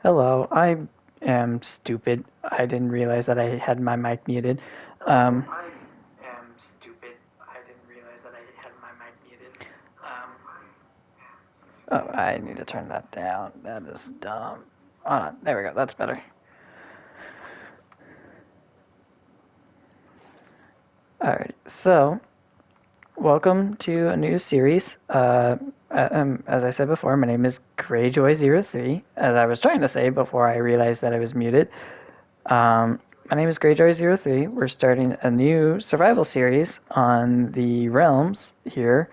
Hello, I am stupid. I didn't realize that I had my mic muted. Um, oh, I need to turn that down. That is dumb. There we go. That's better. Alright, so welcome to a new series. As I said before, my name is Greyjoy03. As I was trying to say before I realized that I was muted. My name is Greyjoy03. We're starting a new survival series on the realms here.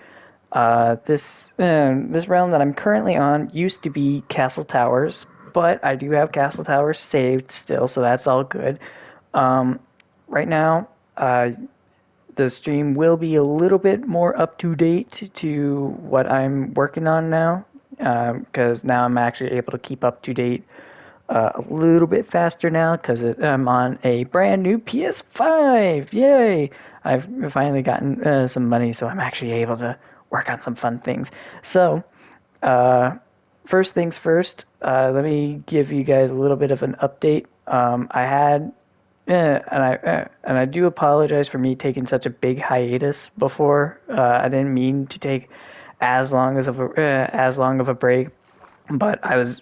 This realm that I'm currently on used to be Castle Towers, but I do have Castle Towers saved still, so that's all good. Right now, the stream will be a little bit more up to date to what I'm working on now, because now I'm actually able to keep up to date a little bit faster now because I'm on a brand new PS5. Yay! I've finally gotten some money, so I'm actually able to work on some fun things. So, uh, first things first, let me give you guys a little bit of an update. I had and I do apologize for me taking such a big hiatus before. I didn't mean to take as long of a break, but I was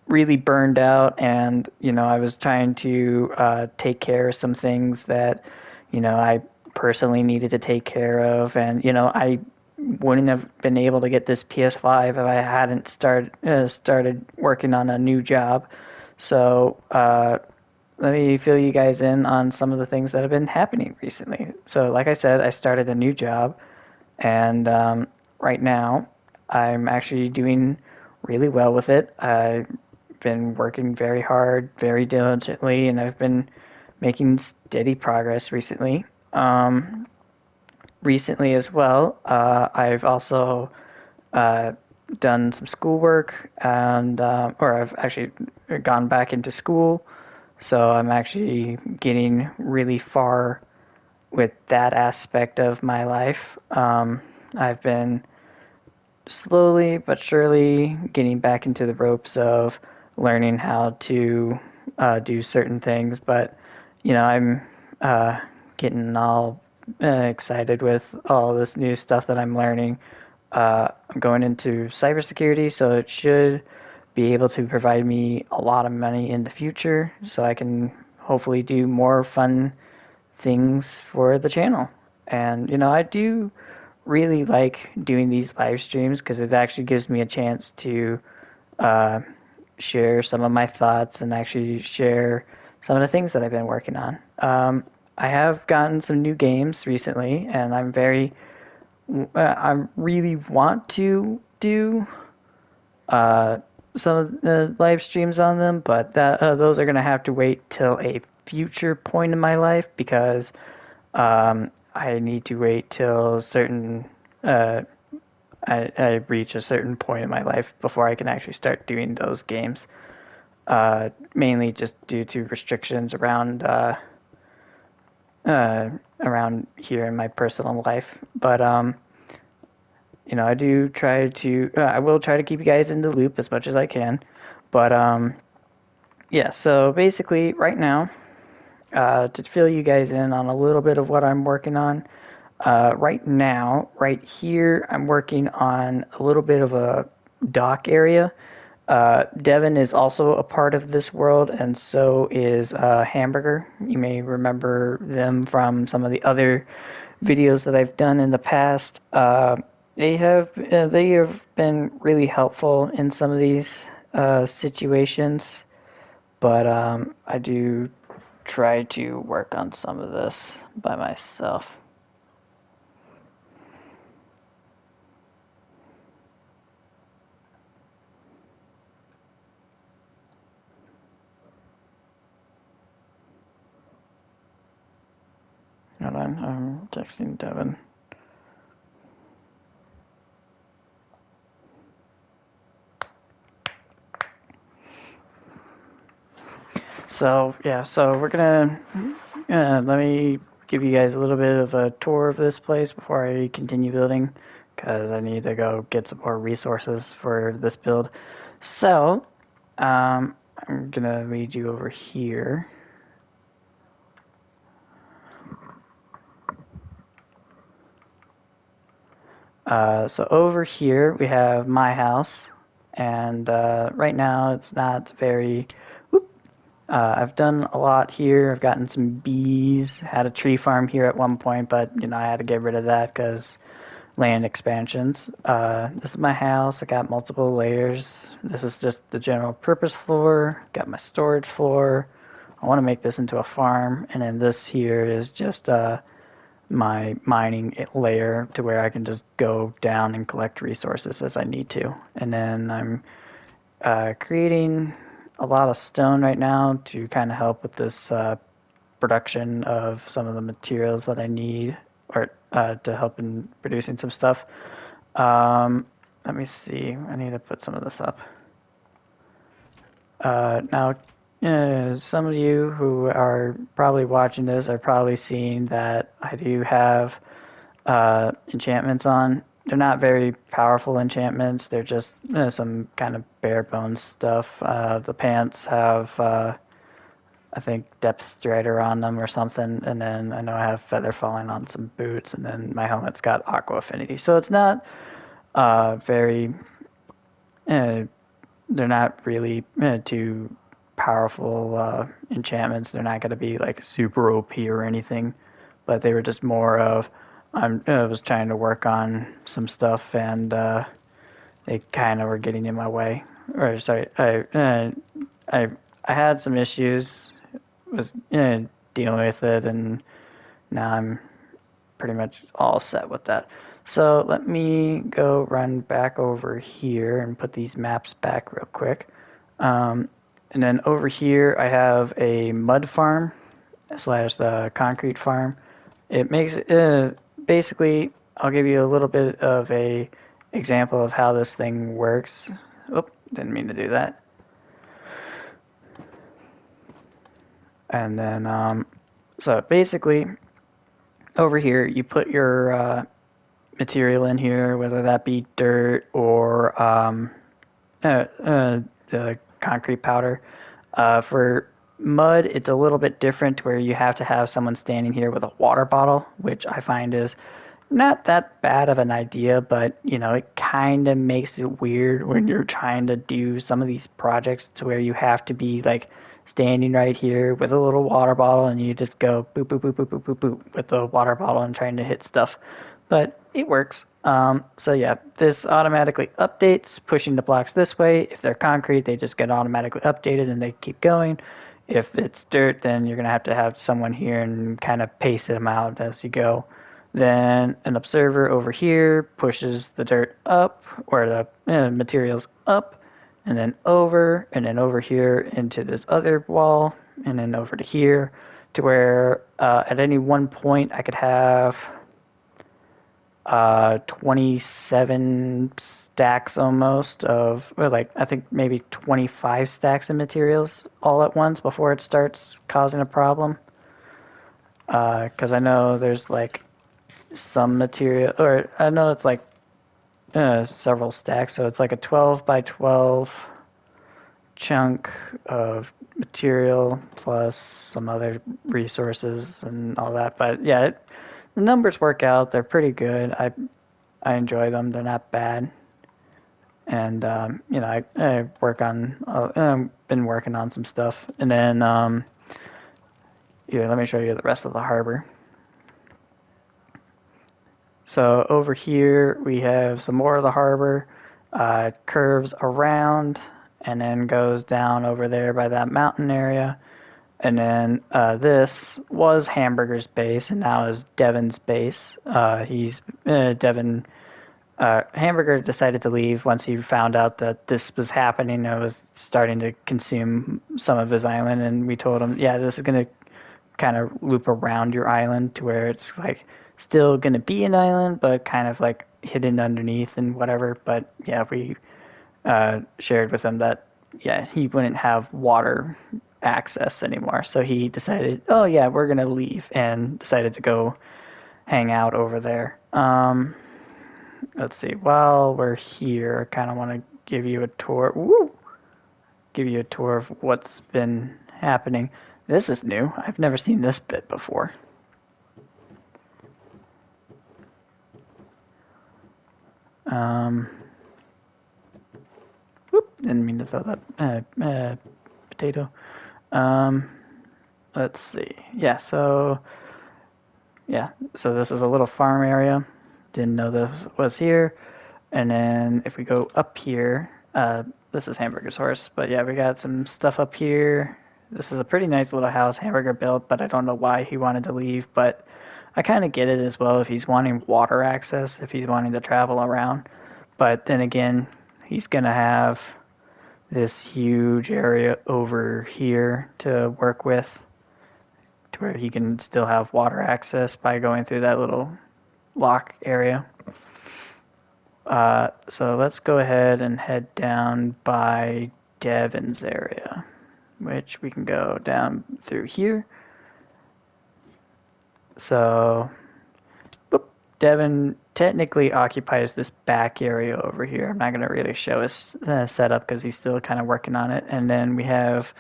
really burned out, and I was trying to take care of some things that I personally needed to take care of, and I wouldn't have been able to get this PS5 if I hadn't started working on a new job. So let me fill you guys in on some of the things that have been happening recently. So like I said, I started a new job, and right now I'm actually doing really well with it. I've been working very hard, very diligently, and I've been making steady progress recently. Recently as well, I've also uh, done some schoolwork, and or I've actually gone back into school, so I'm actually getting really far with that aspect of my life. I've been slowly but surely getting back into the ropes of learning how to do certain things, but I'm getting all excited with all this new stuff that I'm learning. I'm going into cybersecurity, so it should be able to provide me a lot of money in the future, so I can hopefully do more fun things for the channel. And I do really like doing these live streams because it actually gives me a chance to uh, share some of my thoughts and actually share some of the things that I've been working on. I have gotten some new games recently, and I really want to do uh, some of the live streams on them, but those are gonna have to wait till a future point in my life because I need to wait till uh, I reach a certain point in my life before I can actually start doing those games. Mainly just due to restrictions around here in my personal life. But I do try to. I will try to keep you guys in the loop as much as I can. But yeah. So basically, right now, to fill you guys in on a little bit of what I'm working on. Right now, right here, I'm working on a little bit of a dock area. Devon is also a part of this world, and so is Hamburger. You may remember them from some of the other videos that I've done in the past. They have been really helpful in some of these situations, but I do try to work on some of this by myself. Hold on, I'm texting Devin. So yeah, so we're gonna let me give you guys a little bit of a tour of this place before I continue building, because I need to go get some more resources for this build. So I'm I'm gonna lead you over here. So over here we have my house, and right now it's not very. I've done a lot here. I've gotten some bees. Had a tree farm here at one point, but I had to get rid of that because land expansions. This is my house. I got multiple layers. This is just the general purpose floor. Got my storage floor. I want to make this into a farm, and then this here is just my mining layer to where I can just go down and collect resources as I need to. And then I'm creating a lot of stone right now to kind of help with this production of some of the materials that I need, or to help in producing some stuff. Let me see. I need to put some of this up. Now, some of you who are probably watching this are probably seeing that I do have enchantments on. They're not very powerful enchantments. They're just some kind of bare bones stuff. The pants have, I think, Depth Strider on them or something, and then I know I have Feather Falling on some boots, and then my helmet's got Aqua Affinity. So it's not very. They're not really too powerful enchantments. They're not going to be like super OP or anything, but they were just more of I was trying to work on some stuff, and they kind of were getting in my way. Or sorry, I had some issues, was dealing with it, and now I'm pretty much all set with that. So let me go run back over here and put these maps back real quick. And then over here I have a mud farm slash the concrete farm. It makes basically, I'll give you a little bit of a example of how this thing works. Oh, didn't mean to do that. And then, so basically, over here, you put your material in here, whether that be dirt or the concrete powder. For mud, it's a little bit different where you have to have someone standing here with a water bottle, which I find is not that bad of an idea, but it kind of makes it weird when you're trying to do some of these projects to where you have to be like standing right here with a little water bottle and you just go boop boop boop boop boop boop boop with the water bottle and trying to hit stuff. But it works. So yeah, this automatically updates, pushing the blocks this way. If they're concrete, they just get automatically updated and they keep going. If it's dirt, then you're going to have someone here and kind of pace them out as you go. Then an observer over here pushes the dirt up, or the materials up, and then over here into this other wall, and then over to here, to where at any one point I could have 27 stacks almost of, or like I think maybe 25 stacks of materials all at once before it starts causing a problem. Because I know there's like some material, or I know it's like several stacks, so it's like a 12 by 12 chunk of material plus some other resources and all that. But yeah, the numbers work out. They're pretty good. I enjoy them. They're not bad. And I work on been working on some stuff. And then let me show you the rest of the harbor. So over here we have some more of the harbor. Curves around and then goes down over there by that mountain area. And then this was Hamburger's base and now is Devin's base. Devin Hamburger decided to leave once he found out that this was happening. It was starting to consume some of his island, and we told him, yeah, this is going to kind of loop around your island to where it's like still going to be an island, but kind of like hidden underneath and whatever. But yeah, we shared with him that, yeah, he wouldn't have water access anymore. So he decided, oh yeah, we're going to leave, and decided to go hang out over there. Let's see, while we're here, I kind of want to give you a tour. Woo! give you a tour of what's been happening. This is new. I've never seen this bit before. Whoop, didn't mean to throw that potato. Let's see. So this is a little farm area. Didn't know this was here. And then if we go up here, this is Hamburger's horse, but yeah, we got some stuff up here. This is a pretty nice little house Hamburger built, but I don't know why he wanted to leave, but I kind of get it as well if he's wanting water access, if he's wanting to travel around. But then again, he's going to have this huge area over here to work with to where he can still have water access by going through that little lock area. So let's go ahead and head down by Devin's area, which we can go down through here. So, Devin technically occupies this back area over here. I'm not going to really show his setup because he's still kind of working on it. And then we have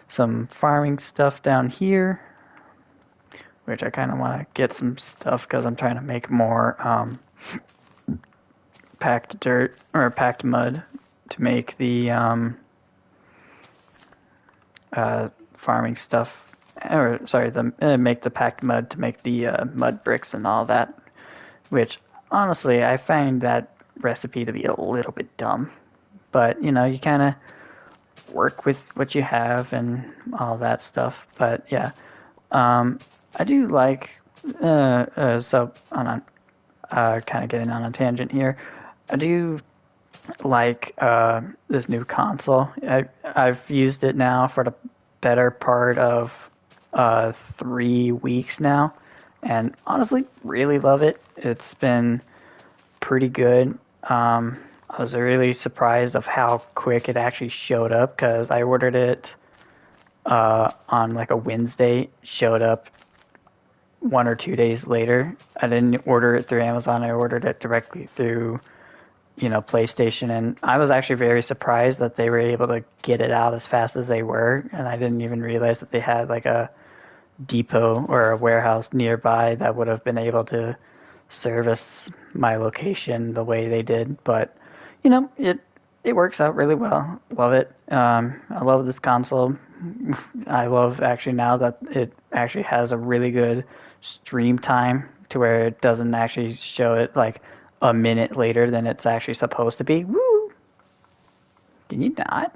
some farming stuff down here, which I kind of want to get some stuff because I'm trying to make more packed dirt or packed mud to make the farming stuff. Or sorry, make the packed mud to make the mud bricks and all that. Which honestly, I find that recipe to be a little bit dumb. But you know, you kind of work with what you have and all that stuff. But yeah, I do like. So on kind of getting on a tangent here. I do like this new console. I've used it now for the better part of 3 weeks now, and honestly, really love it. It's been pretty good. I was really surprised of how quick it actually showed up because I ordered it on like a Wednesday, showed up 1 or 2 days later. I didn't order it through Amazon. I ordered it directly through PlayStation, and I was actually very surprised that they were able to get it out as fast as they were, and I didn't even realize that they had like a depot or a warehouse nearby that would have been able to service my location the way they did. But it works out really well. Love it. I love this console. I love actually now that it actually has a really good stream time to where it doesn't actually show it like a minute later than it's actually supposed to be. Woo! Can you not?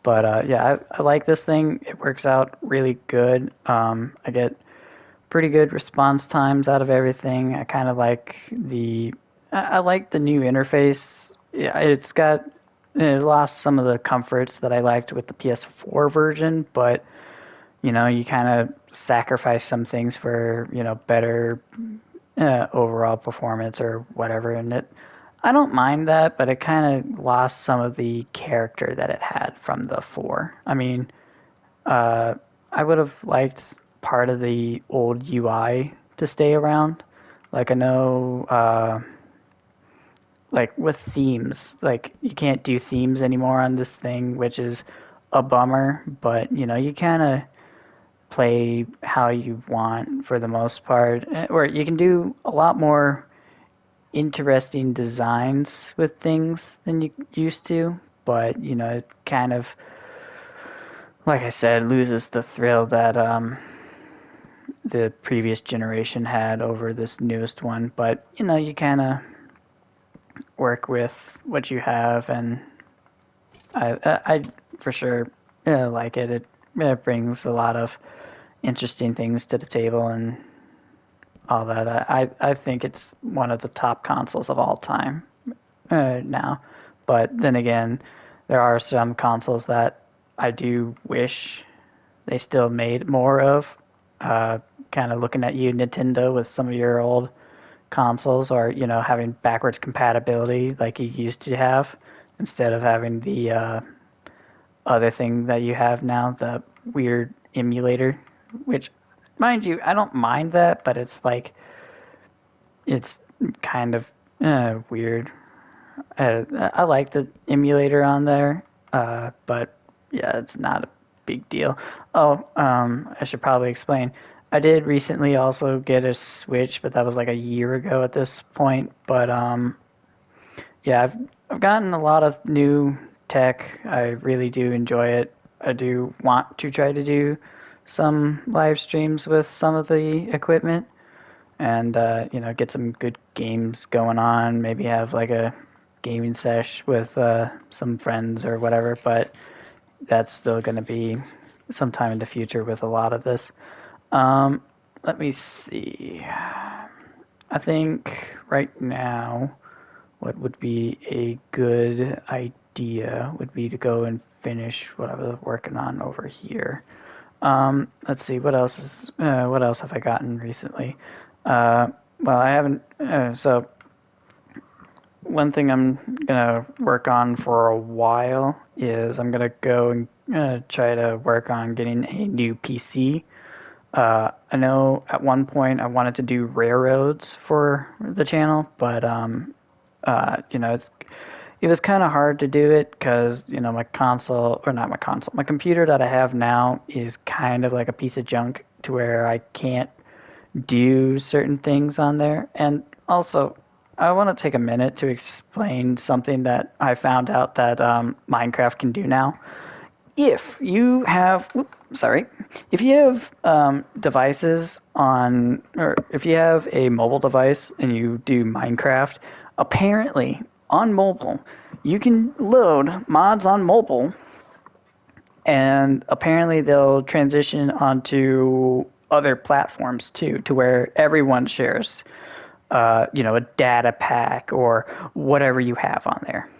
But yeah, I like this thing. It works out really good. I get pretty good response times out of everything. I kind of like I like the new interface. Yeah, it lost some of the comforts that I liked with the PS4 version, but you kind of sacrifice some things for better overall performance or whatever, and I don't mind that, but it kind of lost some of the character that it had from the 4. I mean, I would have liked part of the old UI to stay around. Like I know, like with themes, like you can't do themes anymore on this thing, which is a bummer. But you kind of play how you want for the most part, or you can do a lot more interesting designs with things than you used to, but it kind of, like I said, loses the thrill that the previous generation had over this newest one. But you kind of work with what you have, and I for sure like it. It brings a lot of interesting things to the table and all that. I think it's one of the top consoles of all time now. But then again, there are some consoles that I do wish they still made more of. Kind of looking at you, Nintendo, with some of your old consoles, or having backwards compatibility like you used to have, instead of having the other thing that you have now, the weird emulator, which, mind you, I don't mind that, but it's kind of weird. I like the emulator on there, but yeah, it's not a big deal. Oh, I should probably explain. I did recently also get a Switch, but that was like a year ago at this point. But yeah, I've gotten a lot of new tech. I really do enjoy it. I do want to try to do some live streams with some of the equipment and get some good games going on. Maybe have like a gaming sesh with some friends or whatever. But that's still going to be sometime in the future with a lot of this. Um, Let me see. I think right now, what would be a good idea would be to go and finish what I was working on over here. Let's see, what else have I gotten recently? Uh, well, I haven't. So one thing I'm gonna work on for a while is I'm gonna go and try to work on getting a new PC. I know at one point I wanted to do railroads for the channel, but it was kind of hard to do it because my console, or not my console, my computer that I have now is kind of like a piece of junk to where I can't do certain things on there. And also, I want to take a minute to explain something that I found out that Minecraft can do now. If you have, sorry, if you have devices on, or if you have a mobile device and you do Minecraft, apparently on mobile, you can load mods on mobile, and apparently they'll transition onto other platforms too, to where everyone shares, a data pack or whatever you have on there.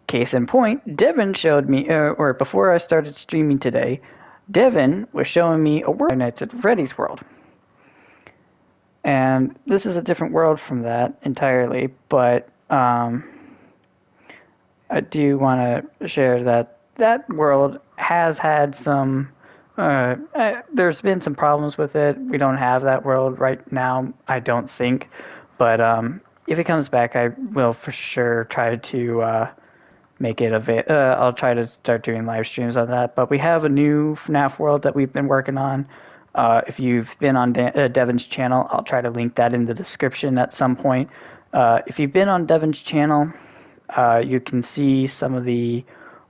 Case in point, Devin showed me, or before I started streaming today, Devin was showing me a world at Freddy's World. And this is a different world from that entirely, but I do want to share that that world has had some. There's been some problems with it. We don't have that world right now, I don't think. But if it comes back, I will for sure try to make it available. I'll try to start doing live streams on that. But we have a new FNAF world that we've been working on. If you've been on Devin's channel, I'll try to link that in the description at some point. If you've been on Devin's channel, you can see some of the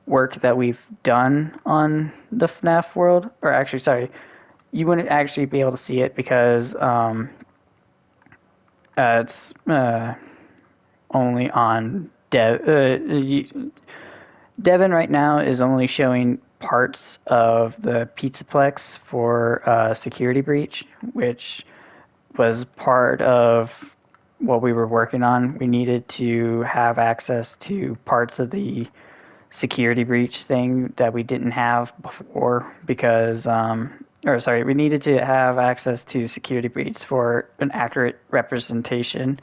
work that we've done on the FNAF world. Or actually, sorry, you wouldn't actually be able to see it because it's only on Devin right now is only showing parts of the Pizzaplex for Security Breach, which was part of what we were working on. We needed to have access to parts of the Security Breach thing that we didn't have before because, we needed to have access to Security Breach for an accurate representation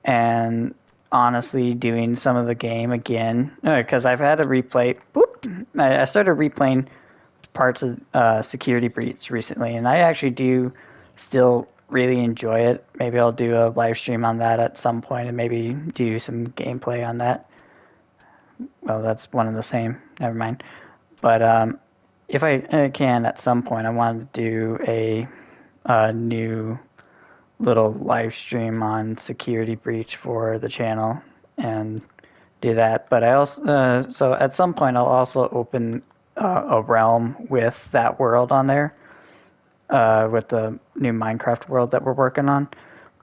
and honestly doing some of the game again because I've had to replay. I started replaying parts of Security Breach recently, and I actually do still really enjoy it. Maybe I'll do a live stream on that at some point and maybe do some gameplay on that. Well, that's one and the same. Never mind. But if I can at some point, I want to do a new little live stream on Security Breach for the channel and do that. But I also so at some point I'll also open a realm with that world on there, with the new Minecraft world that we're working on.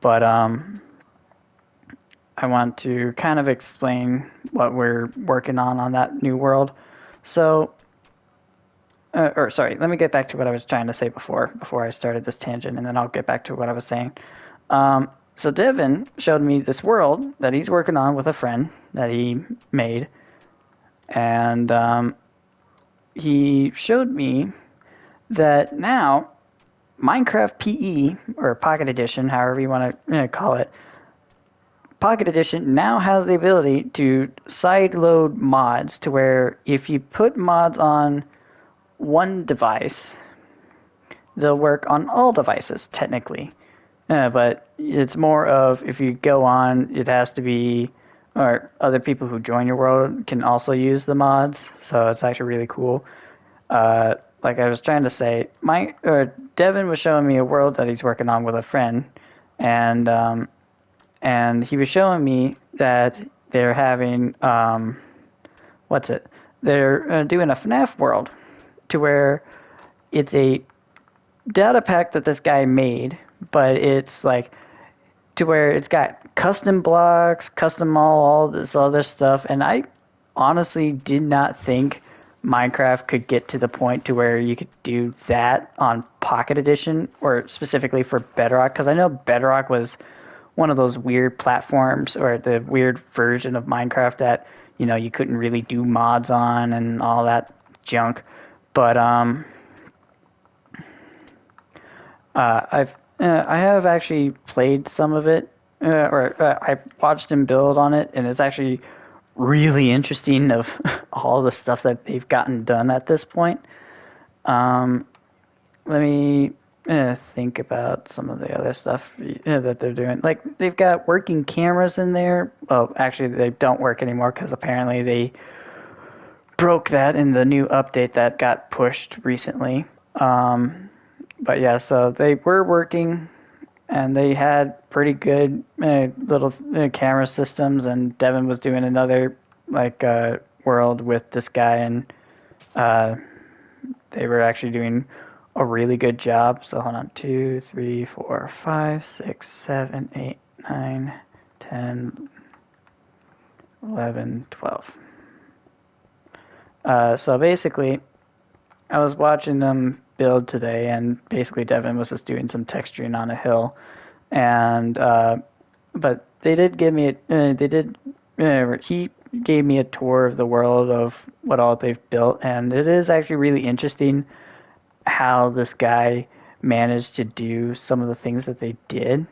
But I want to kind of explain what we're working on that new world. So. Let me get back to what I was trying to say before I started this tangent, and then I'll get back to what I was saying. So Devin showed me this world that he's working on with a friend that he made, and he showed me that now Minecraft PE, or Pocket Edition, however you want to call it, Pocket Edition now has the ability to sideload mods to where if you put mods on one device, they'll work on all devices technically, but it's more of if you go on, it has to be or other people who join your world can also use the mods. So it's actually really cool. Uh, like I was trying to say, Devin was showing me a world that he's working on with a friend, and he was showing me that they're having what's it? They're doing a FNAF world to where it's a data pack that this guy made, but it's like to where it's got custom blocks, custom all this other stuff, and I honestly did not think Minecraft could get to the point to where you could do that on Pocket Edition or specifically for Bedrock, because I know Bedrock was one of those weird platforms or the weird version of Minecraft that you couldn't really do mods on and all that junk. But I have actually played some of it, I watched him build on it, and it's actually really interesting of all the stuff that they've gotten done at this point. Um, Let me think about some of the other stuff that they're doing. Like they've got working cameras in there. Well, actually, they don't work anymore because apparently they broke that in the new update that got pushed recently. But yeah, so they were working and they had pretty good little camera systems. And Devin was doing another like world with this guy, and uh, they were actually doing a really good job. So hold on, 2, 3, 4, 5, 6, 7, 8, 9, 10, 11, 12. So basically, I was watching them build today, and basically Devin was just doing some texturing on a hill, and but they did give me he gave me a tour of the world of what all they've built, and it is actually really interesting how this guy managed to do some of the things that they did.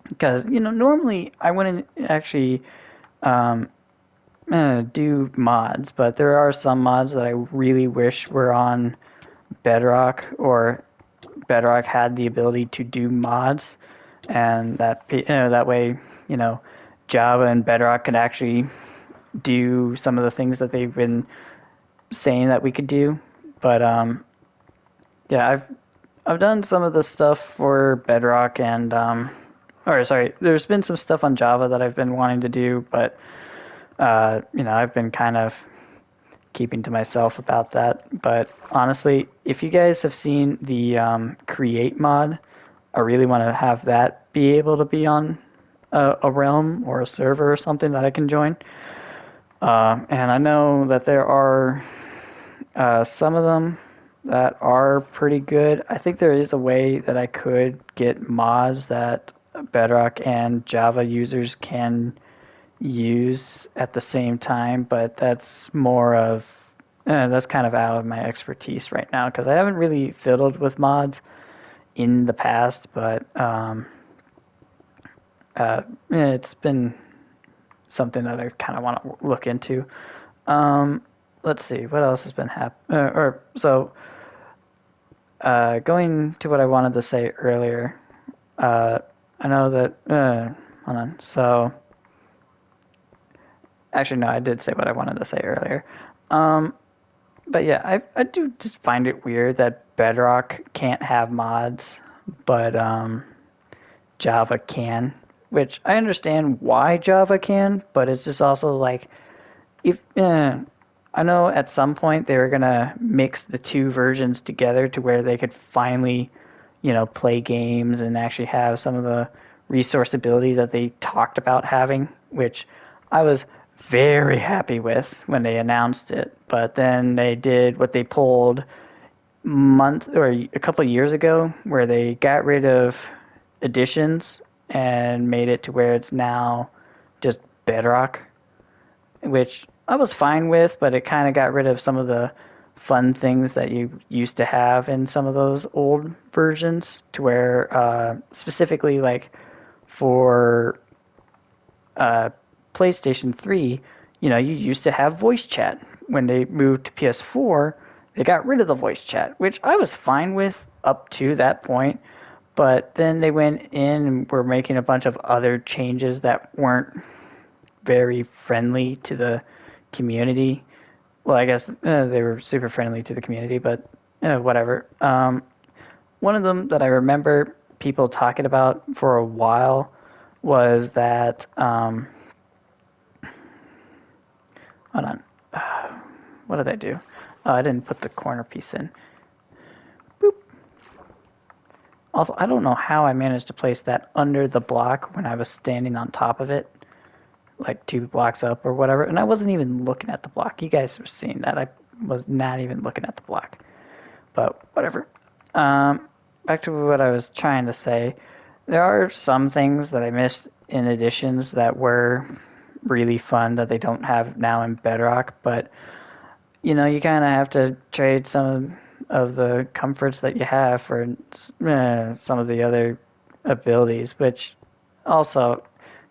Because normally I wouldn't actually um, do mods, but there are some mods that I really wish were on Bedrock, or Bedrock had the ability to do mods, and that way Java and Bedrock could actually do some of the things that they've been saying that we could do. But yeah, I've done some of the stuff for Bedrock, and or sorry, there's been some stuff on Java that I've been wanting to do, but I've been kind of keeping to myself about that. But honestly, if you guys have seen the Create mod, I really want to have that be able to be on a realm or a server or something that I can join. And I know that there are some of them that are pretty good. I think there is a way that I could get mods that Bedrock and Java users can use at the same time, but that's more of that's kind of out of my expertise right now because I haven't really fiddled with mods in the past, but it's been something that I kind of want to look into. Let's see what else has been happening. Going to what I wanted to say earlier, I know that. Hold on. So, actually, no, I did say what I wanted to say earlier. But yeah, I do just find it weird that Bedrock can't have mods, but Java can. Which I understand why Java can, but it's just also like if I know at some point they were gonna mix the two versions together to where they could finally, play games and actually have some of the resource ability that they talked about having, which I was very happy with when they announced it. But then they did what they pulled a couple of years ago, where they got rid of editions and made it to where it's now just Bedrock, which I was fine with, but it kind of got rid of some of the fun things that you used to have in some of those old versions, to where specifically like for PlayStation 3, you used to have voice chat. When they moved to PS4, they got rid of the voice chat, which I was fine with up to that point. But then they went in and were making a bunch of other changes that weren't very friendly to the community. Well, I guess they were super friendly to the community, but whatever. One of them that I remember people talking about for a while was that. Hold on. What did I do? Oh, I didn't put the corner piece in. Boop. Also, I don't know how I managed to place that under the block when I was standing on top of it, like 2 blocks up or whatever. And I wasn't even looking at the block. You guys were seeing that. I was not even looking at the block. But whatever. Back to what I was trying to say. There are some things that I missed in additions that were really fun that they don't have now in Bedrock, but you know, you kind of have to trade some of the comforts that you have for some of the other abilities, which also,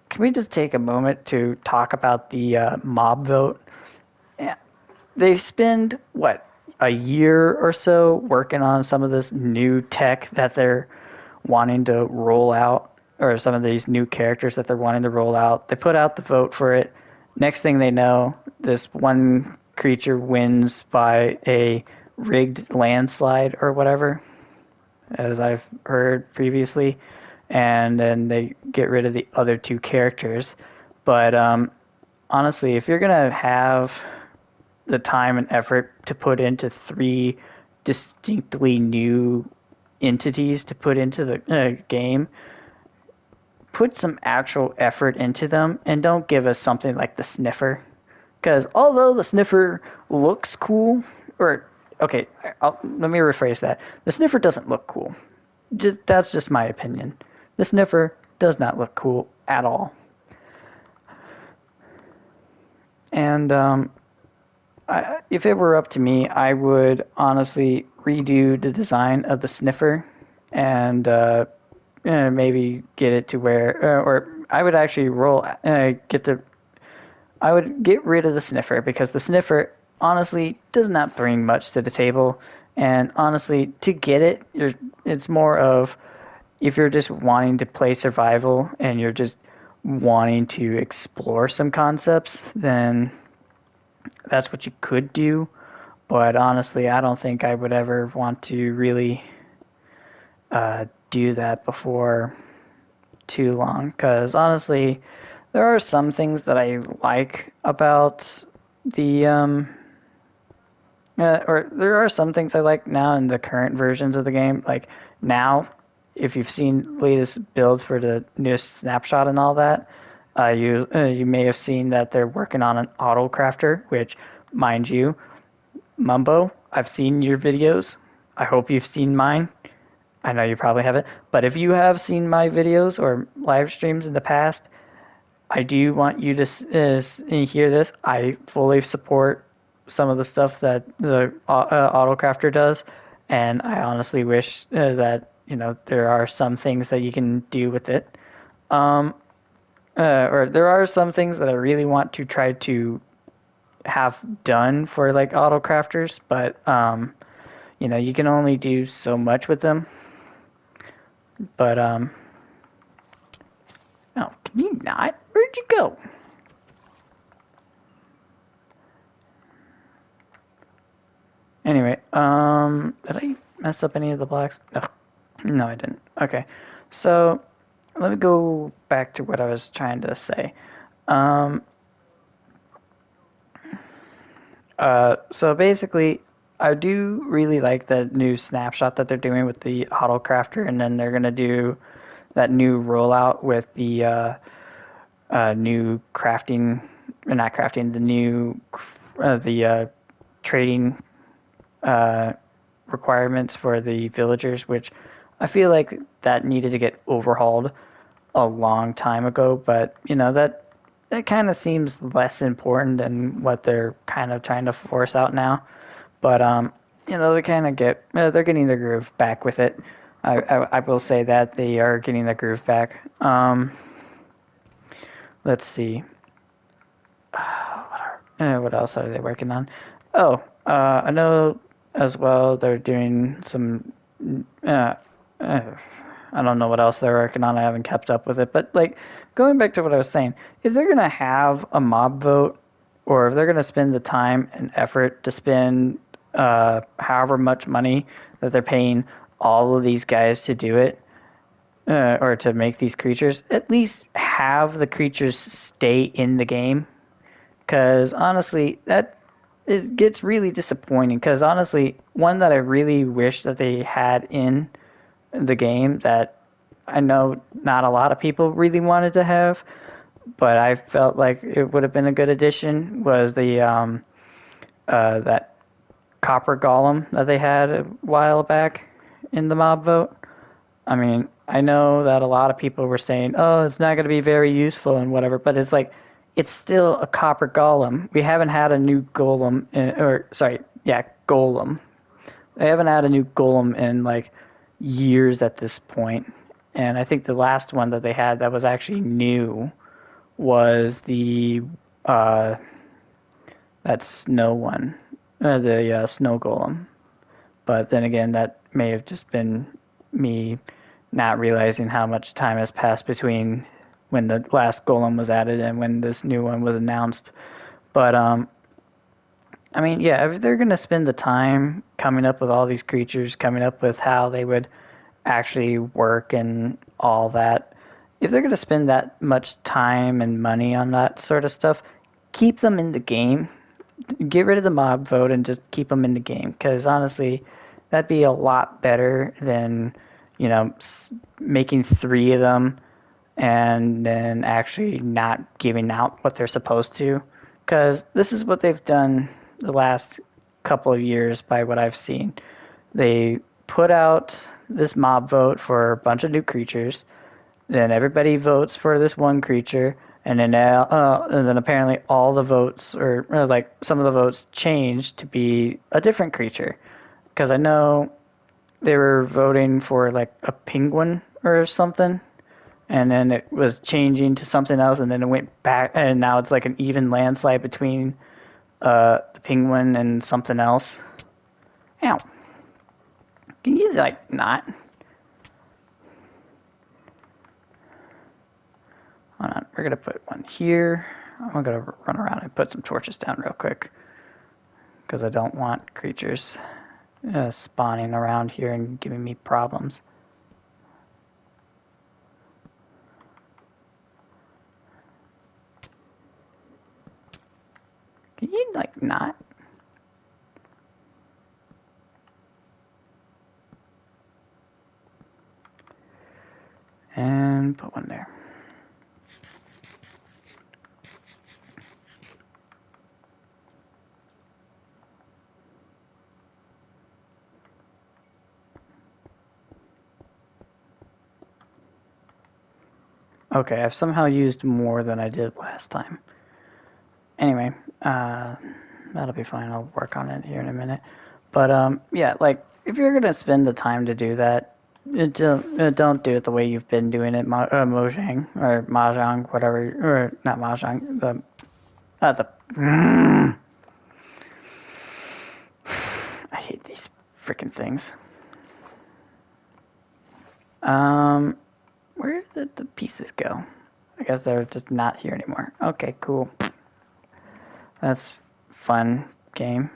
can we just take a moment to talk about the mob vote? Yeah. They spend, what, a year or so working on some of this new tech that they're wanting to roll out, or some of these new characters that they're wanting to roll out. They put out the vote for it. Next thing they know, this one creature wins by a rigged landslide or whatever, as I've heard previously, and then they get rid of the other 2 characters. But honestly, if you're gonna have the time and effort to put into 3 distinctly new entities to put into the game, put some actual effort into them and don't give us something like the Sniffer. Because although the Sniffer looks cool, or, okay, let me rephrase that. The Sniffer doesn't look cool. That's just my opinion. The Sniffer does not look cool at all. And if it were up to me, I would honestly redo the design of the Sniffer and maybe get it to where, or I would actually I would get rid of the Sniffer, because the Sniffer honestly does not bring much to the table. And honestly, to get it, it's more of, if you're just wanting to play survival and you're just wanting to explore some concepts, then that's what you could do. But honestly, I don't think I would ever want to really do that before too long, because honestly, there are some things that I like about the or there are some things I like now in the current versions of the game. Like now, if you've seen latest builds for the newest snapshot and all that, you may have seen that they're working on an auto crafter, which, mind you, Mumbo, I've seen your videos. I hope you've seen mine. I know you probably haven't, but if you have seen my videos or live streams in the past, I do want you to hear this. I fully support some of the stuff that the Autocrafter does, and I honestly wish that, you know, there are some things that you can do with it. Or there are some things that I really want to try to have done for like Autocrafters, but you know, you can only do so much with them. But oh, can you not? Where'd you go? Anyway, did I mess up any of the blocks? Oh, no, I didn't. Okay, so let me go back to what I was trying to say. So basically, I do really like the new snapshot that they're doing with the Auto Crafter, and then they're gonna do that new rollout with the new crafting, or not crafting, the new the trading requirements for the villagers, which I feel like that needed to get overhauled a long time ago. But you know, that kind of seems less important than what they're kind of trying to force out now. But you know, they're getting their groove back with it. I will say that they are getting the groove back. Let's see. What else are they working on? Oh, I know as well they're doing some. I don't know what else they're working on. I haven't kept up with it. But like going back to what I was saying, if they're gonna have a mob vote, or if they're gonna spend the time and effort to spend however much money that they're paying all of these guys to do it, or to make these creatures, at least have the creatures stay in the game. Because honestly, that it gets really disappointing. Because honestly, one that I really wish that they had in the game that I know not a lot of people really wanted to have, but I felt like it would have been a good addition was the that copper golem that they had a while back in the mob vote. I mean, I know that a lot of people were saying, "Oh, it's not going to be very useful and whatever," but it's like it's still a copper golem. We haven't had a new golem, or sorry, yeah, golem. They haven't had a new golem in like years at this point. And I think the last one that they had that was actually new was the uh, that snow one, the snow golem. But then again, that may have just been me not realizing how much time has passed between when the last golem was added and when this new one was announced. But I mean, yeah, if they're gonna spend the time coming up with all these creatures, coming up with how they would actually work and all that, if they're gonna spend that much time and money on that sort of stuff, keep them in the game. Get rid of the mob vote and just keep them in the game. Because honestly, that'd be a lot better than making three of them and then actually not giving out what they're supposed to. Because this is what they've done the last couple of years by what I've seen. They put out this mob vote for a bunch of new creatures. Then everybody votes for this one creature, and then apparently all the votes, or like some of the votes, changed to be a different creature. Because I know they were voting for like a penguin or something, and then it was changing to something else, and then it went back, and now it's like an even landslide between the penguin and something else. Ow. Can you like not? Hold on, we're gonna put one here. I'm gonna run around and put some torches down real quick because I don't want creatures spawning around here and giving me problems. Can you like not? And put one there. Okay, I've somehow used more than I did last time. Anyway, that'll be fine. I'll work on it here in a minute. But yeah, like if you're gonna spend the time to do that, don't do it the way you've been doing it, Mojang or Mahjong, whatever, or not Mahjong, the. I hate these freaking things. Where did the pieces go? I guess they're just not here anymore. Okay, cool. That's fun game.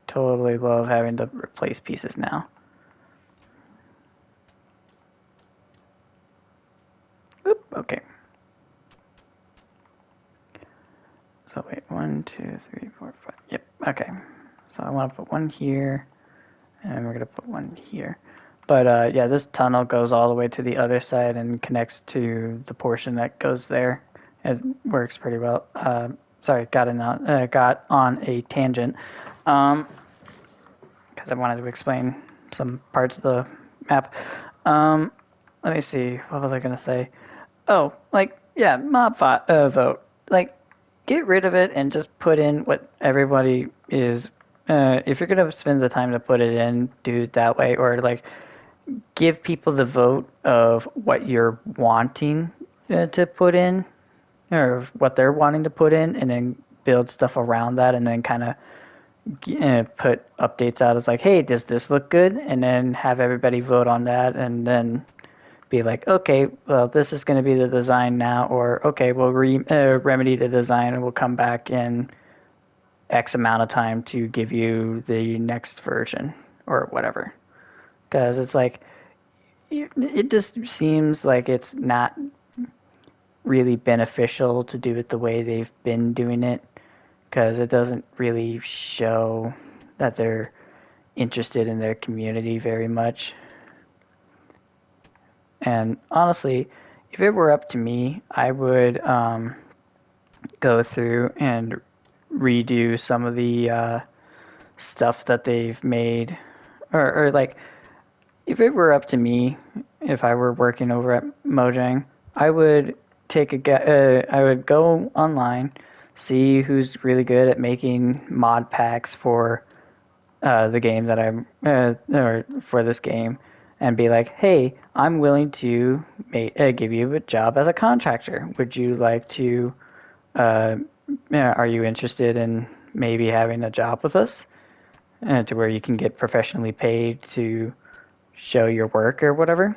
Totally love having to replace pieces now. Oop, okay. So wait, 1, 2, 3, 4, 5. Yep, okay. So I want to put one here, and we're gonna put one here. But yeah, this tunnel goes all the way to the other side and connects to the portion that goes there. It works pretty well. Sorry, got on a tangent. Because I wanted to explain some parts of the map. Let me see. What was I gonna say? Oh, like yeah, vote. Like, get rid of it and just put in what everybody is. If you're gonna spend the time to put it in, do it that way, or like give people the vote of what you're wanting to put in, or what they're wanting to put in, and then build stuff around that, and then kind of put updates out as like, hey, does this look good? And then have everybody vote on that, and then be like, okay, well, this is going to be the design now, or okay, we'll remedy the design and we'll come back in X amount of time to give you the next version or whatever. Because it's like, it just seems like it's not really beneficial to do it the way they've been doing it, because it doesn't really show that they're interested in their community very much. And honestly, if it were up to me, I would go through and redo some of the stuff that they've made. Or like, if it were up to me, if I were working over at Mojang, I would I would go online, see who's really good at making mod packs for the game that I'm or for this game, and be like, hey, I'm willing to give you a job as a contractor. Would you like to? Uh, are you interested in maybe having a job with us, to where you can get professionally paid to show your work or whatever?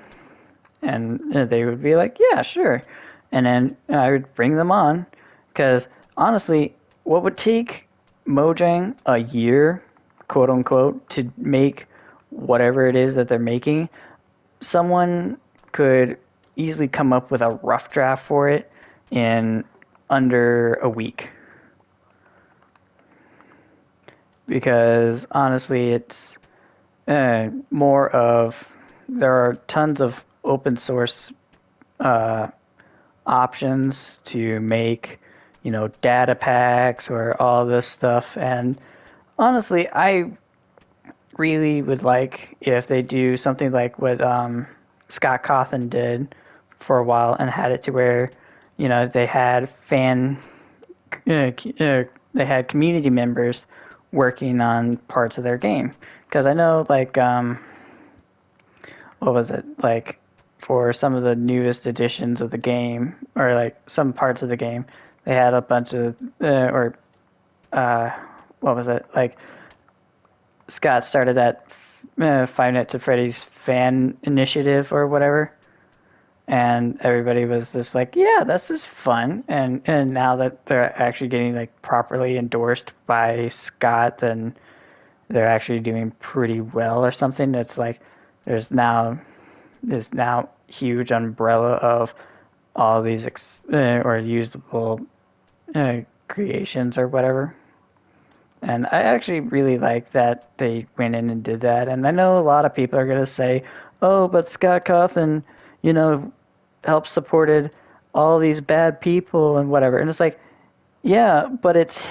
And they would be like, yeah, sure. And then I would bring them on, because honestly, what would take Mojang a year, quote unquote, to make whatever it is that they're making, someone could easily come up with a rough draft for it in under a week. Because honestly, it's more of, there are tons of open source uh, options to make, data packs or all this stuff. And honestly, I really would like if they do something like what Scott Cawthon did for a while, and had it to where, they had they had community members working on parts of their game. Because I know, like, what was it? Like, for some of the newest editions of the game, or like some parts of the game, they had a bunch of, uh, what was it? Like, Scott started that Five Nights at Freddy's fan initiative or whatever, and everybody was just like, yeah, this is fun. And now that they're actually getting like properly endorsed by Scott, then they're actually doing pretty well or something. It's like there's now this now huge umbrella of all these or usable creations or whatever. And I actually really like that they went in and did that. And I know a lot of people are going to say, oh, but Scott Cawthon, helped supported all these bad people and whatever. And it's like, yeah, but it's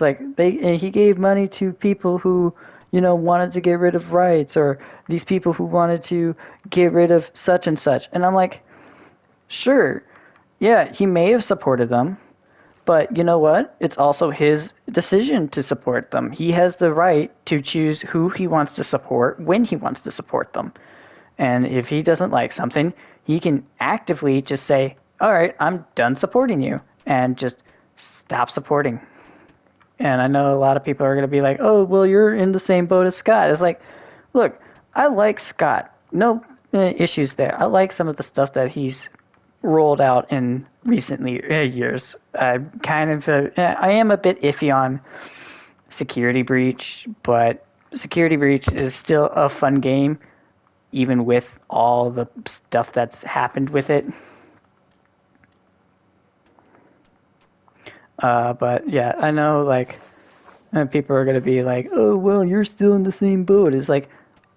like he gave money to people who, wanted to get rid of rights, or these people who wanted to get rid of such and such. And I'm like, sure, yeah, he may have supported them, but you know what? It's also his decision to support them. He has the right to choose who he wants to support when he wants to support them. And if he doesn't like something, he can actively just say, all right, I'm done supporting you, and just stop supporting. And I know a lot of people are going to be like, oh, well, you're in the same boat as Scott. It's like, look, I like Scott. No issues there. I like some of the stuff that he's rolled out in recently years. I am a bit iffy on Security Breach, but Security Breach is still a fun game, even with all the stuff that's happened with it. But yeah, I know, like, people are going to be like, oh, well, you're still in the same boat. It's like,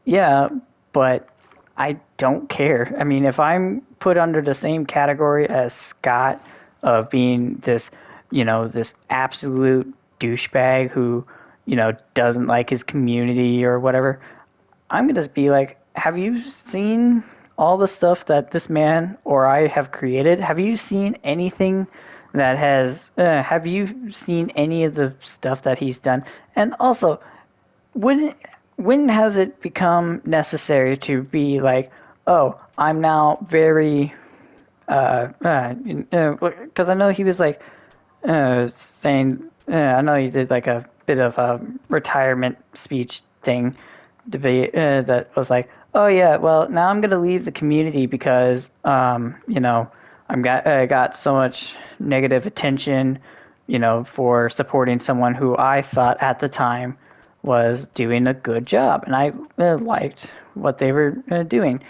yeah, but I don't care. I mean, if I'm put under the same category as Scott of being this, this absolute douchebag who, doesn't like his community or whatever, I'm going to be like, have you seen all the stuff that this man or I have created? Have you seen anything that has, have you seen any of the stuff that he's done? And also, when when has it become necessary to be like, oh, I'm now very, because I know he was like saying, I know he did like a bit of a retirement speech thing debate that was like, oh yeah, well now I'm gonna leave the community because I got so much negative attention, for supporting someone who I thought at the time was doing a good job, and I liked what they were doing.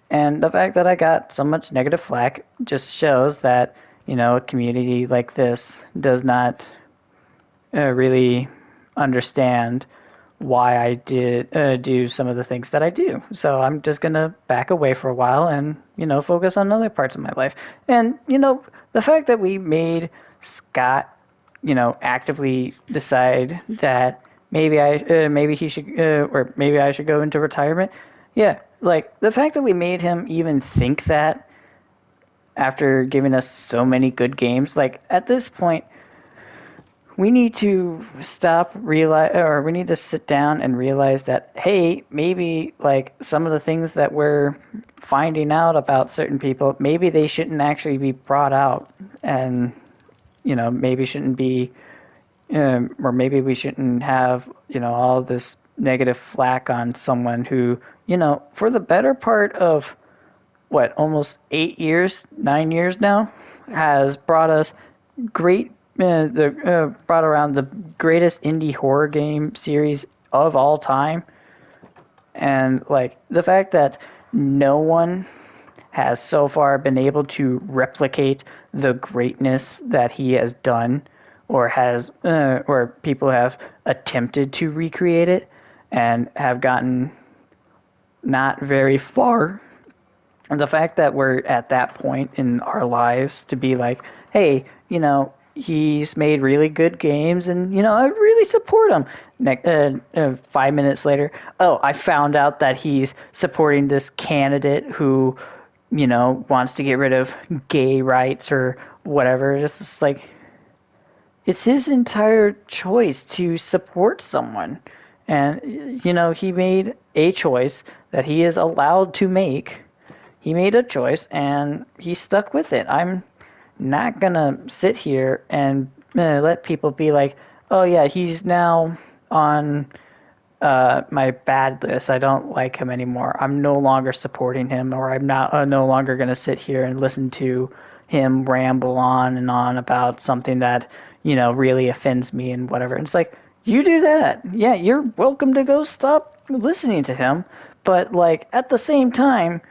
And the fact that I got so much negative flack just shows that, a community like this does not really understand why I did do some of the things that I do. So I'm just gonna back away for a while and focus on other parts of my life. And the fact that we made Scott actively decide that maybe he should or maybe I should go into retirement. Yeah, like the fact that we made him even think that after giving us so many good games, like at this point we need to we need to sit down and realize that, hey, maybe like some of the things that we're finding out about certain people, maybe they shouldn't actually be brought out, and maybe shouldn't be, or maybe we shouldn't have all this negative flack on someone who for the better part of what, almost 8 years, 9 years now, has brought us great brought around the greatest indie horror game series of all time. And like the fact that no one has so far been able to replicate the greatness that he has done, or people have attempted to recreate it and have gotten not very far. And the fact that we're at that point in our lives to be like, hey, he's made really good games, and I really support him. 5 minutes later, oh, I found out that he's supporting this candidate who, wants to get rid of gay rights or whatever. It's just like, it's his entire choice to support someone, and he made a choice that he is allowed to make. He made a choice, and he stuck with it. I'm not gonna sit here and let people be like, oh yeah, he's now on my bad list. I don't like him anymore. I'm no longer supporting him, or I'm not no longer gonna sit here and listen to him ramble on and on about something that really offends me and whatever. And it's like, you do that, yeah, you're welcome to go stop listening to him, but like at the same time,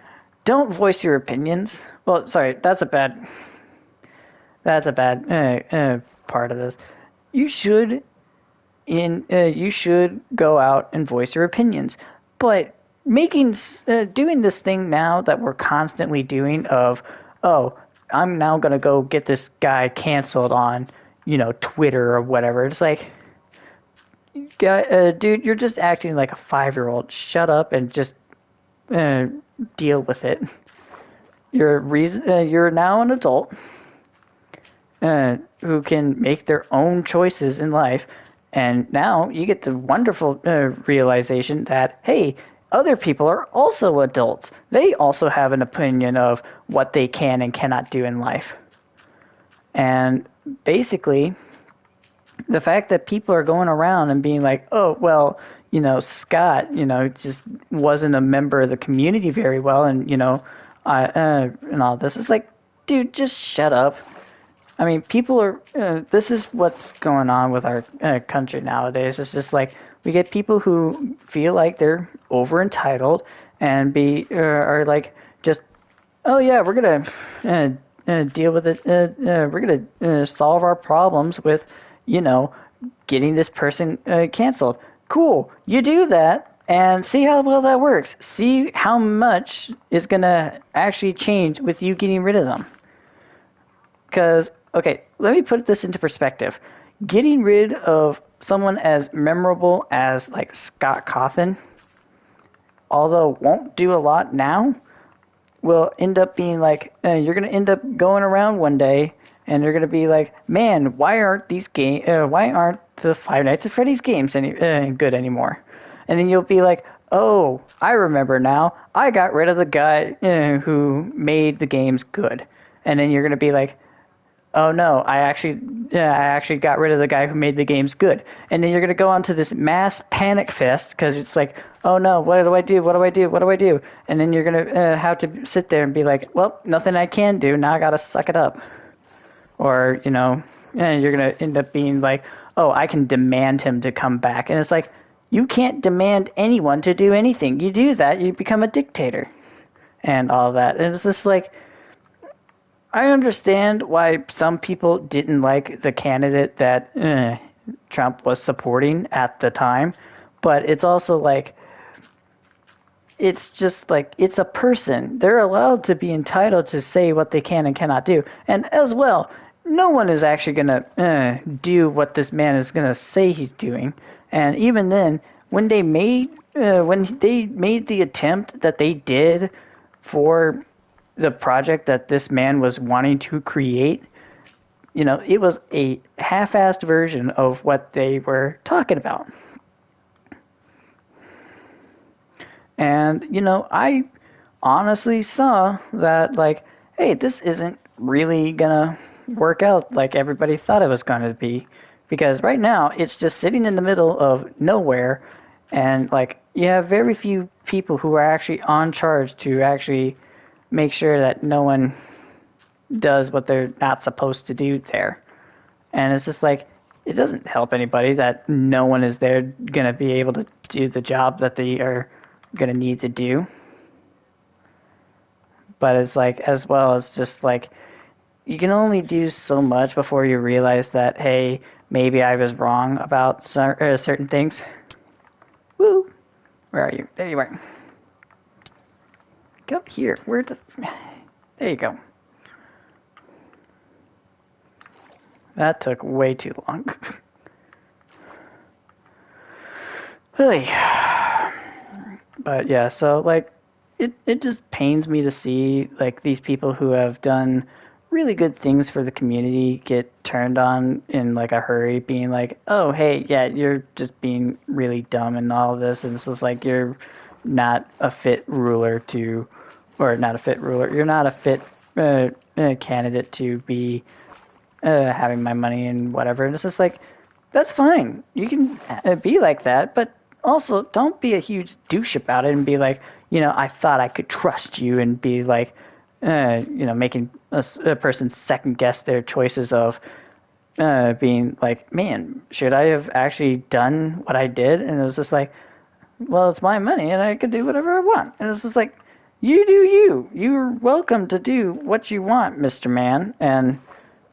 don't voice your opinions. Well, sorry, that's a bad part of this. You should go out and voice your opinions, but doing this thing now that we're constantly doing of, oh, I'm now gonna go get this guy canceled on Twitter or whatever. It's like, dude, you're just acting like a 5-year-old. Shut up and just deal with it. You're now an adult who can make their own choices in life, and now you get the wonderful realization that, hey, other people are also adults. They also have an opinion of what they can and cannot do in life. And basically, the fact that people are going around and being like, oh, well, Scott, just wasn't a member of the community very well, and, and all this. It's like, dude, just shut up. I mean, people are, this is what's going on with our country nowadays. It's just like, we get people who feel like they're over entitled and are like, just, oh yeah, we're going to deal with it. We're going to solve our problems with, getting this person canceled. Cool. You do that and see how well that works. See how much is going to actually change with you getting rid of them. Because, okay, let me put this into perspective. Getting rid of someone as memorable as, like, Scott Cawthon, although won't do a lot now, will end up being like, you're going to end up going around one day and you're going to be like, man, why aren't the Five Nights at Freddy's games good anymore? And then you'll be like, oh, I remember now. I got rid of the guy who made the games good. And then you're going to be like, oh no, I actually got rid of the guy who made the games good. And then you're gonna go on to this mass panic fest because it's like, oh no, what do I do? What do I do? What do I do? And then you're gonna have to sit there and be like, well, nothing I can do. Now I gotta suck it up. Or you're gonna end up being like, oh, I can demand him to come back. And it's like, you can't demand anyone to do anything. You do that, you become a dictator, and all that. And it's just like, I understand why some people didn't like the candidate that Trump was supporting at the time, but it's also like, it's just like, it's a person. They're allowed to be entitled to say what they can and cannot do. And as well, no one is actually going to do what this man is going to say he's doing. And even then, when they made the attempt that they did for the project that this man was wanting to create, it was a half-assed version of what they were talking about. And, I honestly saw that, like, hey, this isn't really gonna work out like everybody thought it was gonna be. Because right now, it's just sitting in the middle of nowhere, and, like, you have very few people who are actually on charge to actually make sure that no one does what they're not supposed to do there. And it's just like, it doesn't help anybody that no one is there going to be able to do the job that they are going to need to do. But it's like, as well as just like, you can only do so much before you realize that, hey, maybe I was wrong about certain things. Woo! Where are you? There you are. Go up here. There you go. That took way too long. But yeah, so like, it just pains me to see like these people who have done really good things for the community get turned on in like a hurry, being like, oh hey, yeah, you're just being really dumb and all this, and it's just like, you're not a fit ruler to, or not a fit ruler, you're not a fit candidate to be having my money and whatever. And it's just like, that's fine. You can be like that, but also don't be a huge douche about it and be like, I thought I could trust you, and be like, making a person second guess their choices of being like, man, should I have actually done what I did? And it was just like, well, it's my money and I can do whatever I want. And it's just like, you do you. You're welcome to do what you want, Mr. Man. And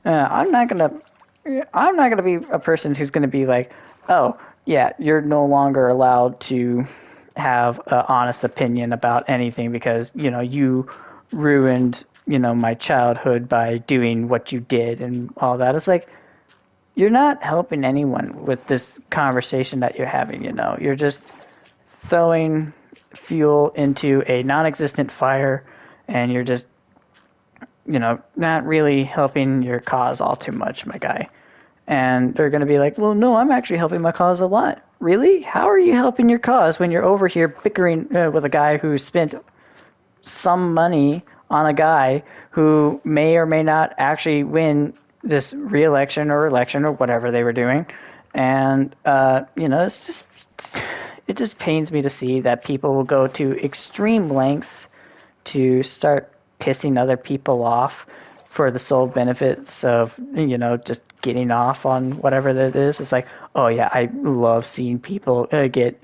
I'm not gonna be a person who's gonna be like, oh yeah, you're no longer allowed to have an honest opinion about anything because you ruined my childhood by doing what you did and all that. It's like, you're not helping anyone with this conversation that you're having. You're just throwing fuel into a non-existent fire, and you're just not really helping your cause all too much, my guy. And they're going to be like, well, no, I'm actually helping my cause a lot. Really? How are you helping your cause when you're over here bickering with a guy who spent some money on a guy who may or may not actually win this re-election or election or whatever they were doing? And, it just pains me to see that people will go to extreme lengths to start pissing other people off for the sole benefits of, just getting off on whatever that is. It's like, oh yeah, I love seeing people get,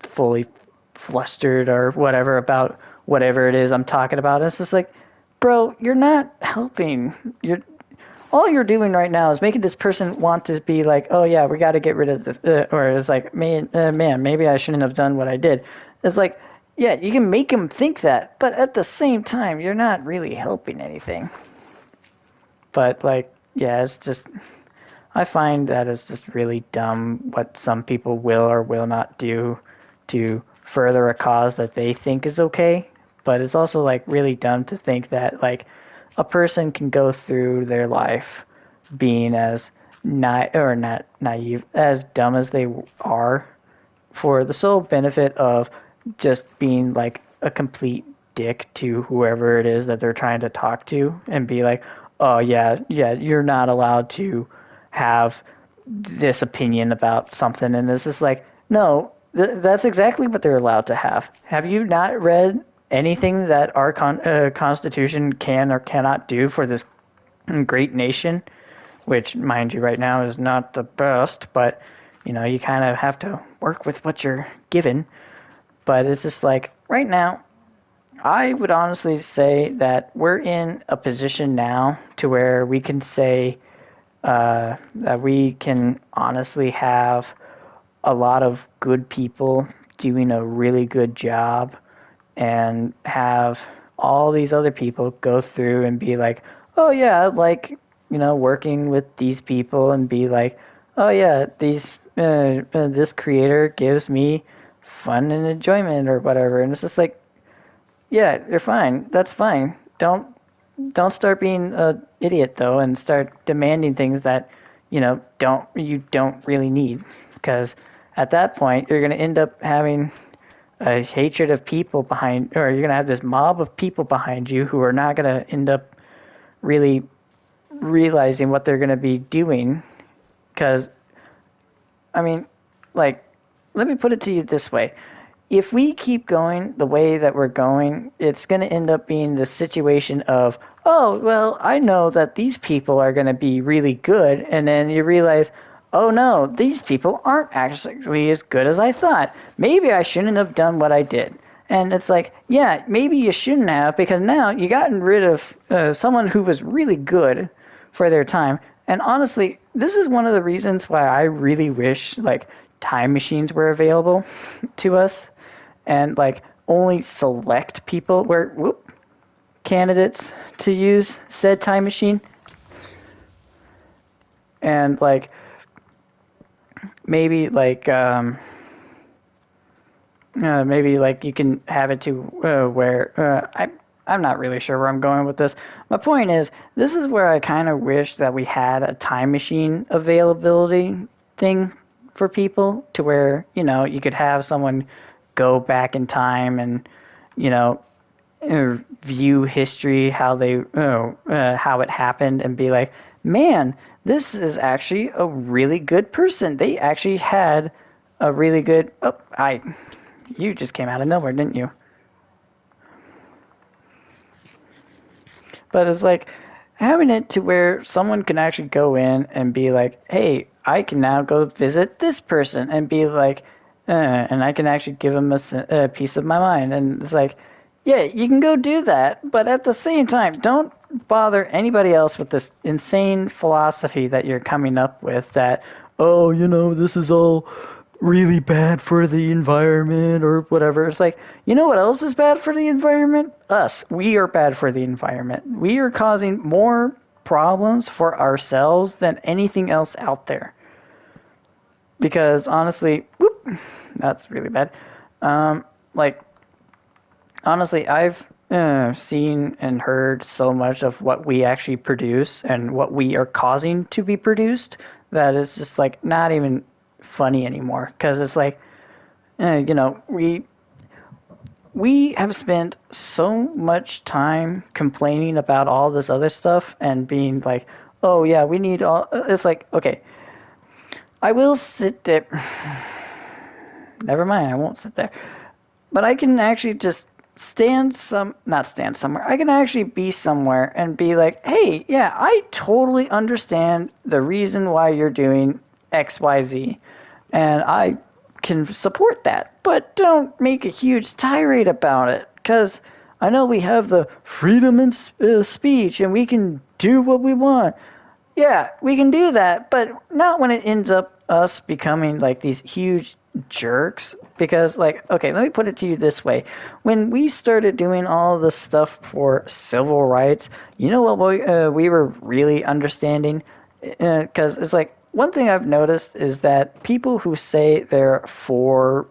fully flustered or whatever about whatever it is I'm talking about. It's just like, bro, you're not helping. All you're doing right now is making this person want to be like, oh yeah, we got to get rid of this, or it's like, man, maybe I shouldn't have done what I did. It's like, yeah, you can make them think that, but at the same time, you're not really helping anything. But like, yeah, it's just, I find that it's just really dumb what some people will or will not do to further a cause that they think is okay. But it's also like really dumb to think that like a person can go through their life being as not naive, as dumb as they are, for the sole benefit of just being like a complete dick to whoever it is that they're trying to talk to, and be like, oh yeah, you're not allowed to have this opinion about something, and it's just like, no, that's exactly what they're allowed to have. Have you not read anything that our Constitution can or cannot do for this great nation? Which, mind you, right now is not the best, but you kind of have to work with what you're given. But it's just like right now, I would honestly say that we're in a position now to where we can say that we can honestly have a lot of good people doing a really good job and have all these other people go through and be like, oh yeah, like, working with these people and be like, oh yeah, this creator gives me fun and enjoyment or whatever. And it's just like, yeah, you're fine. That's fine. Don't start being an idiot though, and start demanding things that you don't really need, because at that point you're going to end up having a hatred of people behind, or you're going to have this mob of people behind you who are not going to end up really realizing what they're going to be doing. Because, I mean, like, let me put it to you this way. If we keep going the way that we're going, it's going to end up being the situation of, oh, well, I know that these people are going to be really good. And then you realize, oh no, these people aren't actually as good as I thought. Maybe I shouldn't have done what I did. And it's like, yeah, maybe you shouldn't have, because now you gotten rid of someone who was really good for their time. And honestly, this is one of the reasons why I really wish like time machines were available to us, and like only select people were candidates to use said time machine. And like maybe like maybe like you can have it to where I'm not really sure where I'm going with this. My point is, this is where I kind of wish that we had a time machine availability thing for people, to where you could have someone go back in time and you know view history, how they how it happened, and be like, man, this is actually a really good person. They actually had a really good. Oh, you just came out of nowhere, didn't you? But it's like having it to where someone can actually go in and be like, hey, I can now go visit this person and be like, and I can actually give them a piece of my mind. And it's like, yeah, you can go do that, but at the same time, don't bother anybody else with this insane philosophy that you're coming up with that, oh, this is all really bad for the environment or whatever. It's like, you know what else is bad for the environment? Us. We are bad for the environment. We are causing more problems for ourselves than anything else out there. Because honestly, that's really bad. Like, honestly, I've seen and heard so much of what we actually produce and what we are causing to be produced that is just like not even funny anymore. Because it's like, we have spent so much time complaining about all this other stuff and being like, oh yeah, we need all. It's like, okay, I will sit there. Never mind, I won't sit there. But I can actually just not stand somewhere. I can actually be somewhere and be like, hey, yeah, I totally understand the reason why you're doing XYZ. And I can support that. But don't make a huge tirade about it. Because I know we have the freedom in speech and we can do what we want. Yeah, we can do that, but not when it ends up us becoming like these huge jerks. Because, like, okay, let me put it to you this way. When we started doing all this stuff for civil rights, you know what we were really understanding? Because it's like, one thing I've noticed is that people who say they're for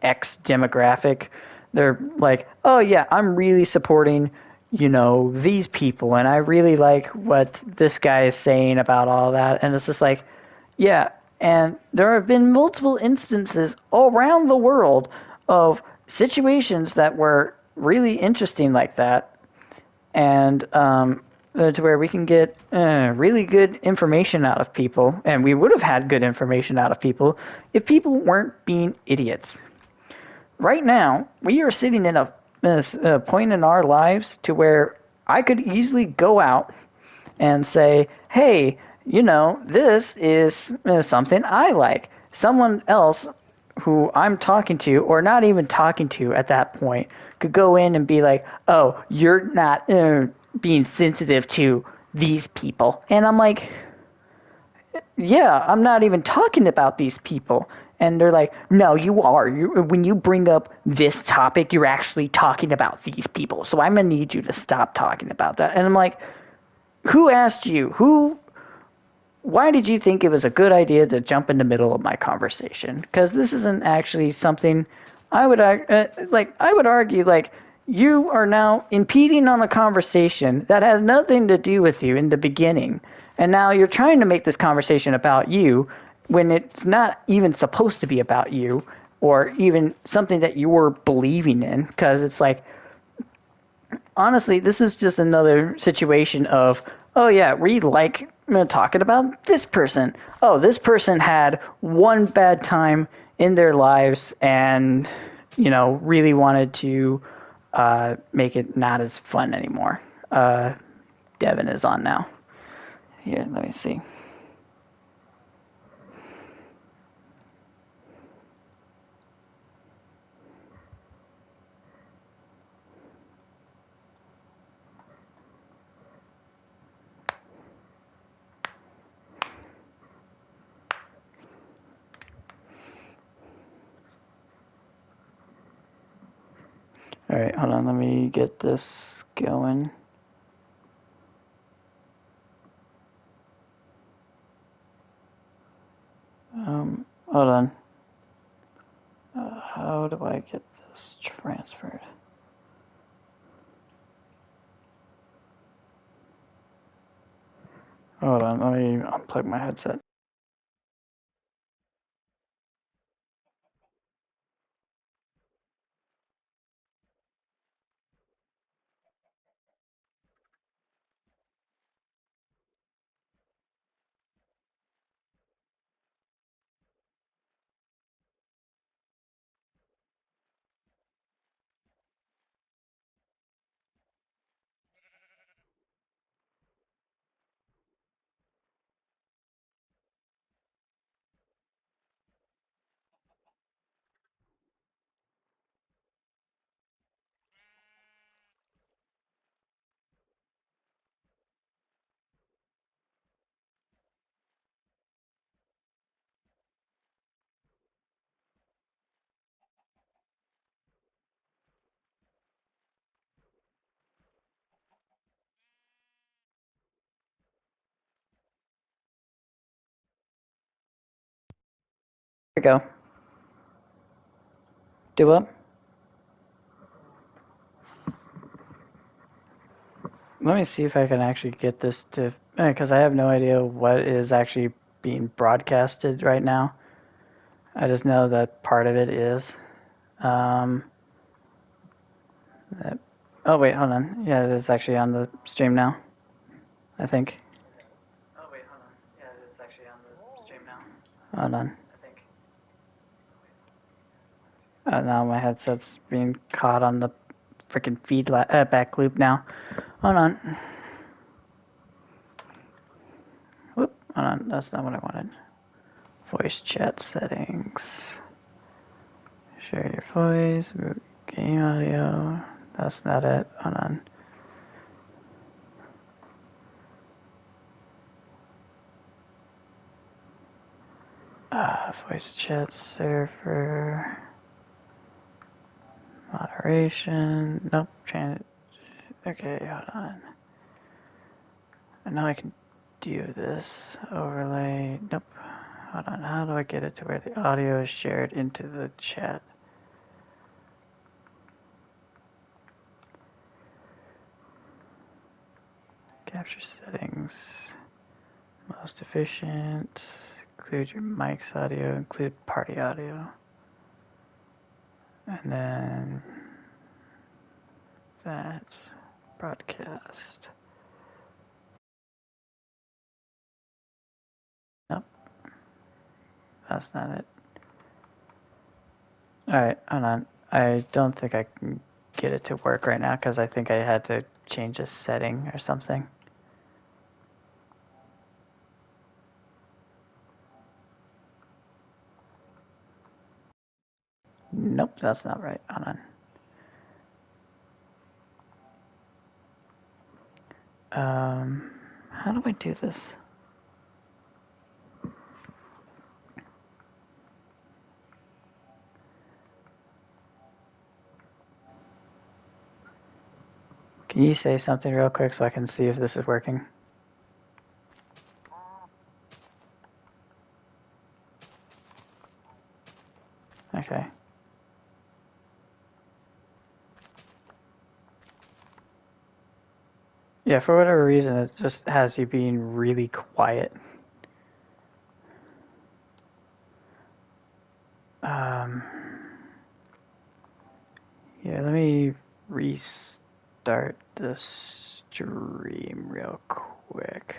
X demographic, they're like, oh yeah, I'm really supporting these people, and I really like what this guy is saying about all that. And it's just like, yeah, and there have been multiple instances all around the world of situations that were really interesting like that. And to where we can get really good information out of people, and we would have had good information out of people if people weren't being idiots. Right now, we are sitting in a point in our lives to where I could easily go out and say, hey, this is something I like. Someone else who I'm talking to, or not even talking to at that point, could go in and be like, oh, you're not being sensitive to these people. And I'm like, yeah, I'm not even talking about these people. And they're like, no, you are. When you bring up this topic, you're actually talking about these people. So I'm going to need you to stop talking about that. And I'm like, who asked you? Why did you think it was a good idea to jump in the middle of my conversation? Because this isn't actually something I would I would argue like you are now impeding on a conversation that has nothing to do with you in the beginning, and now you're trying to make this conversation about you when it's not even supposed to be about you or even something that you're believing in. Because it's like, honestly, this is just another situation of, oh yeah, we like talking about this person. Oh, this person had one bad time in their lives and, really wanted to make it not as fun anymore. Devin is on now. Here, let me see. All right, hold on. Let me get this going. Hold on. How do I get this transferred? Hold on. Let me unplug my headset. Here we go. Do up. Let me see if I can actually get this to, because I have no idea what is actually being broadcasted right now. I just know that part of it is. Um, that, oh wait, hold on. Yeah, it is actually on the stream now. I think. Oh wait, hold on. Yeah, it is actually on the stream now. Hold on. I think. Now my headset's being caught on the freaking back loop now. Hold on. Whoop. Hold on. That's not what I wanted. Voice chat settings. Share your voice. Game audio. That's not it. Hold on. Voice chat server. Moderation. Nope. Okay, hold on. I know I can do this. Overlay. Nope. Hold on. How do I get it to where the audio is shared into the chat? Capture settings. Most efficient. Include your mic's audio. Include party audio. And then that broadcast. that's not it. Alright, hold on. I don't think I can get it to work right now because I think I had to change a setting or something. Nope, that's not right. Hold on. How do I do this? Can you say something real quick so I can see if this is working? Okay. Yeah, for whatever reason, it just has you being really quiet. Yeah, let me restart the stream real quick.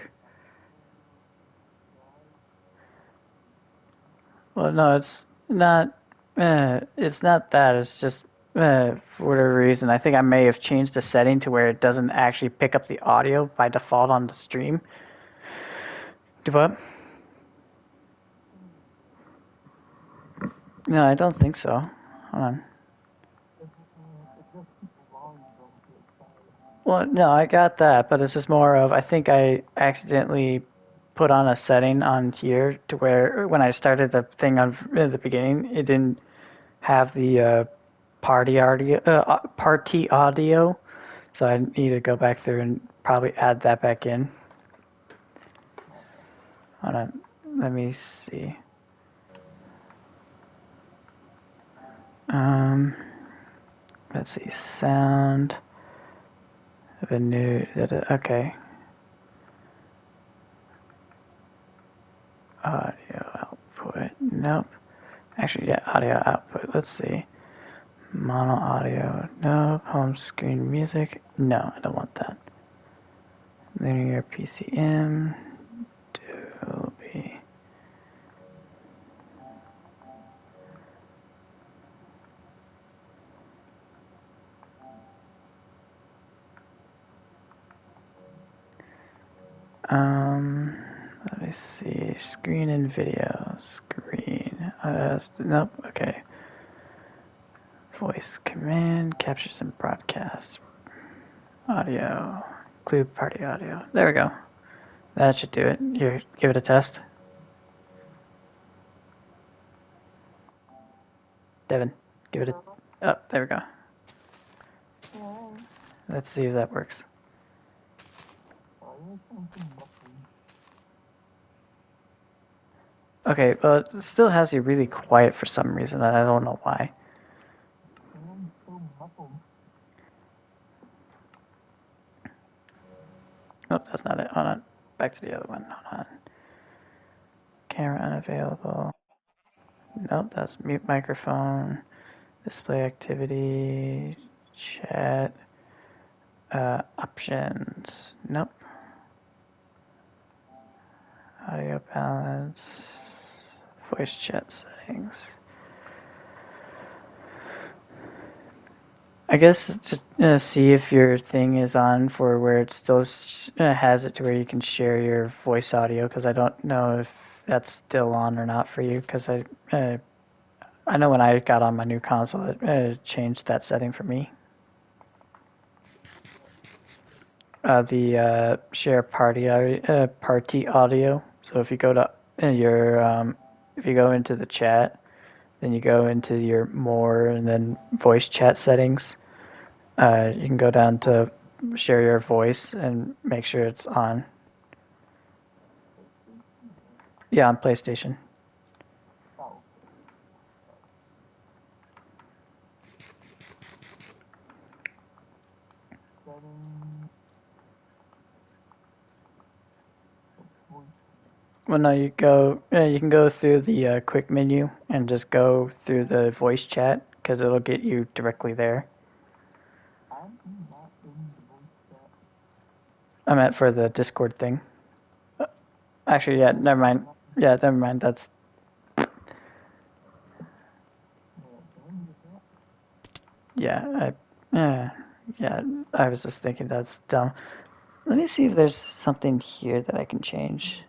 Well, no, it's not. It's not that. It's just for whatever reason. I think I may have changed the setting to where it doesn't actually pick up the audio by default on the stream. Do what? No, I don't think so. Hold on. Well, no, I got that, but it's just more of I think I accidentally put on a setting on here to where when I started the thing on at the beginning, it didn't have the party audio, so I need to go back through and probably add that back in. Hold on, let me see. Um, let's see, sound of a new. Okay. Audio output. Nope. Actually, yeah, audio output. Let's see. Mono audio. No. Home screen music. No, I don't want that. Linear PCM. Dolby. Let me see. Screen and video. Screen. Nope. Okay. Voice command. Captures and broadcast. Audio. Include party audio. There we go. That should do it. Here, give it a test. Devin, give it a. Oh, there we go. Let's see if that works. Okay, well, it still has you really quiet for some reason, and I don't know why. Nope, that's not it. Hold on. Back to the other one. Hold on. Camera unavailable. Nope, that's mute microphone. Display activity. Chat. Options. Nope. Audio balance. Voice chat settings. I guess just see if your thing is on for where it still has it to where you can share your voice audio, because I don't know if that's still on or not for you, because I know when I got on my new console it changed that setting for me. The share party audio. So if you go to if you go into the chat, then you go into your more and then voice chat settings. You can go down to share your voice and make sure it's on. Yeah, on PlayStation. Well, no, you can go through the quick menu and just go through the voice chat because it'll get you directly there. I meant for the Discord thing. Actually, yeah, never mind. Yeah, never mind. That's Yeah, yeah, I was just thinking that's dumb. Let me see if there's something here that I can change.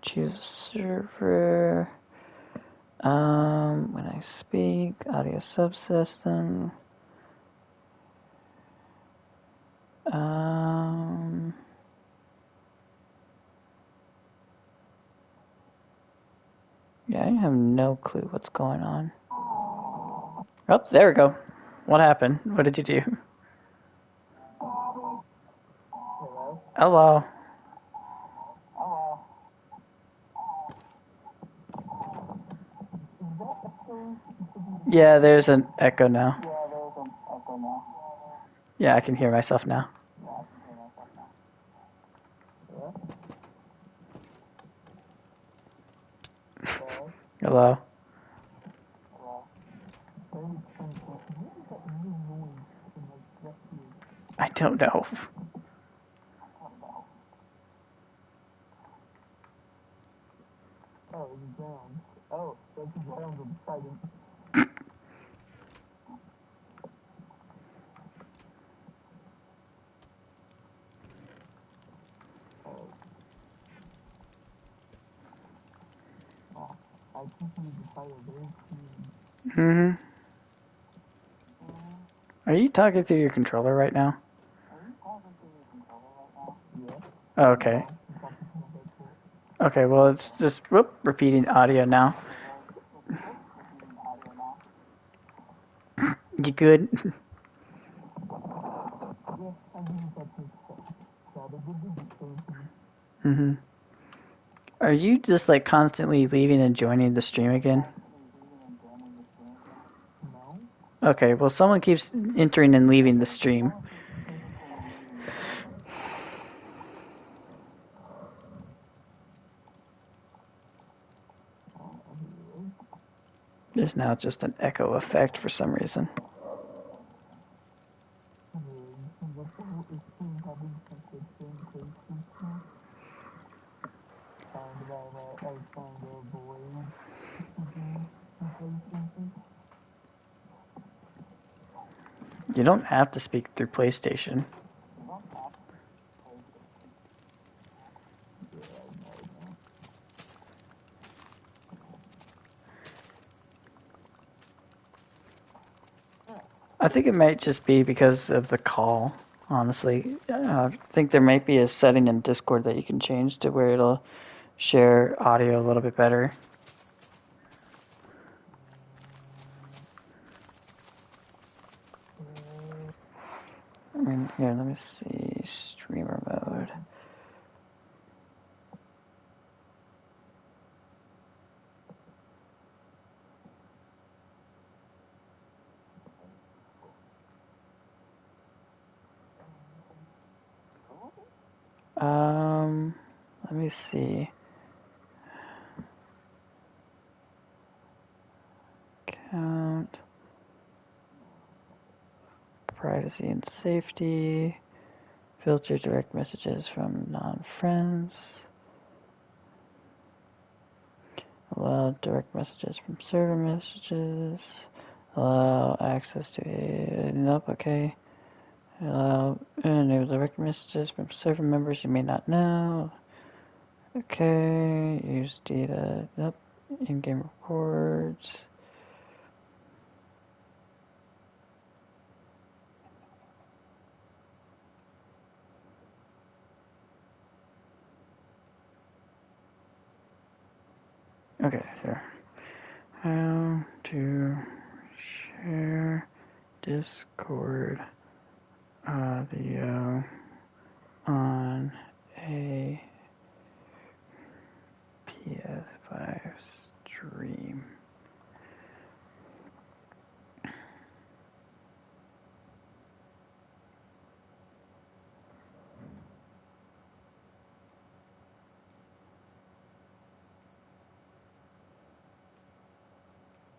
Choose server. When I speak, audio subsystem. Yeah, I have no clue what's going on. Oh, there we go. What happened? What did you do? Hello. Yeah, there's an echo now. Yeah, I can hear myself now. Hello. I don't know. Hmm. Are you talking through your controller right now? Okay. Okay, well, it's just repeating audio now. You good? Hmm. Are you just like constantly leaving and joining the stream again? Okay, well, someone keeps entering and leaving the stream. There's now just an echo effect for some reason. You don't have to speak through PlayStation. I think it might just be because of the call, honestly. I think there might be a setting in Discord that you can change to where it'll share audio a little bit better. I mean, here, let me see. Streamer mode. Let me see. Count. Privacy and safety. Filter direct messages from non-friends. Allow direct messages from server messages. Allow access to nope, okay. Allow enable direct messages from server members you may not know. Okay, use data, nope. In-game records. Okay, here. How to share Discord audio on a PS5 stream.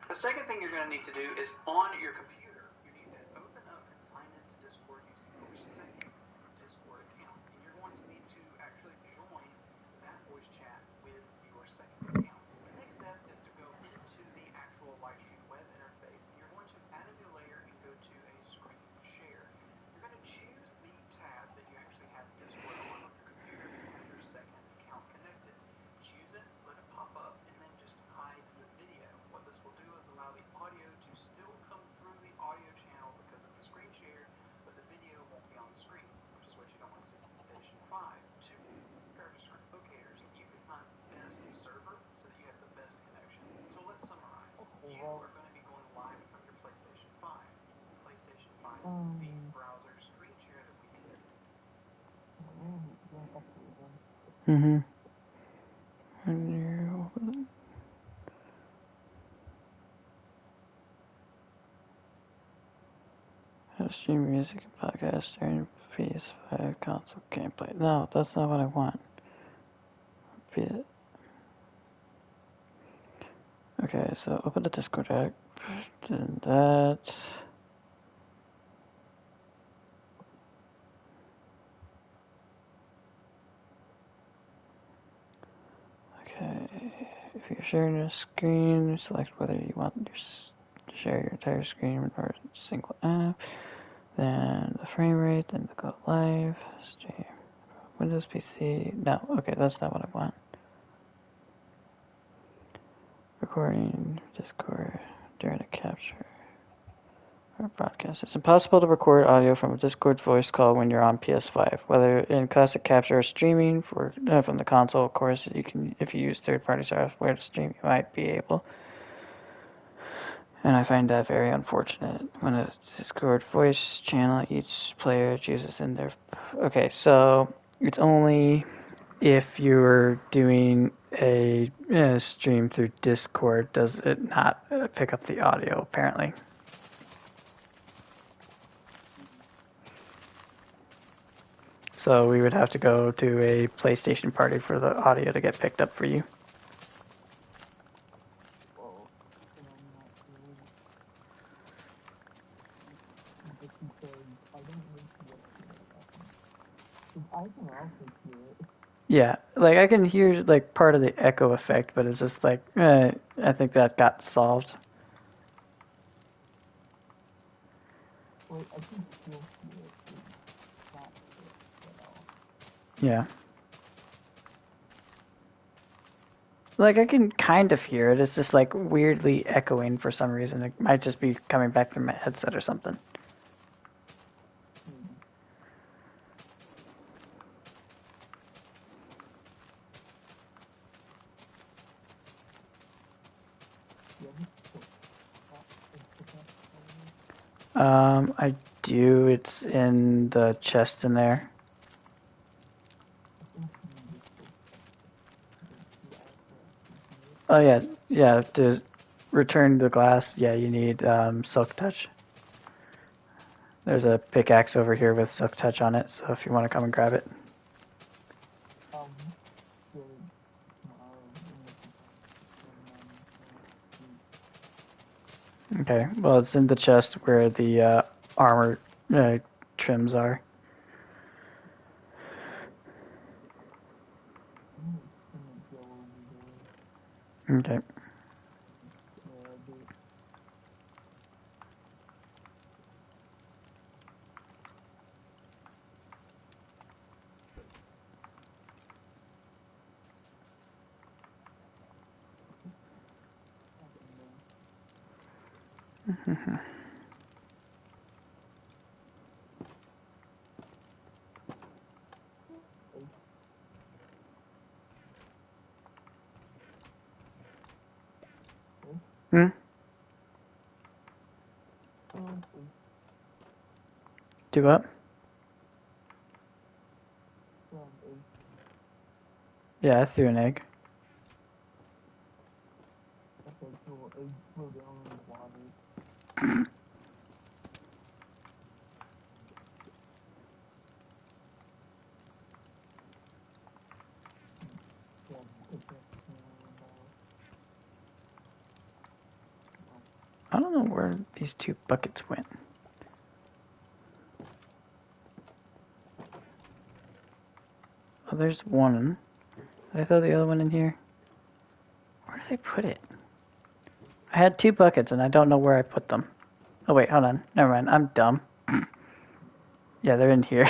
The second thing you're going to need to do is on your computer, you need to open up and sign into Discord using your second Discord account. And you're going to need to actually join that voice chat with your second account. The next step is to go into browser screen share that we did. Mm-hmm. Stream music and podcast during PS5 console gameplay. No, that's not what I want. Okay, so open the Discord app. And that. Okay, if you're sharing a screen, select whether you want to share your entire screen or a single app. Then the frame rate, then go live, stream, Windows PC. No, okay, that's not what I want. Recording Discord during a capture or broadcast. It's impossible to record audio from a Discord voice call when you're on PS5. Whether in classic capture or streaming from the console, of course, you can if you use third-party software to stream, you might be able. And I find that very unfortunate when a Discord voice channel each player chooses in their. Okay, so it's only if you're doing a stream through Discord does it not pick up the audio, apparently. So we would have to go to a PlayStation party for the audio to get picked up for you. Yeah, like I can hear like part of the echo effect, but it's just like I think that got solved. Yeah. Like I can kind of hear it. It's just like weirdly echoing for some reason. It might just be coming back from my headset or something. I do. It's in the chest in there. Oh yeah, yeah. To return the glass, yeah, you need Silk Touch. There's a pickaxe over here with Silk Touch on it, so if you want to come and grab it. Okay, well, it's in the chest where the armor trims are. Okay. Hmm? Do what? Yeah, I threw an egg. I don't know where these two buckets went. Oh, there's one. Did I throw the other one in here? Where did I put it? I had two buckets and I don't know where I put them. Oh wait, hold on. Never mind. I'm dumb. Yeah, they're in here.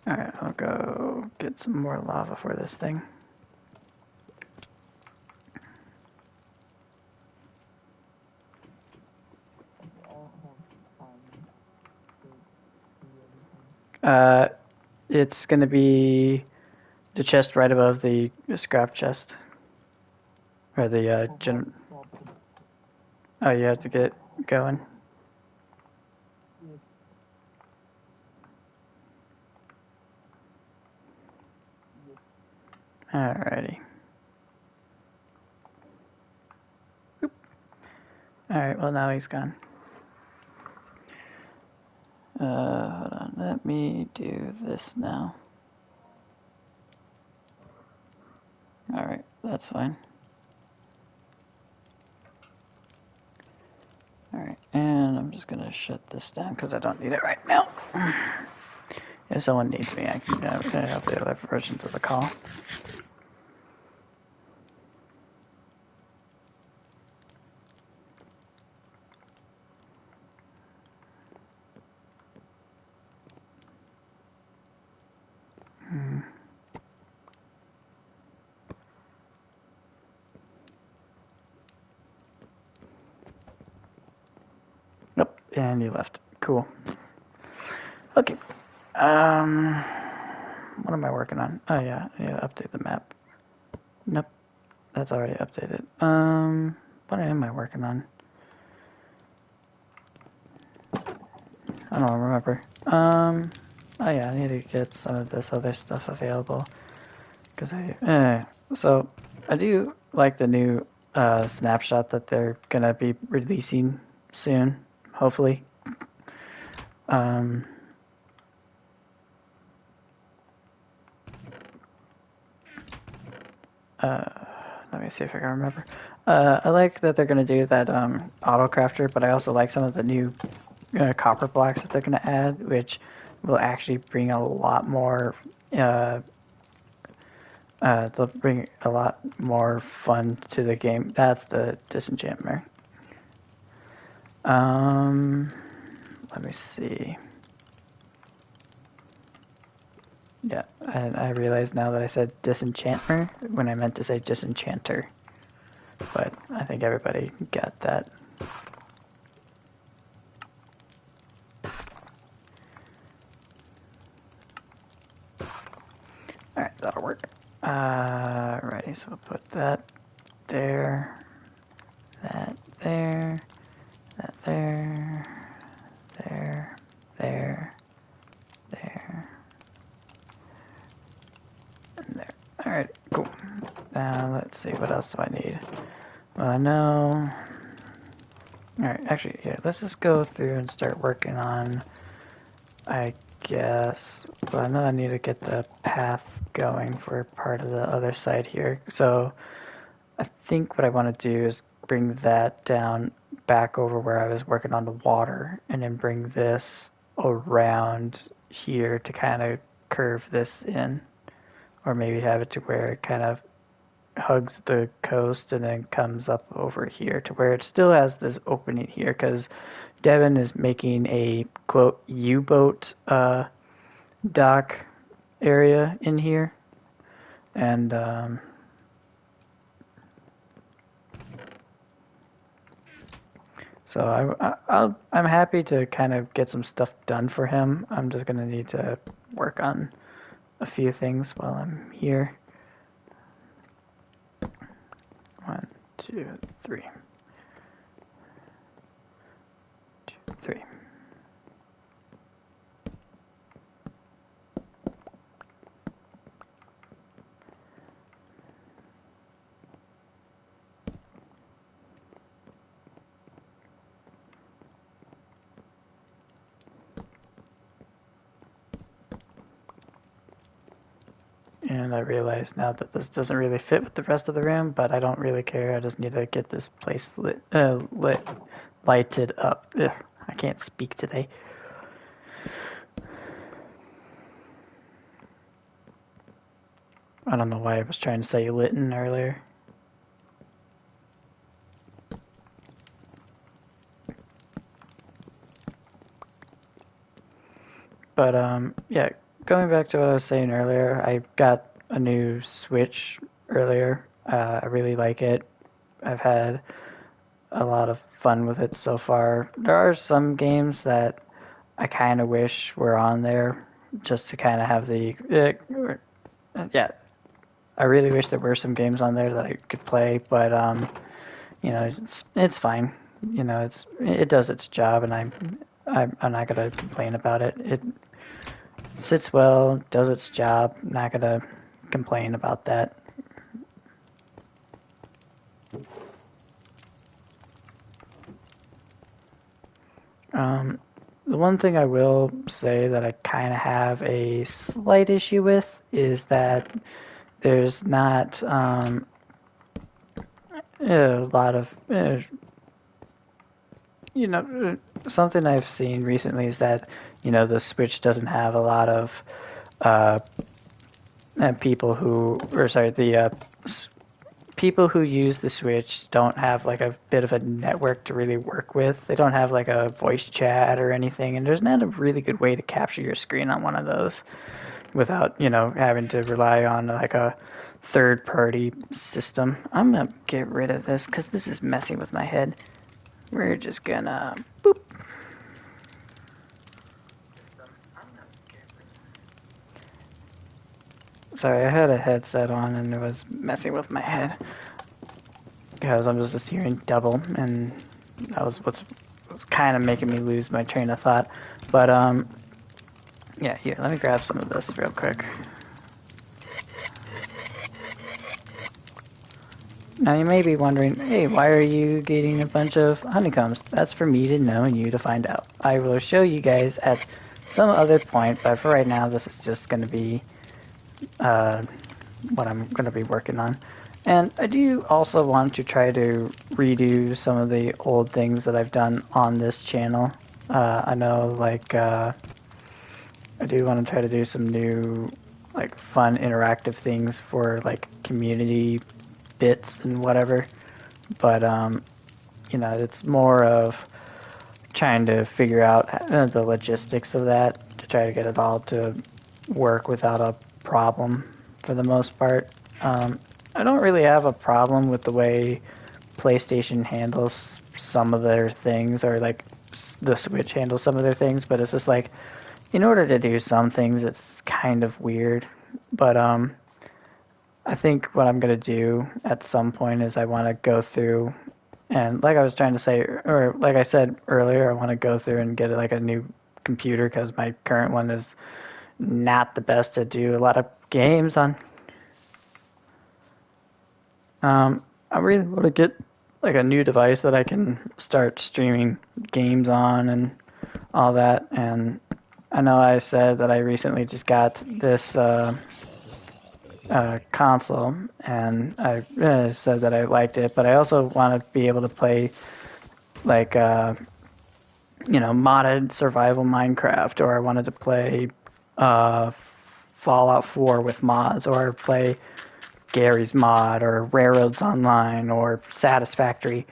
Alright, I'll go get some more lava for this thing. Uh, it's gonna be the chest right above the scrap chest, or the Oh, you have to get going. Alrighty. Oop. Alright, well now he's gone. Hold on, let me do this now. Alright, that's fine. Alright, and I'm just gonna shut this down because I don't need it right now. If someone needs me, I can have the other versions of the call. Nope, and you left. Cool. Okay. What am I working on? Oh yeah, update the map. Nope, that's already updated. What am I working on? I don't remember. Oh yeah, I need to get some of this other stuff available. Cause so I do like the new snapshot that they're gonna be releasing soon, hopefully. Um, let me see if I can remember. I like that they're gonna do that auto crafter, but I also like some of the new copper blocks that they're gonna add, which will actually bring a lot more. They'll bring a lot more fun to the game. That's the disenchantment. Let me see. Yeah, and I realize now that I said disenchanter when I meant to say disenchanter. But I think everybody got that. Alright, that'll work. Righty, so we'll put that there, that there, that there, there, there, there, and there. Alright, cool. Now let's see, what else do I need? Well, I know... Alright, actually, yeah, let's just go through and start working on, I guess... Well, I know I need to get the path going for part of the other side here. So, I think what I want to do is bring that down back over where I was working on the water, and then bring this around here to kind of curve this in. Or maybe have it to where it kind of hugs the coast and then comes up over here to where it still has this opening here, because Devin is making a quote U-boat dock area in here, and so I'm happy to kind of get some stuff done for him. I'm just gonna need to work on a few things while I'm here. 1, 2, 3. 2, 3. And I realize now that this doesn't really fit with the rest of the room, but I don't really care. I just need to get this place lighted up. Ugh, I can't speak today. I don't know why I was trying to say litten earlier. But yeah, going back to what I was saying earlier, I got a new Switch earlier. I really like it. I've had a lot of fun with it so far. There are some games that I kind of wish were on there, just to kind of have yeah. I really wish there were some games on there that I could play, but it's fine. It does its job, and I'm not gonna complain about it. It sits well, does its job. Not gonna complain about that. The one thing I will say that I kind of have a slight issue with is that there's not a lot of something I've seen recently is that the Switch doesn't have a lot of uh, people who, or sorry, the people who use the Switch don't have like a bit of a network to really work with. They don't have like a voice chat or anything, and there's not a really good way to capture your screen on one of those without having to rely on like a third party system. I'm gonna get rid of this because this is messing with my head. We're just gonna boop. Sorry, I had a headset on and it was messing with my head because I was just hearing double, and that was was kind of making me lose my train of thought. But yeah, here, let me grab some of this real quick. Now you may be wondering, hey, why are you getting a bunch of honeycombs? That's for me to know and you to find out. I will show you guys at some other point, but for right now, this is just going to be what I'm going to be working on. And I do also want to try to redo some of the old things that I've done on this channel. I know, like, I do want to try to do some new, like, fun interactive things for, like, community bits and whatever. But, it's more of trying to figure out the logistics of that to try to get it all to work without a problem for the most part. I don't really have a problem with the way PlayStation handles some of their things, or like the Switch handles some of their things, but it's just like, in order to do some things, it's kind of weird. But I think what I'm gonna do at some point is I want to go through, and like I was trying to say, or like I said earlier, I want to go through and get like a new computer because my current one is not the best to do a lot of games on. I really want to get like a new device that I can start streaming games on and all that. And I know I said that I recently just got this console, and I said that I liked it, but I also want to be able to play like modded survival Minecraft, or I wanted to play Fallout 4 with mods, or play Gary's Mod, or Railroads Online, or Satisfactory.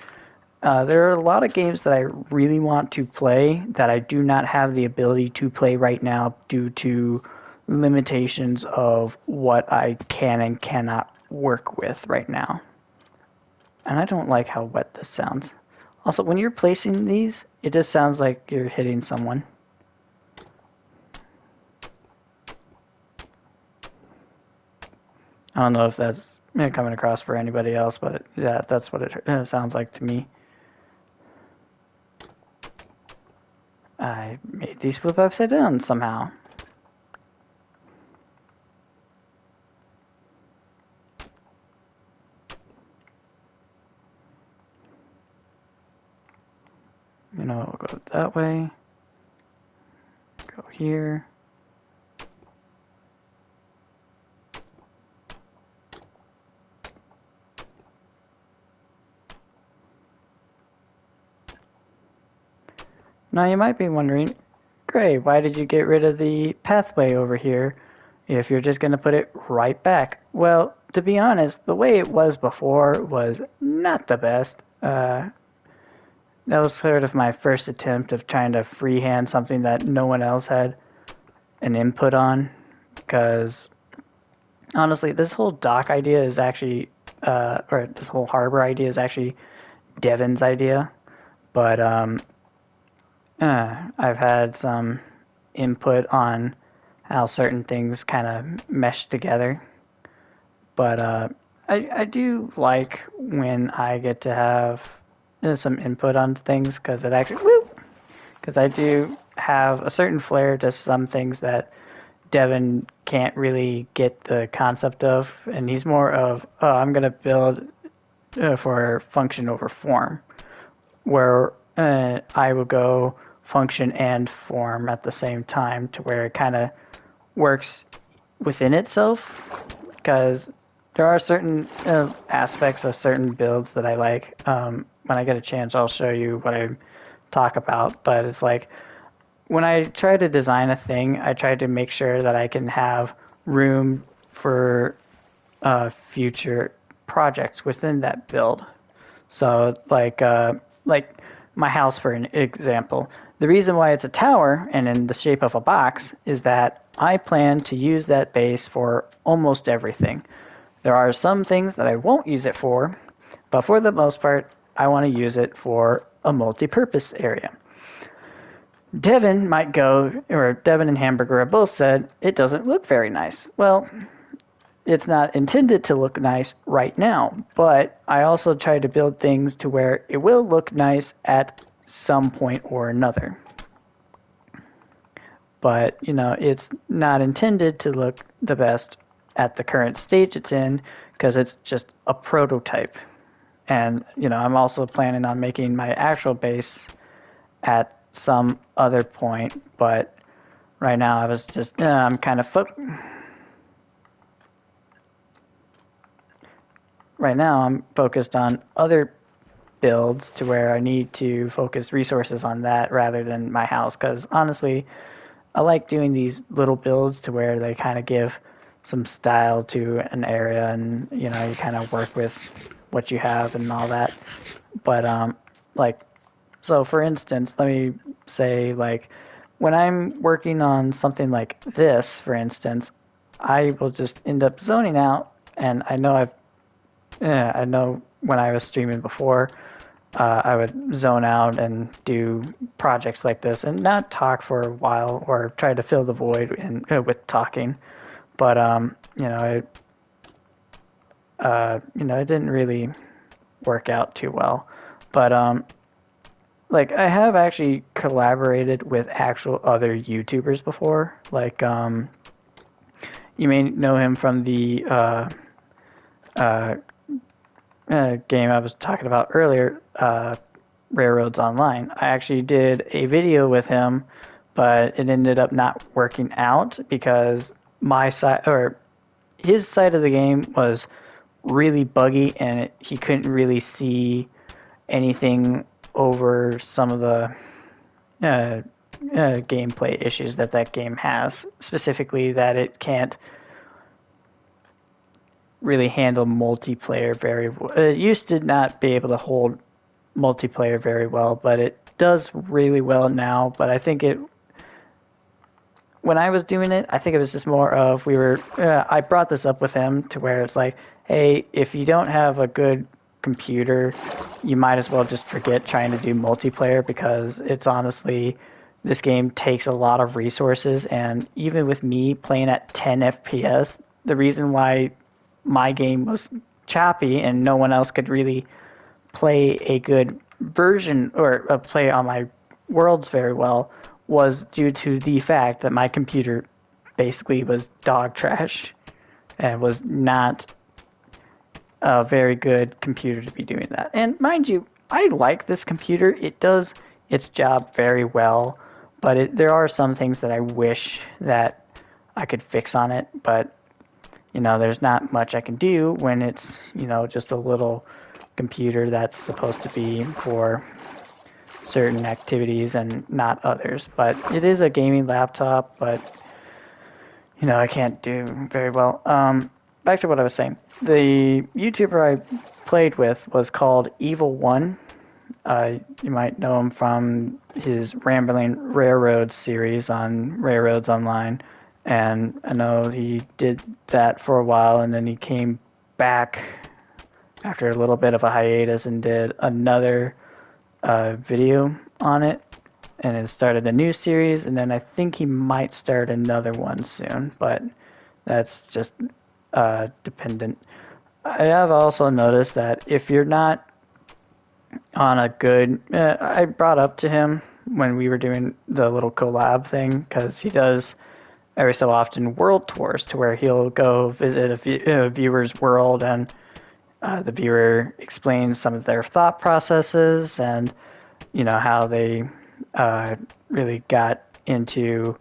There are a lot of games that I really want to play that I do not have the ability to play right now due to limitations of what I can and cannot work with right now. And I don't like how wet this sounds. Also, when you're placing these, it just sounds like you're hitting someone. I don't know if that's coming across for anybody else, but yeah, that's what it sounds like to me. I made these flip upside down somehow. We'll go that way. Go here. Now you might be wondering, Gray, why did you get rid of the pathway over here if you're just going to put it right back? Well, to be honest, the way it was before was not the best. That was sort of my first attempt of trying to freehand something that no one else had an input on, because honestly, this whole dock idea is actually, or this whole harbor idea is actually Devin's idea, but I've had some input on how certain things kind of mesh together. But I do like when I get to have some input on things because it actually, because I do have a certain flair to some things that Devin can't really get the concept of, and he's more of, oh, I'm gonna build for function over form, where I will go function and form at the same time to where it kind of works within itself, because there are certain aspects of certain builds that I like. When I get a chance, I'll show you what I talk about, but it's like when I try to design a thing, I try to make sure that I can have room for future projects within that build. So like my house for an example. The reason why it's a tower and in the shape of a box is that I plan to use that base for almost everything. There are some things that I won't use it for, but for the most part, I want to use it for a multi-purpose area. Devin might go, or Devin and Hamburger have both said, it doesn't look very nice. Well, it's not intended to look nice right now, but I also try to build things to where it will look nice at some point or another. But, it's not intended to look the best at the current stage it's in because it's just a prototype. And, I'm also planning on making my actual base at some other point, but right now I was just, I'm kind of right now I'm focused on other builds to where I need to focus resources on that rather than my house, because honestly, I like doing these little builds to where they kind of give some style to an area, and you kind of work with what you have and all that. But like, so for instance, let me say, like, when I'm working on something like this, for instance, I will just end up zoning out, and I know when I was streaming before, I would zone out and do projects like this and not talk for a while or try to fill the void with talking. But it didn't really work out too well. But like I have actually collaborated with actual other YouTubers before. Like you may know him from the uh, game I was talking about earlier, Railroads Online. I actually did a video with him, but it ended up not working out because my side or his side of the game was really buggy, and he couldn't really see anything over some of the gameplay issues that game has. Specifically, that it can't really handle multiplayer very well. It used to not be able to hold multiplayer very well, but it does really well now. But I think when I was doing it, I think it was just more of I brought this up with him to where it's like, hey, if you don't have a good computer, you might as well just forget trying to do multiplayer, because it's honestly, this game takes a lot of resources, and even with me playing at 10 FPS, the reason why my game was choppy and no one else could really play a good version or play on my worlds very well was due to the fact that my computer basically was dog trash and was not a very good computer to be doing that. And mind you, I like this computer. It does its job very well, but there are some things that I wish that I could fix on it, but there's not much I can do when it's, just a little computer that's supposed to be for certain activities and not others. But it is a gaming laptop, but, I can't do very well. Back to what I was saying. The YouTuber I played with was called Evil One. You might know him from his Rambling Railroads series on Railroads Online. And I know he did that for a while, and then he came back after a little bit of a hiatus and did another video on it. and has started a new series, and then I think he might start another one soon, but that's just dependent. I have also noticed that if you're not on a good, I brought up to him when we were doing the little collab thing, because he does every so often world tours to where he'll go visit a viewer's world, and the viewer explains some of their thought processes and how they really got into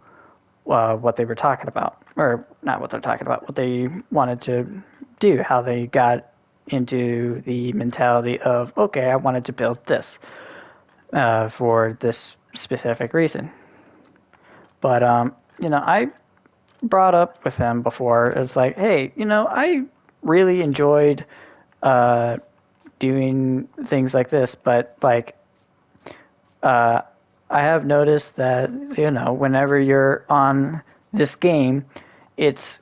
what they were talking about, or not what they're talking about, what they wanted to do, how they got into the mentality of, okay, I wanted to build this for this specific reason. But I brought up with him before. It's like, hey, I really enjoyed uh, doing things like this, but like uh, I have noticed that whenever you're on this game, it's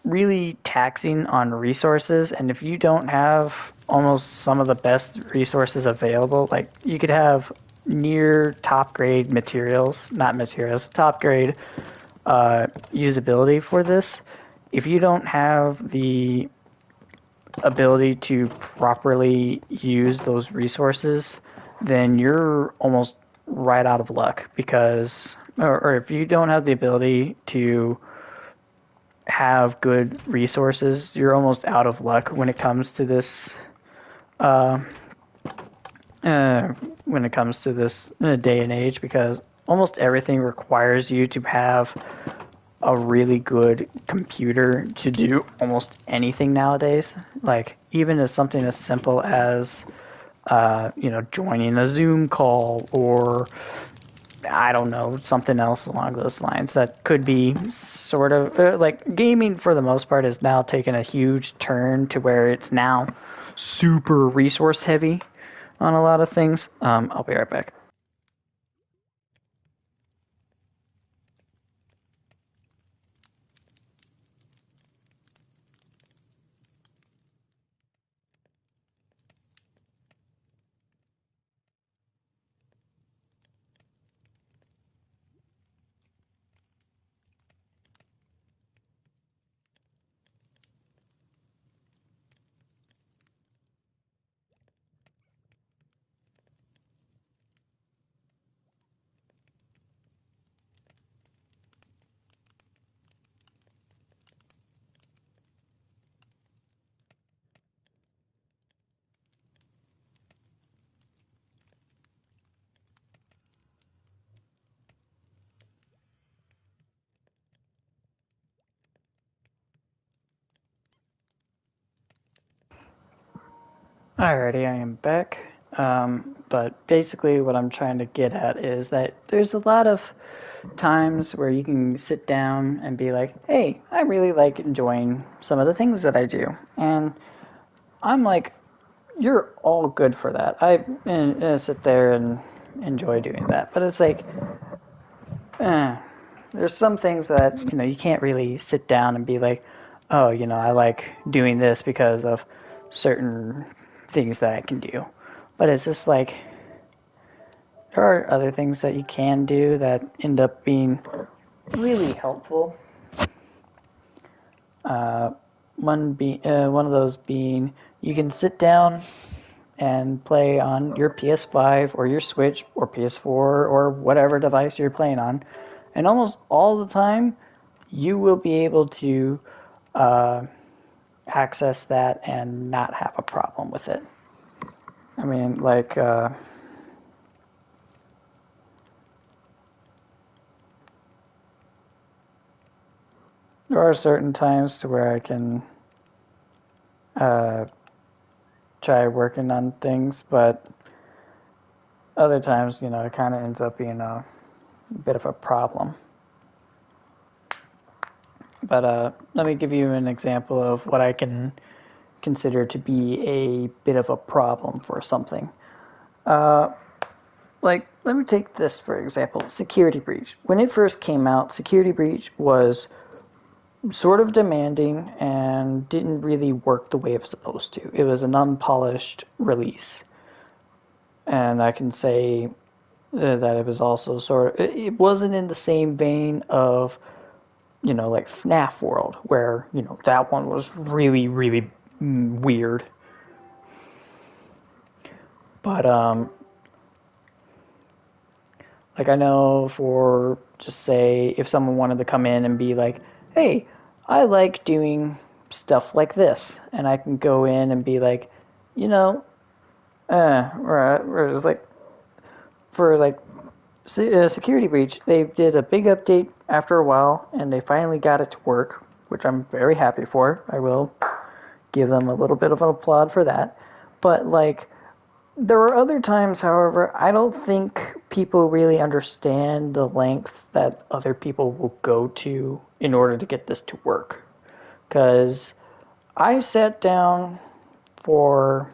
really taxing on resources, and if you don't have almost some of the best resources available, like you could have near top grade materials, not materials, top grade usability for this. If you don't have the ability to properly use those resources, then you're almost right out of luck, because, or if you don't have the ability to have good resources, you're almost out of luck when it comes to this. Uh, when it comes to this day and age, because almost everything requires you to have a really good computer to do almost anything nowadays. Like even as something as simple as joining a Zoom call, or I don't know, something else along those lines that could be sort of like gaming for the most part has now taken a huge turn to where it's now super resource heavy on a lot of things. I'll be right back. Alrighty, I am back. But basically, what I'm trying to get at is that there's a lot of times where you can sit down and be like, hey, I really like enjoying some of the things that I do. And I'm like, you're all good for that. I sit there and enjoy doing that. But it's like, eh, there's some things that, you can't really sit down and be like, oh, I like doing this because of certain things that I can do. But it's just like, there are other things that you can do that end up being really helpful. Uh, one of those being, you can sit down and play on your PS5 or your Switch or PS4 or whatever device you're playing on, and almost all the time you will be able to uh, access that and not have a problem with it. I mean, like, there are certain times to where I can uh, try working on things, but other times, it kind of ends up being a bit of a problem. But let me give you an example of what I can consider to be a bit of a problem for something. Uh, like, let me take this for example, Security Breach. When it first came out, Security Breach was sort of demanding and didn't really work the way it was supposed to. It was an unpolished release. And I can say that it was also sort of, it wasn't in the same vein of, like FNAF World, where, that one was really, really weird. But, like, I know for, just say, if someone wanted to come in and be like, hey, I like doing stuff like this, and I can go in and be like, you know, or it's like, for like security breach, they did a big update after a while, and they finally got it to work, which I'm very happy for. I will give them a little bit of an applaud for that. But like, there are other times, however, I don't think people really understand the lengths that other people will go to in order to get this to work. Because I sat down for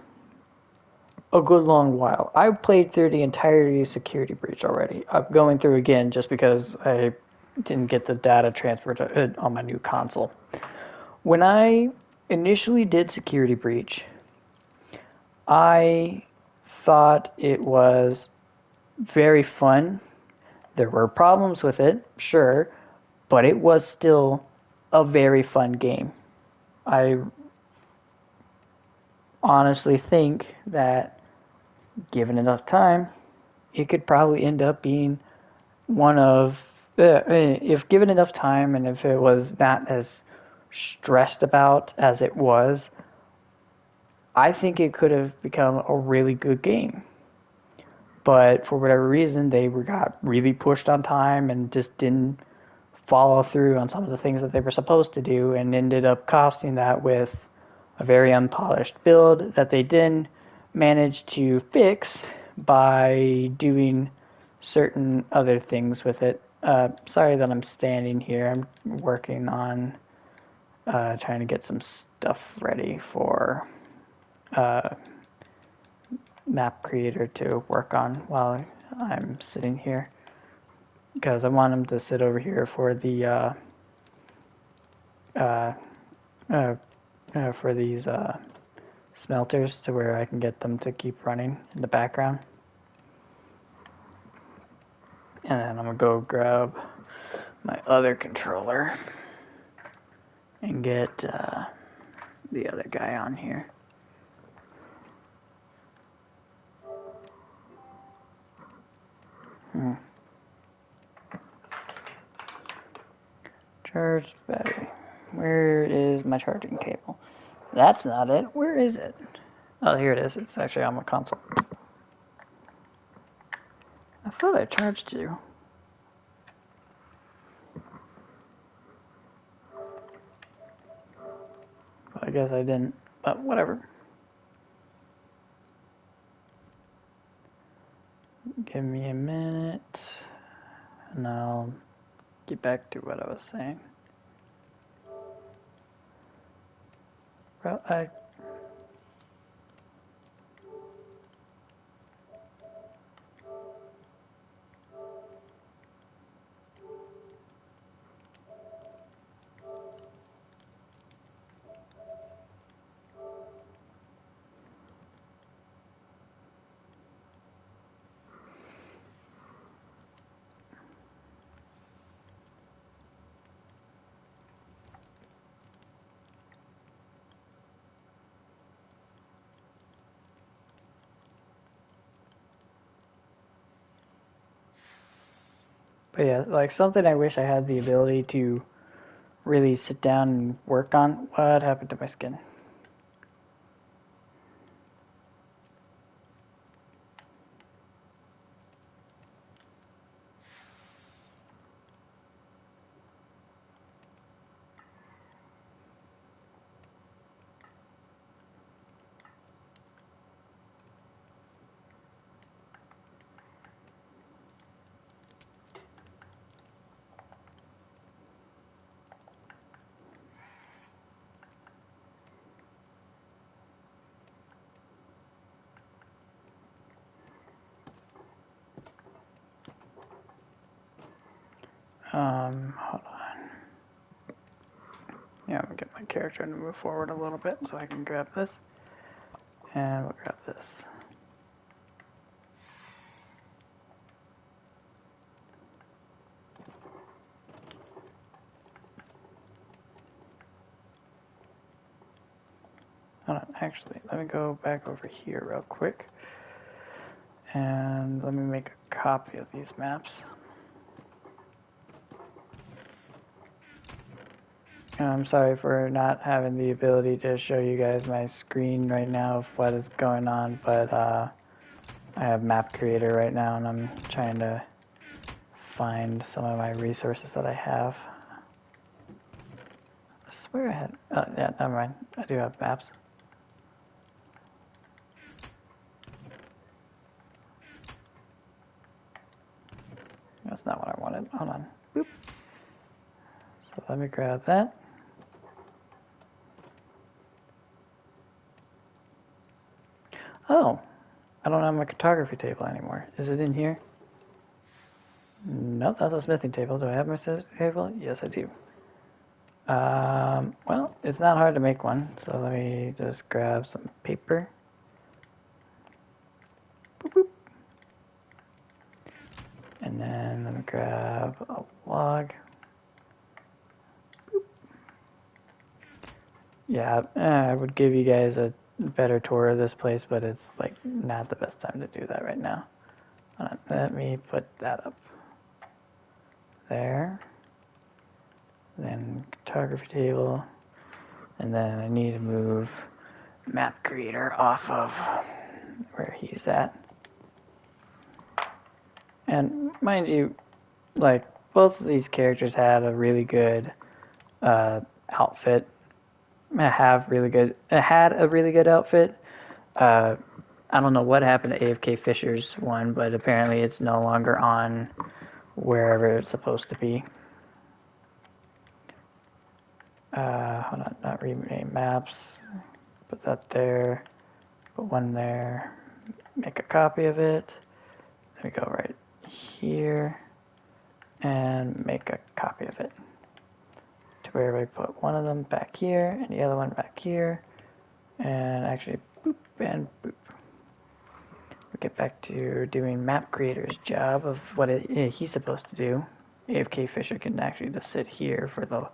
a good long while. I played through the entirety of Security Breach already. I'm going through again just because I didn't get the data transferred on my new console. When I initially did Security Breach, I thought it was very fun. There were problems with it, sure, but it was still a very fun game. I honestly think that given enough time, it could probably end up being one of, if given enough time and if it was not as stressed about as it was, I think it could have become a really good game. But for whatever reason, they got really pushed on time and just didn't follow through on some of the things that they were supposed to do, and ended up costing that with a very unpolished build that they then managed to fix by doing certain other things with it. Sorry that I'm standing here. I'm working on trying to get some stuff ready for Map Creator to work on while I'm sitting here. Because I want him to sit over here for the for these smelters, to where I can get them to keep running in the background. And then I'm gonna go grab my other controller and get the other guy on here. Charged battery. Where is my charging cable? That's not it. Where is it? Oh, here it is. It's actually on my console. I thought I charged you. But I guess I didn't. But whatever. Give me a minute, and I'll get back to what I was saying. Well, but yeah, like something I wish I had the ability to really sit down and work on. What happened to my skin? Hold on. Yeah, I'm gonna get my character to move forward a little bit so I can grab this. And we'll grab this. actually, let me go back over here real quick. And let me make a copy of these maps. I'm sorry for not having the ability to show you guys my screen right now of what is going on, but I have Map Creator right now and I'm trying to find some of my resources that I have. I swear I had, oh yeah, never mind, I do have maps. That's not what I wanted, hold on. Boop. So let me grab that. Oh, I don't have my cartography table anymore. Is it in here? Nope, that's a smithing table. Do I have my smithing table? Yes, I do. Well, it's not hard to make one, so let me just grab some paper. Boop, boop. And then let me grab a log. Boop. Yeah, I would give you guys a better tour of this place, but it's like not the best time to do that right now. Let me put that up there. Then cartography table, and then I need to move Map Creator off of where he's at. And mind you, like both of these characters had a really good outfit. Had a really good outfit. I don't know what happened to AFK Fisher's one, but apparently it's no longer on wherever it's supposed to be. Hold on, not rename maps. Put that there. Put one there. Make a copy of it. Then we go right here and make a copy of it. To where we put one of them back here and the other one back here. And actually boop and boop. We get back to doing Map Creator's job of what he's supposed to do. AFK Fisher can actually just sit here for the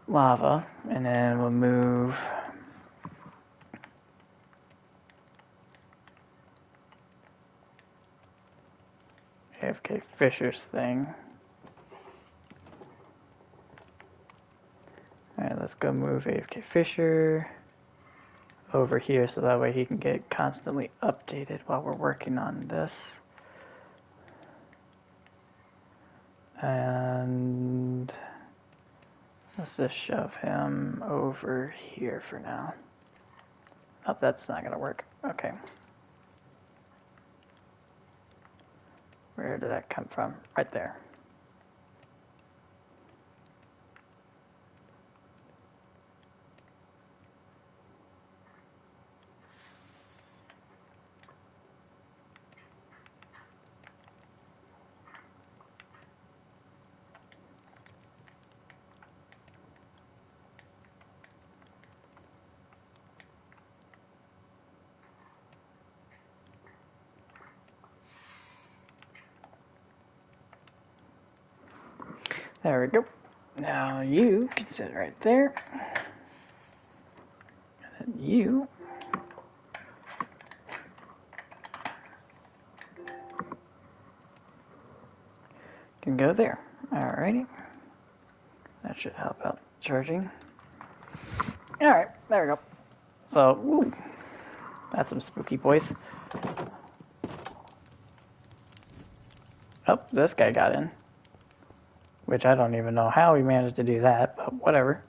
lava, and then we'll move AFK Fisher's thing. Alright, let's go move AFK Fisher over here so that way he can get constantly updated while we're working on this. And let's just shove him over here for now. Oh, that's not gonna work. Okay. Where did that come from? Right there. There we go. Now you can sit right there. And then you can go there. Alrighty. That should help out charging. Alright, there we go. So, ooh, that's some spooky boys. Oh, this guy got in. Which I don't even know how he managed to do that, but whatever.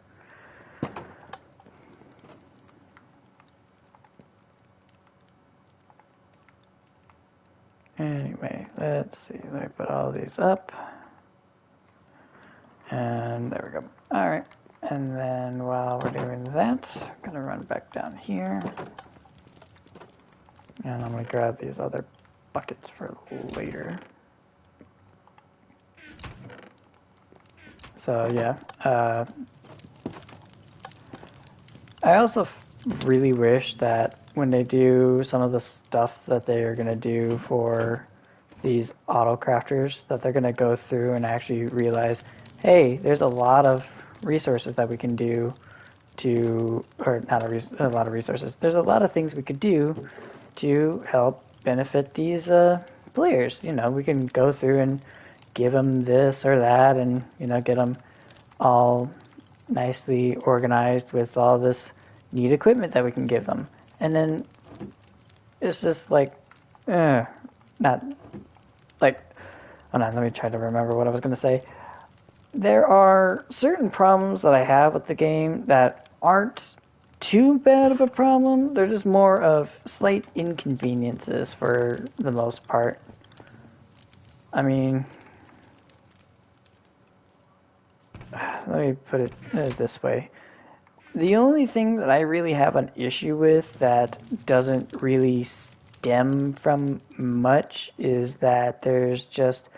Anyway, let's see. Let me put all these up. And there we go. Alright. And then while we're doing that, I'm going to run back down here. And I'm going to grab these other buckets for later. So yeah, I also really wish that when they do some of the stuff that they are going to do for these auto crafters, that they're going to go through and actually realize, hey, there's a lot of resources that we can do to, or not a lot of resources. There's a lot of things we could do to help benefit these players. You know, we can go through and give them this or that, and get them all nicely organized with all this neat equipment that we can give them. And then it's just like, not like, hold on, let me try to remember what I was going to say. There are certain problems that I have with the game that aren't too bad of a problem. They're just more of slight inconveniences for the most part. I mean, let me put it this way. The only thing that I really have an issue with that doesn't really stem from much is that there's just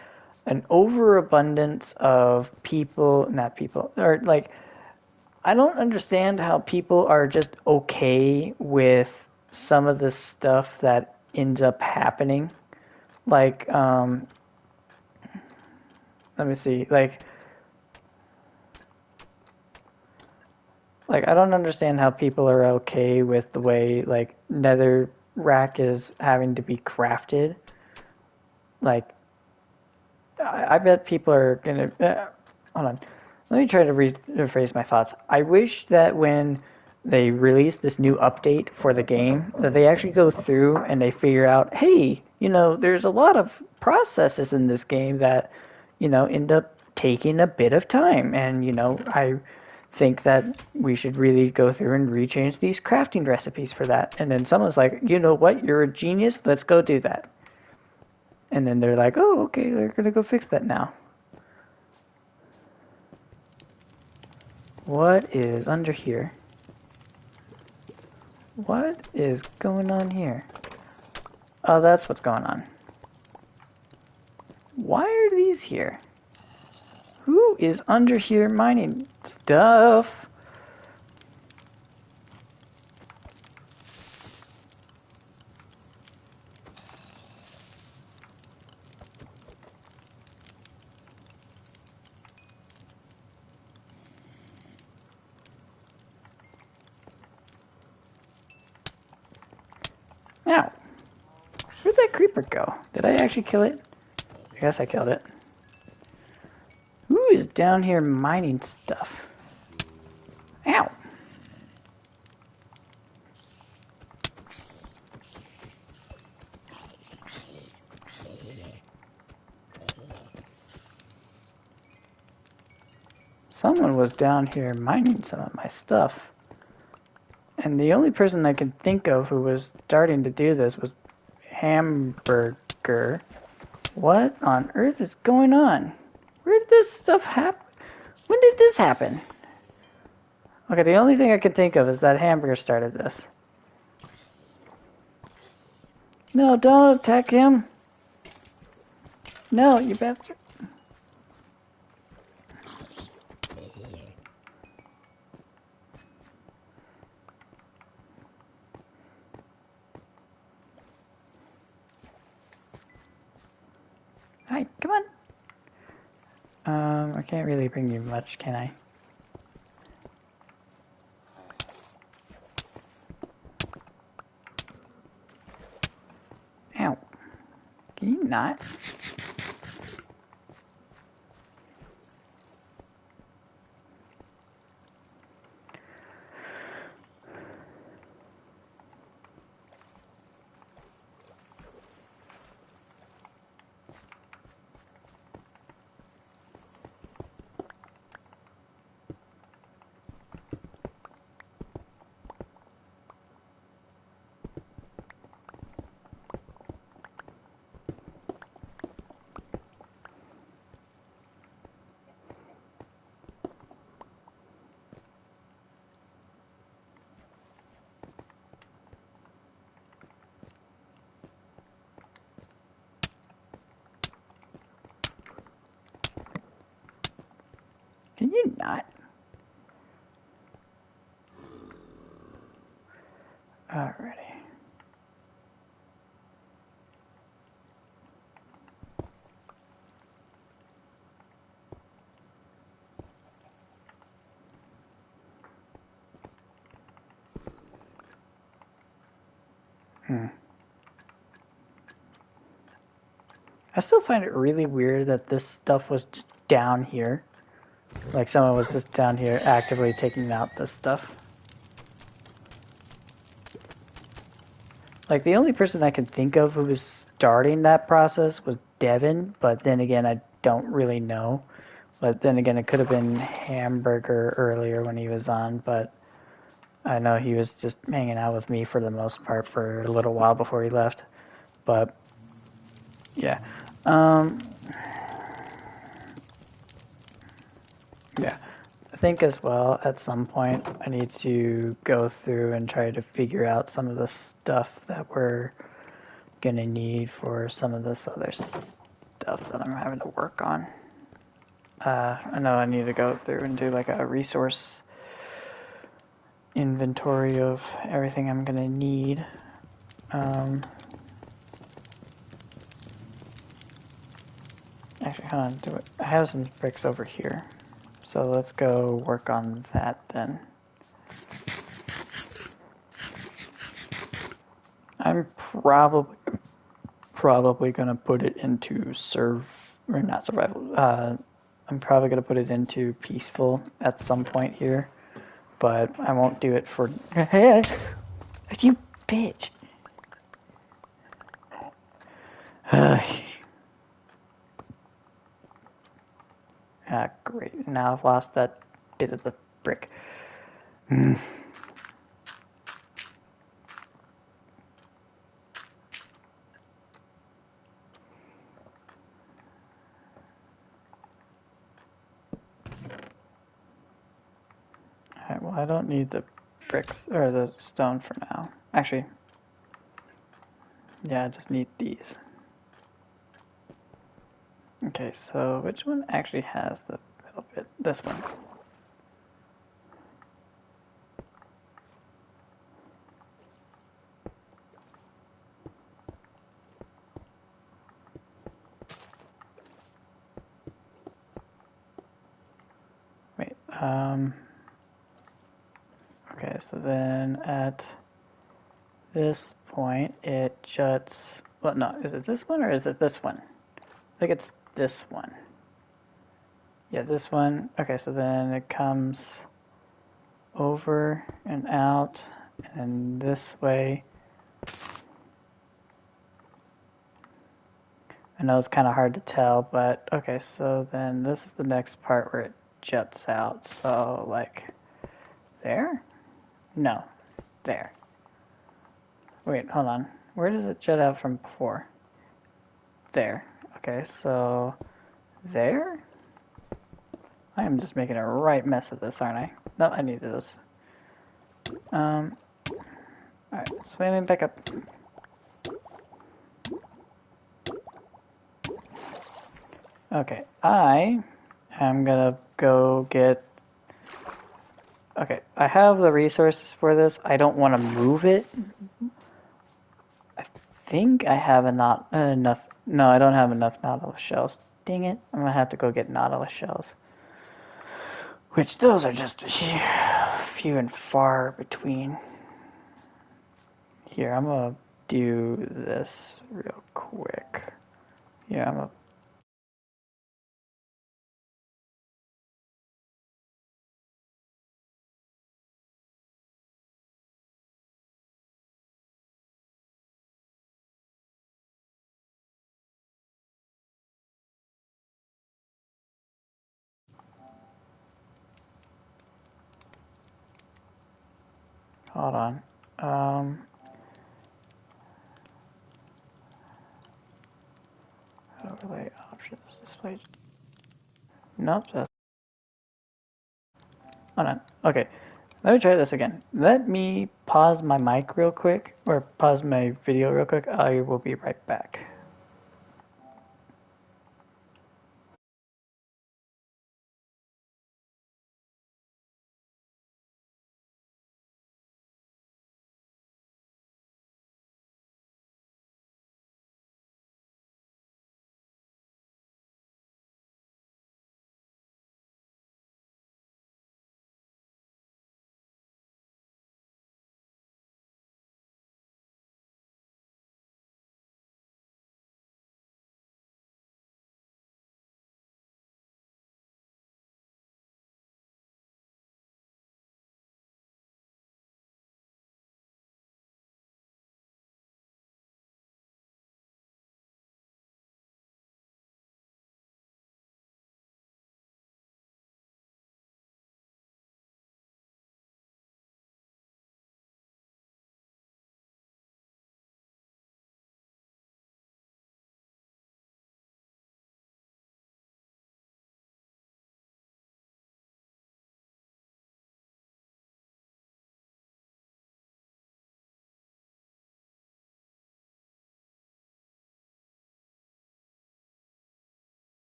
an overabundance of I don't understand how people are just okay with some of the stuff that ends up happening. Like, let me see, like I don't understand how people are okay with the way like Netherrack is having to be crafted. Like, I bet people are gonna. Hold on. Let me try to rephrase my thoughts. I wish that when they release this new update for the game, that they actually go through and they figure out, hey, there's a lot of processes in this game that, end up taking a bit of time. And, I think that we should really go through and rechange these crafting recipes for that. And then someone's like, you know what, you're a genius, let's go do that. And then they're like, oh, okay, they're gonna go fix that now. What is under here? What is going on here? Oh, that's what's going on. Why are these here? Who is under here mining stuff? Now, where'd that creeper go? Did I actually kill it? I guess I killed it. Who is down here mining stuff? Ow! Someone was down here mining some of my stuff. And the only person I could think of who was starting to do this was Hamburger. What on earth is going on? Where did this stuff happen? When did this happen? Okay, the only thing I can think of is that Hamburger started this. No, don't attack him. No, you bastard. Hi, come on. I can't really bring you much, can I? Ow. Can you not? Can you not? Alrighty. I still find it really weird that this stuff was just down here. Like someone was just down here actively taking out this stuff. Like the only person I can think of who was starting that process was Devin, but then again I don't really know. But then again it could have been Hamburger earlier when he was on, but I know he was just hanging out with me for the most part for a little while before he left. But yeah. Yeah. I think as well at some point I need to go through and try to figure out some of the stuff that we're gonna need for some of this other stuff that I'm having to work on. I know I need to go through and do like a resource inventory of everything I'm gonna need. Actually, hold on. I have some bricks over here, so let's go work on that then. I'm probably gonna put it into or not survival. I'm probably gonna put it into peaceful at some point here, but I won't do it for. You bitch. Great. Now I've lost that bit of the brick. Alright, well, I don't need the bricks or the stone for now. Actually, yeah, I just need these. Okay, so which one actually has the middle bit? This one. Wait, okay, so then at this point it juts, well, no, is it this one or is it this one? I think it's this one. Yeah, this one. Okay, so then it comes over and out and this way. I know it's kind of hard to tell, but okay, so then this is the next part where it juts out. So, like, there? No, there. Wait, hold on. Where does it jut out from before? There. Okay, so there? I am just making a right mess of this, aren't I? No, I need those. Alright, swimming back up. Okay, I am gonna go get. Okay, I have the resources for this. I don't want to move it. I think I have enough. No, I don't have enough Nautilus shells. Dang it! I'm gonna have to go get Nautilus shells. Which those are just few and far between. Here, I'm gonna do this real quick. Yeah, I'm gonna. Hold on. Overlay options. Display. Nope, that's. Hold on. Okay. Let me try this again. Let me pause my mic real quick, or pause my video real quick. I will be right back.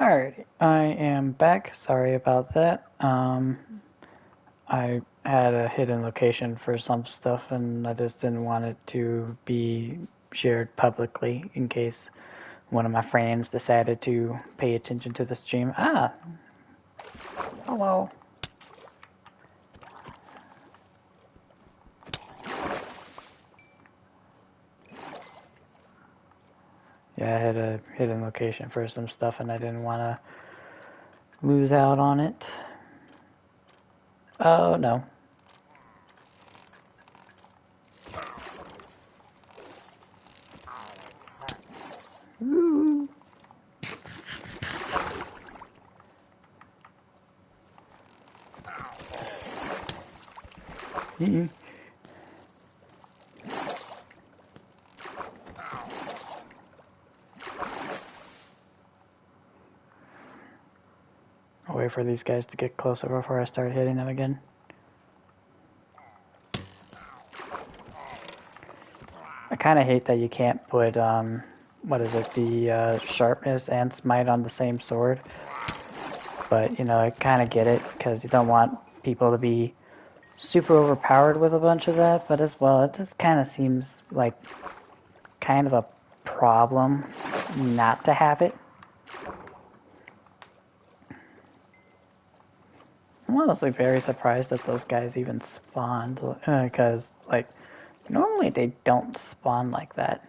Alrighty, I am back. Sorry about that. I had a hidden location for some stuff, and I just didn't want it to be shared publicly in case one of my friends decided to pay attention to the stream. Ah, hello. Yeah, I had a hidden location for some stuff, and I didn't want to lose out on it. Oh, no. Woo. I'll wait for these guys to get closer before I start hitting them again. I kind of hate that you can't put, what is it, the sharpness and smite on the same sword. But, you know, I kind of get it, because you don't want people to be super overpowered with a bunch of that. But as well, it just kind of seems like kind of a problem not to have it. I'm honestly very surprised that those guys even spawned, because, like, normally they don't spawn like that.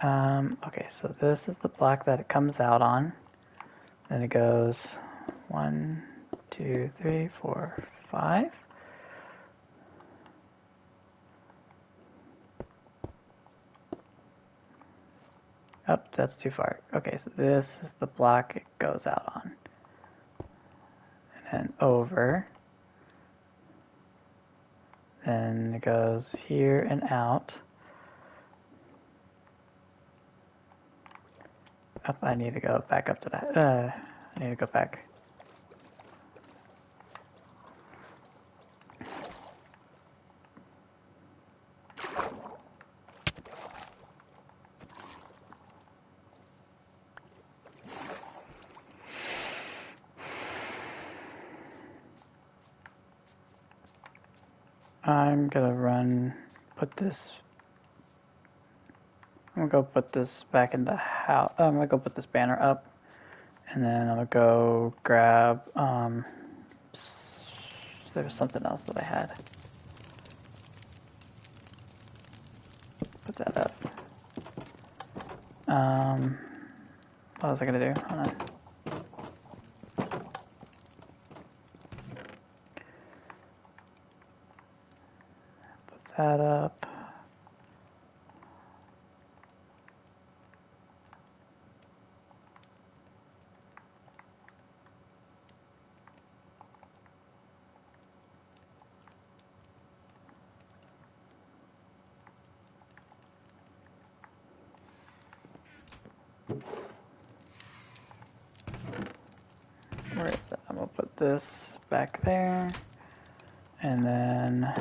Okay, so this is the block that it comes out on. Then it goes 1, 2, 3, 4, 5. Oh, that's too far. Okay, so this is the block it goes out on. And then over. Then it goes here and out. Up, I need to go back up to that. I need to go back. I'm gonna put this. I'm gonna go put this back in the house. I'm gonna go put this banner up, and then I'm gonna go grab. There was something else that I had. Put that up. What was I gonna do? Hold on. Put that up. Where is that? I'm gonna put this back there, and then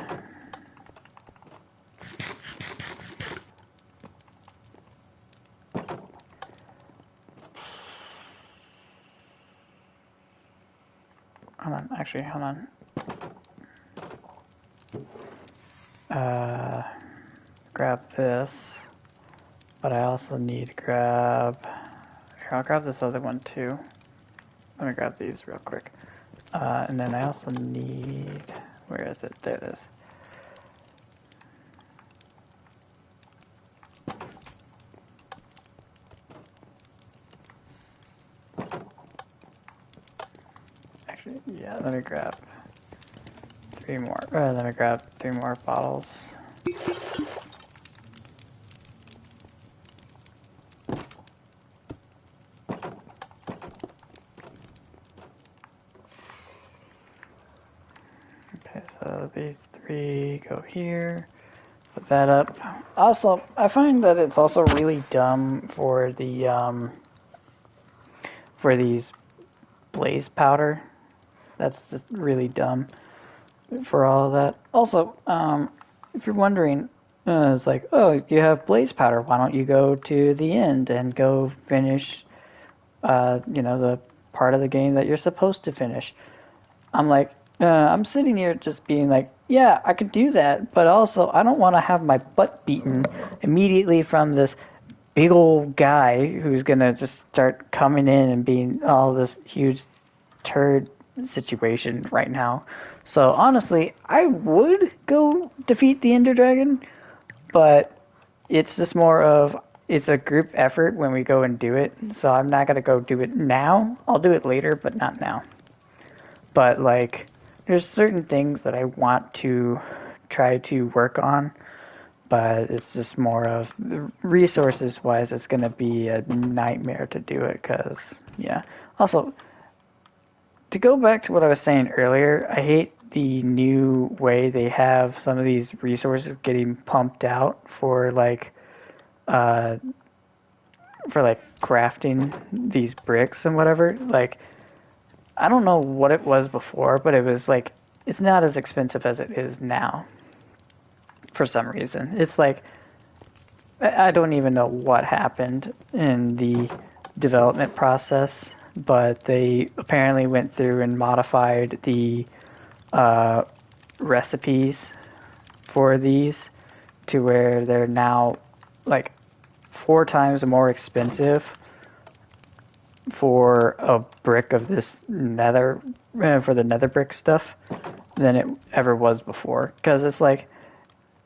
hold on. Actually, hold on. Grab this, but I also need to grab. Here, I'll grab this other one too. Let me grab these real quick. And then I also need. Where is it? There it is. Actually, yeah, let me grab 3 more. Let me grab 3 more bottles. Okay, so these 3 go here. Put that up. Also, I find that it's also really dumb for the for these blaze powder. That's just really dumb for all of that. Also, if you're wondering, it's like, oh, you have blaze powder. Why don't you go to the end and go finish the part of the game that you're supposed to finish. I'm like, I'm sitting here just being like, yeah, I could do that, but also I don't want to have my butt beaten immediately from this big old guy who's gonna just start coming in and being all this huge turd situation right now. So honestly, I would go defeat the Ender Dragon, but it's just more of it's a group effort when we go and do it. So I'm not gonna go do it now. I'll do it later, but not now. But like, there's certain things that I want to try to work on, but it's just more of resources wise, it's gonna be a nightmare to do it. Cause yeah. Also, to go back to what I was saying earlier, I hate the new way they have some of these resources getting pumped out uh, for like crafting these bricks and whatever. Like, I don't know what it was before, but it was like it's not as expensive as it is now. For some reason, it's like I don't even know what happened in the development process, but they apparently went through and modified the uh, recipes for these to where they're now like 4 times more expensive for a brick of this nether for the nether brick stuff than it ever was before. Because it's like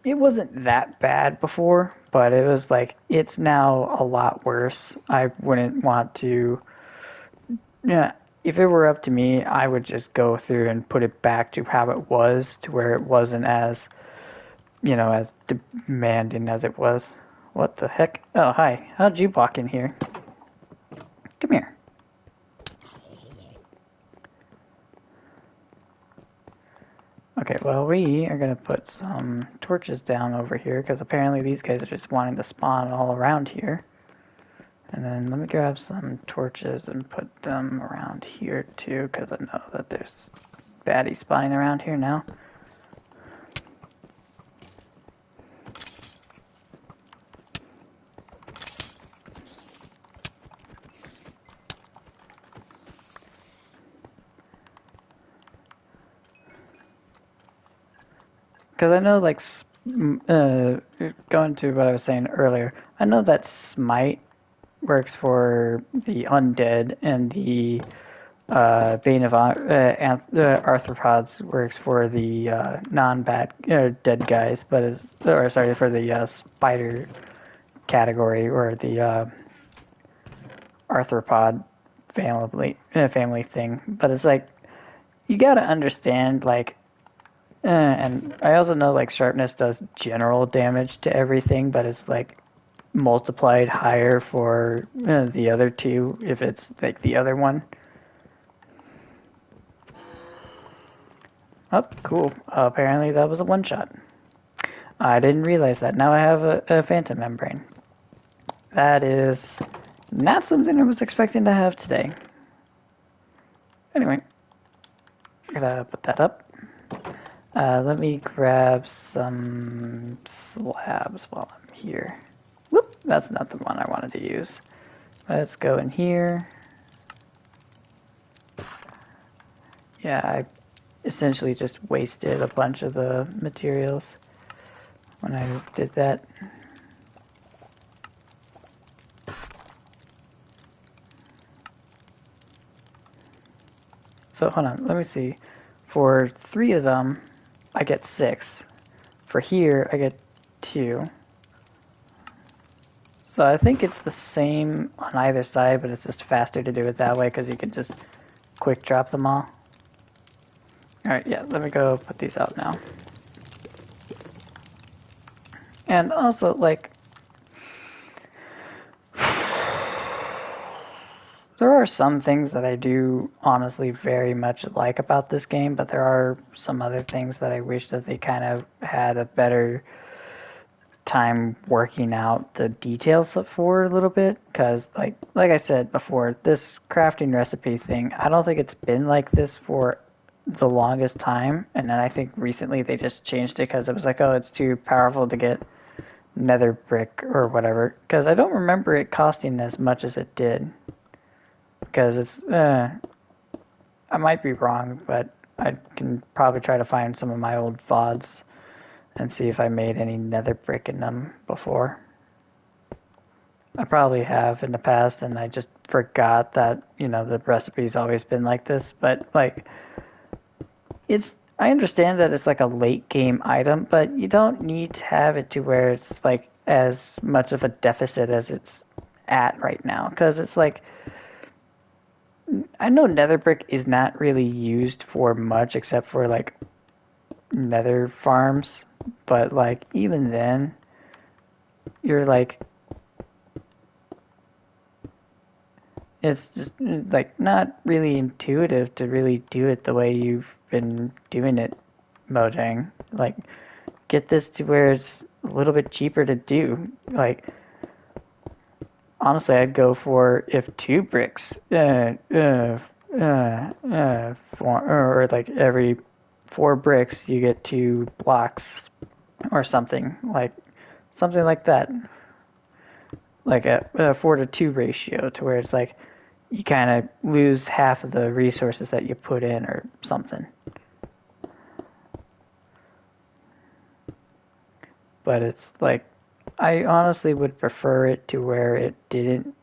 it wasn't that bad before, but it was like it's now a lot worse. I wouldn't want to. Yeah, if it were up to me, I would just go through and put it back to how it was, to where it wasn't as as demanding as it was. What the heck? Oh, hi. How'd you walk in here? Come here. Okay, well, we are going to put some torches down over here, because apparently these guys are just wanting to spawn all around here. And then let me grab some torches and put them around here, too, because I know that there's baddies spawning around here now. Because I know, like, going to what I was saying earlier, I know that Smite works for the undead, and the Bane of Arthropods works for the non-bad dead guys, but or sorry, for the spider category, or the arthropod family thing. But it's like you gotta understand, like, and I also know like sharpness does general damage to everything, but it's like multiplied higher for the other two if it's like the other one. Oh, cool. Apparently that was a one shot. I didn't realize that. Now I have a phantom membrane. That is not something I was expecting to have today. Anyway, I'm gonna put that up. Let me grab some slabs while I'm here. Whoop, that's not the one I wanted to use. Let's go in here. Yeah, I essentially just wasted a bunch of the materials when I did that. So hold on, let me see. For 3 of them, I get 6. For here, I get 2. So I think it's the same on either side, but it's just faster to do it that way because you can just quick drop them all. Alright, yeah, let me go put these out now. And also, like, there are some things that I do honestly very much like about this game, but there are some other things that I wish that they kind of had a better time working out the details for a little bit. Because like I said before, this crafting recipe thing, I don't think it's been like this for the longest time. And then I think recently they just changed it because it was like, oh, it's too powerful to get nether brick or whatever. Because I don't remember it costing as much as it did. because I might be wrong, but I can probably try to find some of my old VODs and see if I made any nether brick in them before. I probably have in the past, and I just forgot that, the recipe's always been like this. But, like, I understand that it's like a late game item, but you don't need to have it to where it's, like, as much of a deficit as it's at right now. Because it's like, I know nether brick is not really used for much except for, like, nether farms. But, like, even then, you're like, it's just like not really intuitive to really do it the way you've been doing it, Mojang. Like, get this to where it's a little bit cheaper to do. Like, honestly, I'd go for if 2 bricks, or like every 4 bricks you get 2 blocks or something like that. Like a 4-to-2 ratio to where it's like you kind of lose half of the resources that you put in or something. But it's like, I honestly would prefer it to where it didn't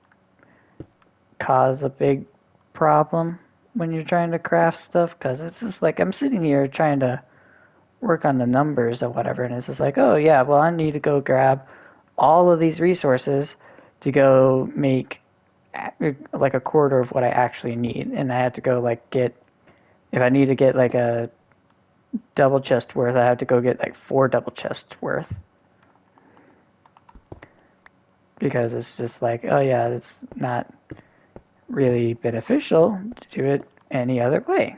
cause a big problem when you're trying to craft stuff, because it's just like I'm sitting here trying to work on the numbers or whatever, and it's just like, oh yeah, well, I need to go grab all of these resources to go make like a quarter of what I actually need, and I had to go like if I need to get like a double chest worth, I have to go get like 4 double chests worth, because it's just like, oh yeah, it's not really beneficial to do it any other way.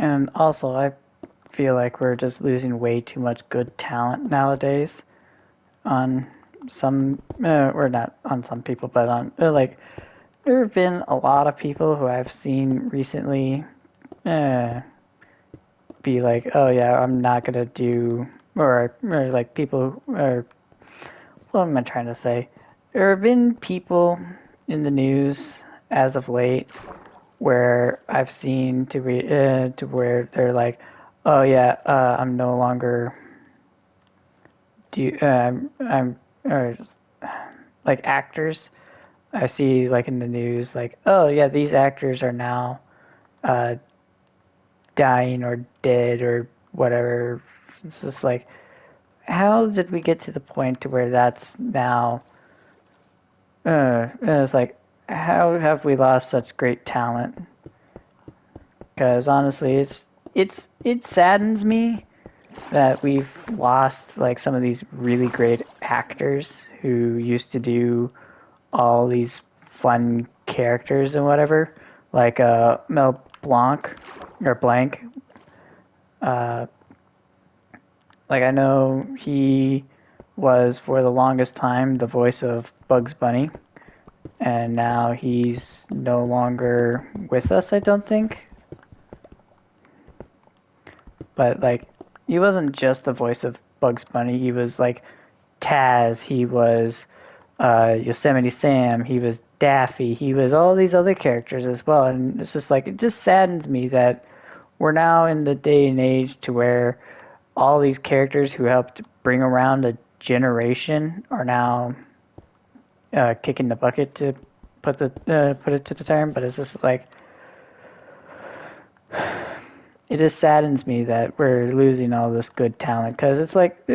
And also, I feel like we're just losing way too much good talent nowadays on some, or not on some people, but on, like, there have been a lot of people who I've seen recently be like, oh yeah, I'm not going to do, or like people, or what am I trying to say? There have been people in the news as of late where I've seen to where they're like, oh yeah, I'm no longer I'm or like actors. I see like in the news like, oh yeah, these actors are now uh, dying or dead or whatever. It's just like, how did we get to the point to where that's now? It's like, how have we lost such great talent? Because honestly, it saddens me that we've lost like some of these really great actors who used to do all these fun characters and whatever, like Mel Blanc or Blanc. Uh, like I know he was for the longest time the voice of Bugs Bunny, and now he's no longer with us, I don't think. But like, he wasn't just the voice of Bugs Bunny. He was like Taz. He was Yosemite Sam. He was Daffy. He was all these other characters as well. And it's just like, it just saddens me that we're now in the day and age to where all these characters who helped bring around a generation are now kicking the bucket, to put it to the term. But it's just like, it just saddens me that we're losing all this good talent, because it's like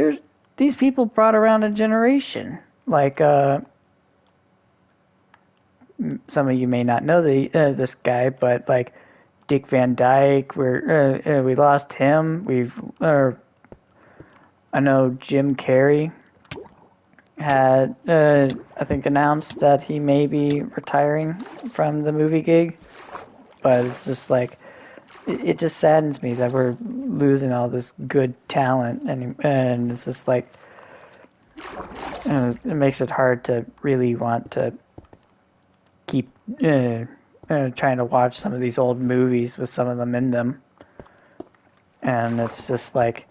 these people brought around a generation. like some of you may not know this guy, but like Dick Van Dyke, we lost him. I know Jim Carrey had I think announced that he may be retiring from the movie gig, but it's just like it just saddens me that we're losing all this good talent, and it's just like it makes it hard to really want to keep trying to watch some of these old movies with some of them in them, and it's just like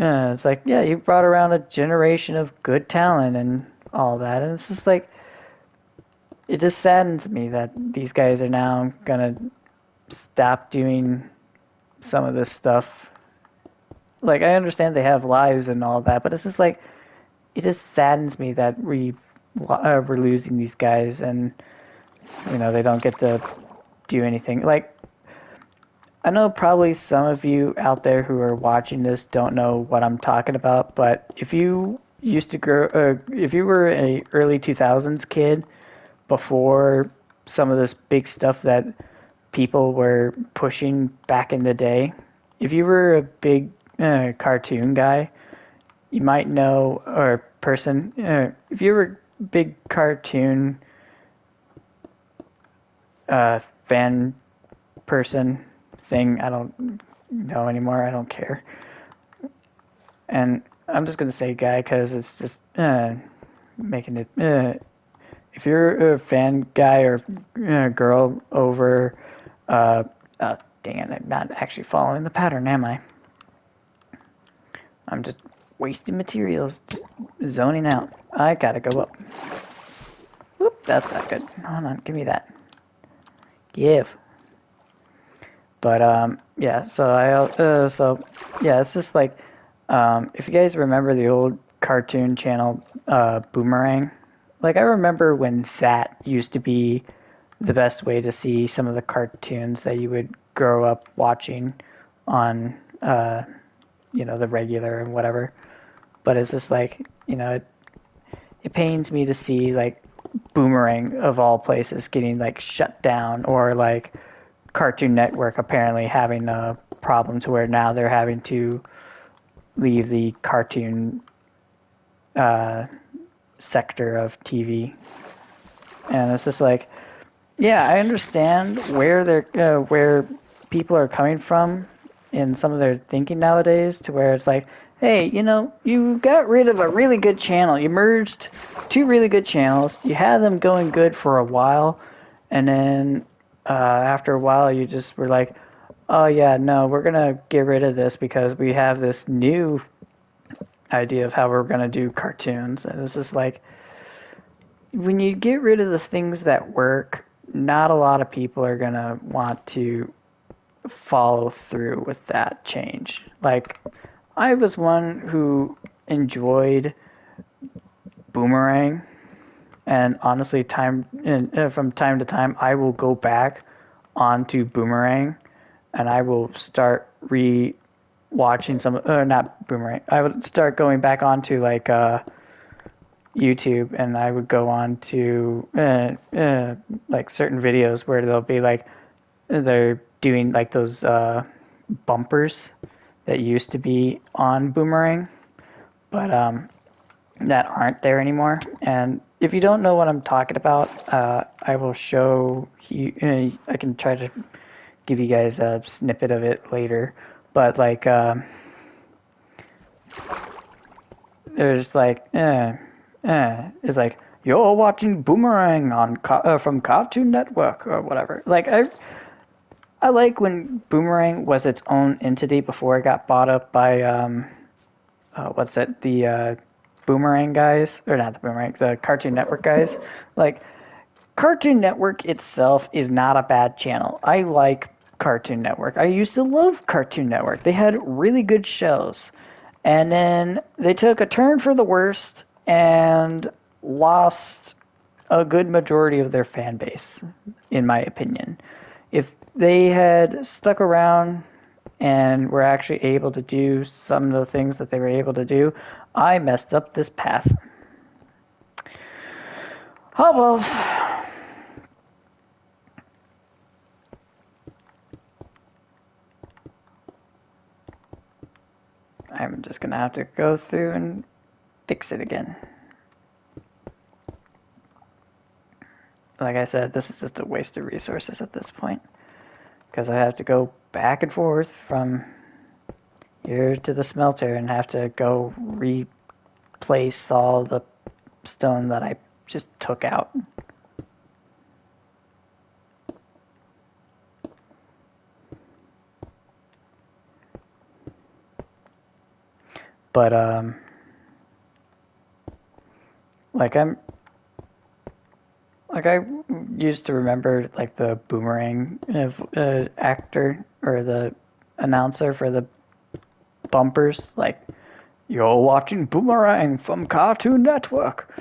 it's like, yeah, you brought around a generation of good talent and all that, and it's just like it just saddens me that these guys are now gonna stop doing some of this stuff. Like, I understand they have lives and all that, but it's just like it just saddens me that we're losing these guys, and they don't get to do anything. Like, I know probably some of you out there who are watching this don't know what I'm talking about, but if you used to if you were a early 2000s kid before some of this big stuff that people were pushing back in the day, if you were a big cartoon guy, you might know, or person, if you were a big cartoon fan person thing, I don't know anymore, I don't care. And I'm just going to say guy because it's just making it, if you're a fan guy or girl over, dang it, I'm not actually following the pattern, am I? I'm just wasting materials, just zoning out. I gotta go up. Whoop, that's not good. Hold on, give me that. Give. But yeah. So yeah, it's just like if you guys remember the old cartoon channel Boomerang, like I remember when that used to be the best way to see some of the cartoons that you would grow up watching on the regular and whatever. But it's just like it pains me to see like Boomerang of all places getting like shut down, or like Cartoon Network apparently having a problem to where now they're having to leave the cartoon sector of TV. And it's just like, yeah, I understand where people are coming from in some of their thinking nowadays, to where it's like, hey, you got rid of a really good channel. You merged two really good channels. You had them going good for a while, and then after a while, you just were like, oh yeah, no, we're gonna get rid of this because we have this new idea of how we're gonna do cartoons. And it's just like, when you get rid of the things that work, not a lot of people are gonna want to follow through with that change. Like, I was one who enjoyed Boomerang, and honestly, from time to time, I will go back onto Boomerang, and I will start watching some, not Boomerang. I would start going back onto like YouTube, and I would go on to like certain videos where they'll be like they're doing like those bumpers that used to be on Boomerang, but that aren't there anymore. And if you don't know what I'm talking about, I will show you. I can try to give you guys a snippet of it later. But like, there's like, it's like, you're watching Boomerang on from Cartoon Network or whatever. Like I like when Boomerang was its own entity before it got bought up by what's it, the Boomerang guys, or not the Boomerang, the Cartoon Network guys. Like, Cartoon Network itself is not a bad channel. I like Cartoon Network. I used to love Cartoon Network. They had really good shows. And then they took a turn for the worst and lost a good majority of their fan base, in my opinion. If they had stuck around and were actually able to do some of the things that they were able to do, I messed up this path. Oh well. I'm just gonna have to go through and fix it again. Like I said, this is just a waste of resources at this point. Because I have to go back and forth from here to the smelter and have to go replace all the stone that I just took out. But like I used to remember like the Boomerang actor or the announcer for the bumpers, like you're watching Boomerang from Cartoon Network.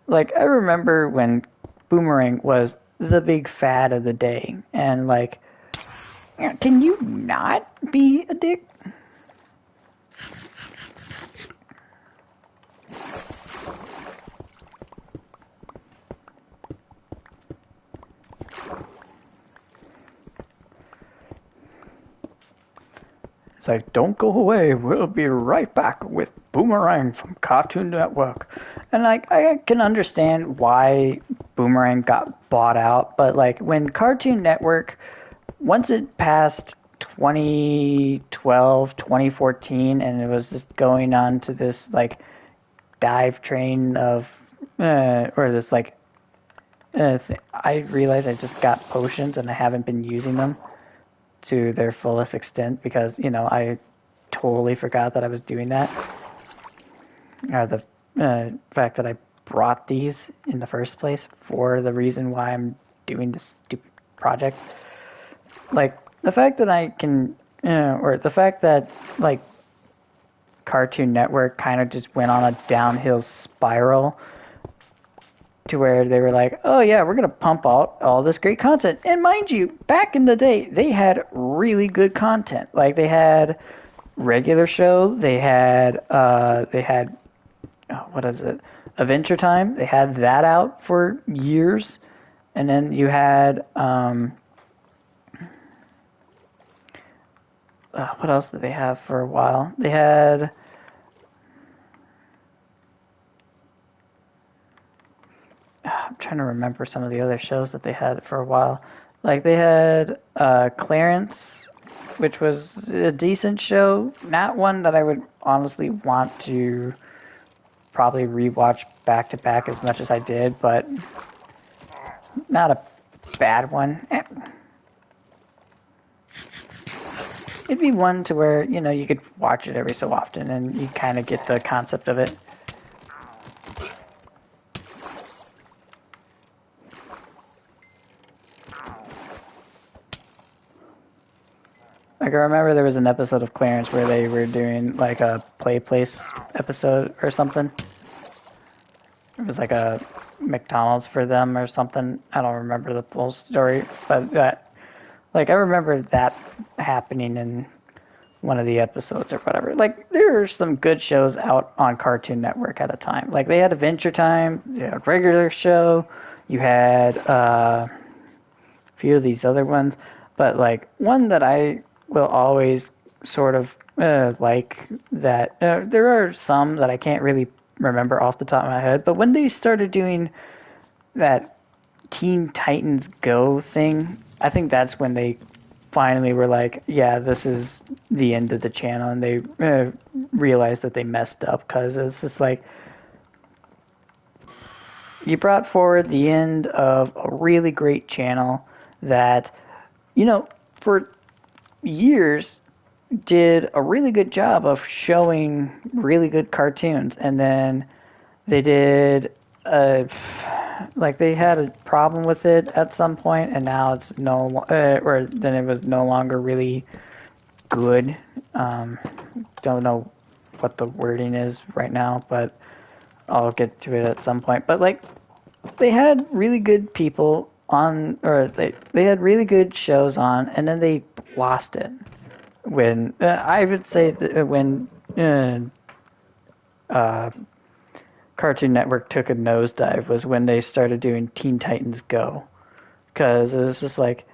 Like I remember when Boomerang was the big fad of the day, and like, can you not be a dick? It's like, don't go away. We'll be right back with Boomerang from Cartoon Network. And like, I can understand why Boomerang got bought out, but like when Cartoon Network, once it passed 2012, 2014, and it was just going on to this like dive train of, or this like, I realized I just got potions and I haven't been using them to their fullest extent because, I totally forgot that I was doing that. Or the fact that I brought these in the first place for the reason why I'm doing this stupid project. Like, the fact that I can, or the fact that, like, Cartoon Network kind of just went on a downhill spiral to where they were like, oh yeah, we're going to pump out all this great content. And mind you, back in the day, they had really good content. Like they had regular show, they had what is it? Adventure Time. They had that out for years. And then you had what else did they have for a while? They had I'm trying to remember some of the other shows that they had for a while. Like they had Clarence, which was a decent show. Not one that I would honestly want to probably rewatch back to back as much as I did, but not a bad one. It'd be one to where, you could watch it every so often and you kind of get the concept of it. Like I remember there was an episode of Clarence where they were doing like a play place episode or something. It was like a McDonald's for them or something. I don't remember the full story, but like I remember that happening in one of the episodes or whatever. Like there were some good shows out on Cartoon Network at a time. Like they had Adventure Time, they had a regular show, you had a few of these other ones, but like one that I will always sort of like that. There are some that I can't really remember off the top of my head, but when they started doing that Teen Titans Go thing, I think that's when they finally were like, yeah, this is the end of the channel, and they realized that they messed up because it's just like you brought forward the end of a really great channel that, for years did a really good job of showing really good cartoons, and then they did like they had a problem with it at some point, and now it's or then it was no longer really good. Don't know what the wording is right now, but I'll get to it at some point. But like they had really good people on, or they had really good shows on, and then they lost it when I would say that when Cartoon Network took a nosedive was when they started doing Teen Titans Go. Because it was just like,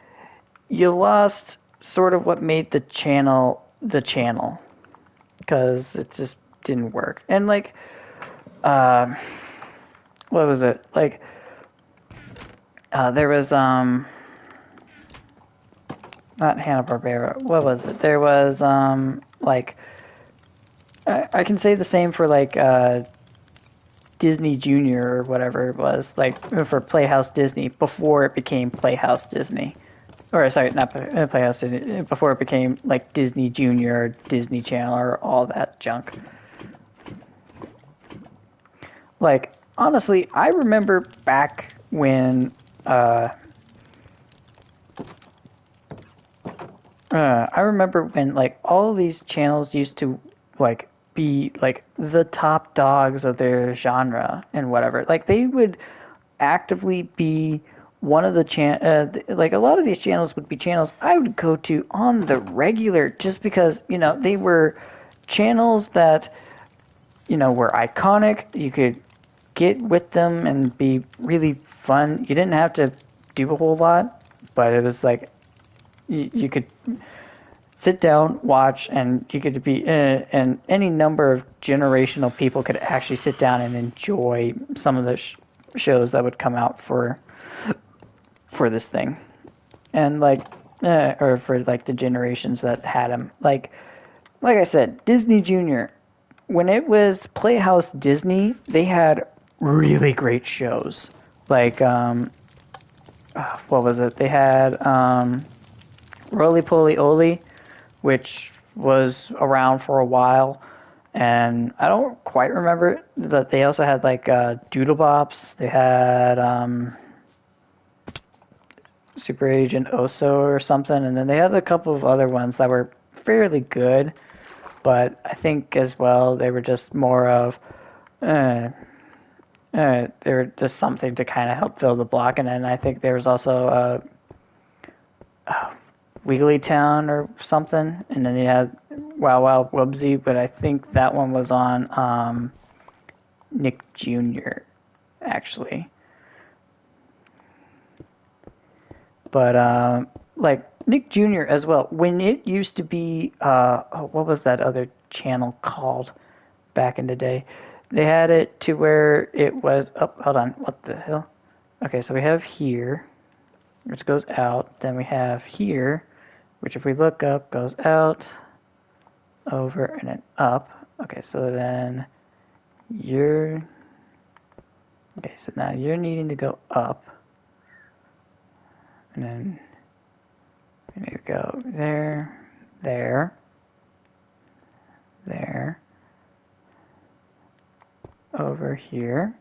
you lost sort of what made the channel. Because it just didn't work. And like, uh, what was it? Like, there was, not Hanna-Barbera. What was it? There was, like, I can say the same for like, Disney Junior or whatever it was, like for Playhouse Disney before it became Playhouse Disney. Or sorry, not Playhouse Disney, before it became like Disney Junior or Disney Channel or all that junk. Like honestly, I remember back when I remember when like all of these channels used to like be like the top dogs of their genre and whatever. Like they would actively be one of the like a lot of these channels would be channels I would go to on the regular just because they were channels that were iconic. You could get with them and be really fun. You didn't have to do a whole lot, but it was like you could sit down, watch, and you could be and any number of generational people could actually sit down and enjoy some of the shows that would come out for this thing, and like or for like the generations that had them. Like I said, Disney Junior. When it was Playhouse Disney, they had really great shows. Like what was it? They had Roly Poly Oly, which was around for a while, and I don't quite remember it, but they also had like Doodle Bops. They had Super Agent Oso or something, and then they had a couple of other ones that were fairly good, but I think as well they were just more of they were just something to kind of help fill the block, and then I think there was also Wiggly Town or something, and then you had Wow Wow Wubsy, but I think that one was on Nick Jr. actually. But like Nick Jr. as well. When it used to be, what was that other channel called back in the day? They had it to where it was. Oh, hold on. What the hell? Okay, so we have here, which goes out. Then we have here, which if we look up goes out, over, and then up. Okay, so then you're. Okay, so now you're needing to go up, and then we need to go there, there, there, over here.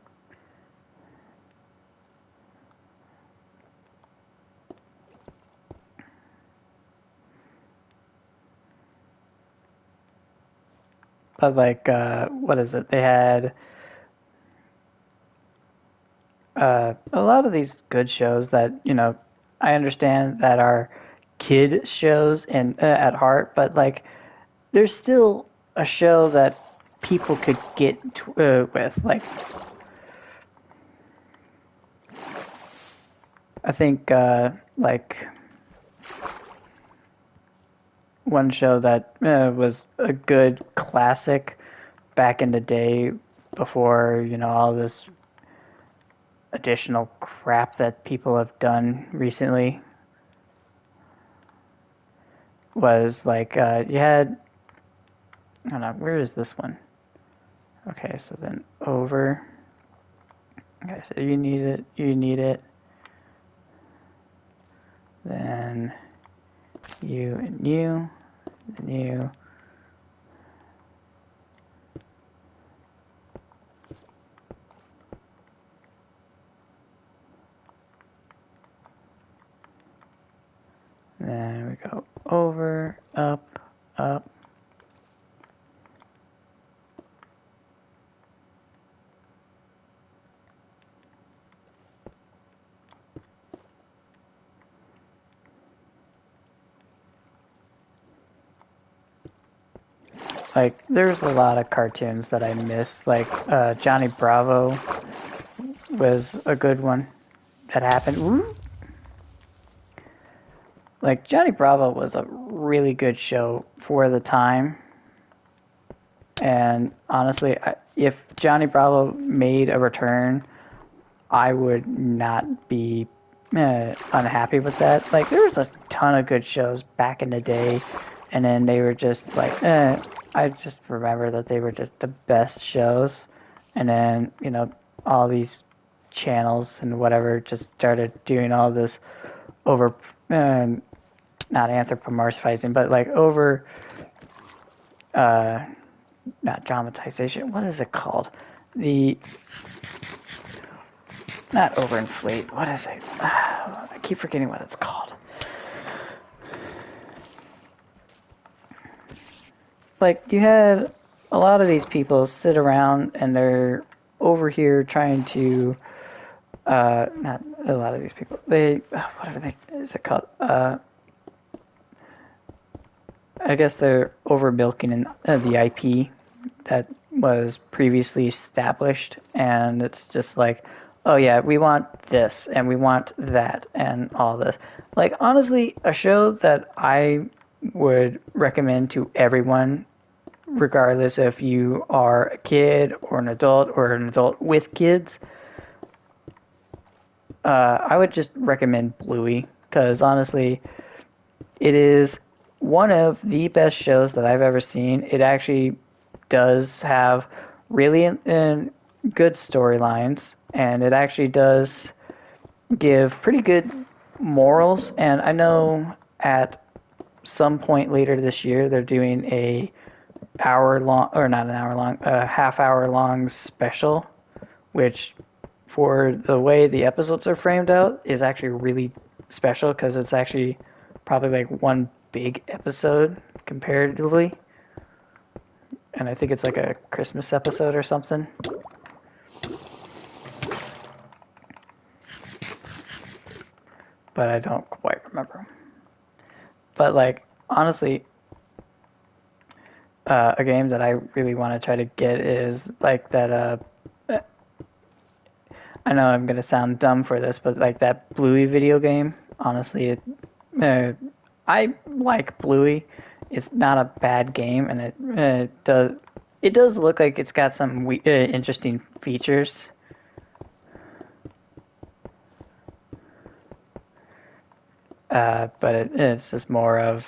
But like, what is it? They had a lot of these good shows that I understand that are kid shows and at heart, but like, there's still a show that people could get with. Like, I think like one show that was a good classic back in the day before all this additional crap that people have done recently was like you had I don't know, where is this one? Okay, so then over. Okay, so you need it. Then you and you, and you. Then we go over, up, up. Like, there's a lot of cartoons that I missed. Like, Johnny Bravo was a good one that happened. Ooh. Like, Johnny Bravo was a really good show for the time. And honestly, if Johnny Bravo made a return, I would not be unhappy with that. Like, there was a ton of good shows back in the day, and then they were just like, I just remember that they were just the best shows. And then, all these channels and whatever just started doing all this over, not anthropomorphizing, but like over, not dramatization. What is it called? Not overinflate. What is it? I keep forgetting what it's called. Like, you had a lot of these people sit around and they're over here trying to, not a lot of these people, is it called? I guess they're over milking the IP that was previously established, and it's just like, oh yeah, we want this and we want that and all this. Like, honestly, a show that I would recommend to everyone, regardless if you are a kid or an adult with kids, I would just recommend Bluey, because honestly, it is one of the best shows that I've ever seen. It actually does have really good storylines, and it actually does give pretty good morals. And I know at some point later this year they're doing a half hour long special, which for the way the episodes are framed out is actually really special, because it's actually probably like one big episode comparatively. And I think it's like a Christmas episode or something. But I don't quite remember. But like, honestly, a game that I really want to try to get is like that, I know I'm going to sound dumb for this, but like that Bluey video game. Honestly, I like Bluey. It's not a bad game, and it does look like it's got some interesting features. But it's just more of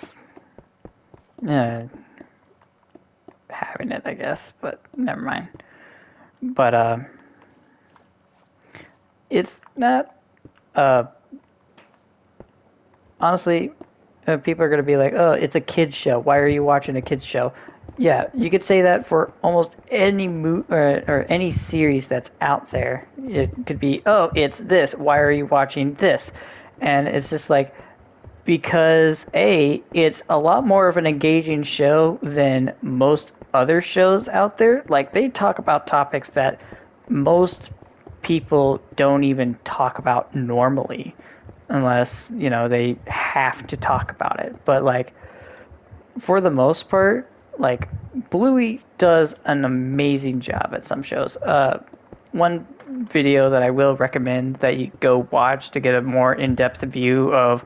having it, I guess. But never mind. But it's not. Honestly, people are going to be like, oh, it's a kid's show. Why are you watching a kid's show? Yeah, you could say that for almost any or any series that's out there. It could be, oh, it's this. Why are you watching this? And it's just like, because it's a lot more of an engaging show than most other shows out there. Like, they talk about topics that most people don't even talk about normally, unless, they have to talk about it. But like, for the most part, like, Bluey does an amazing job at some shows. One video that I will recommend that you go watch to get a more in-depth view of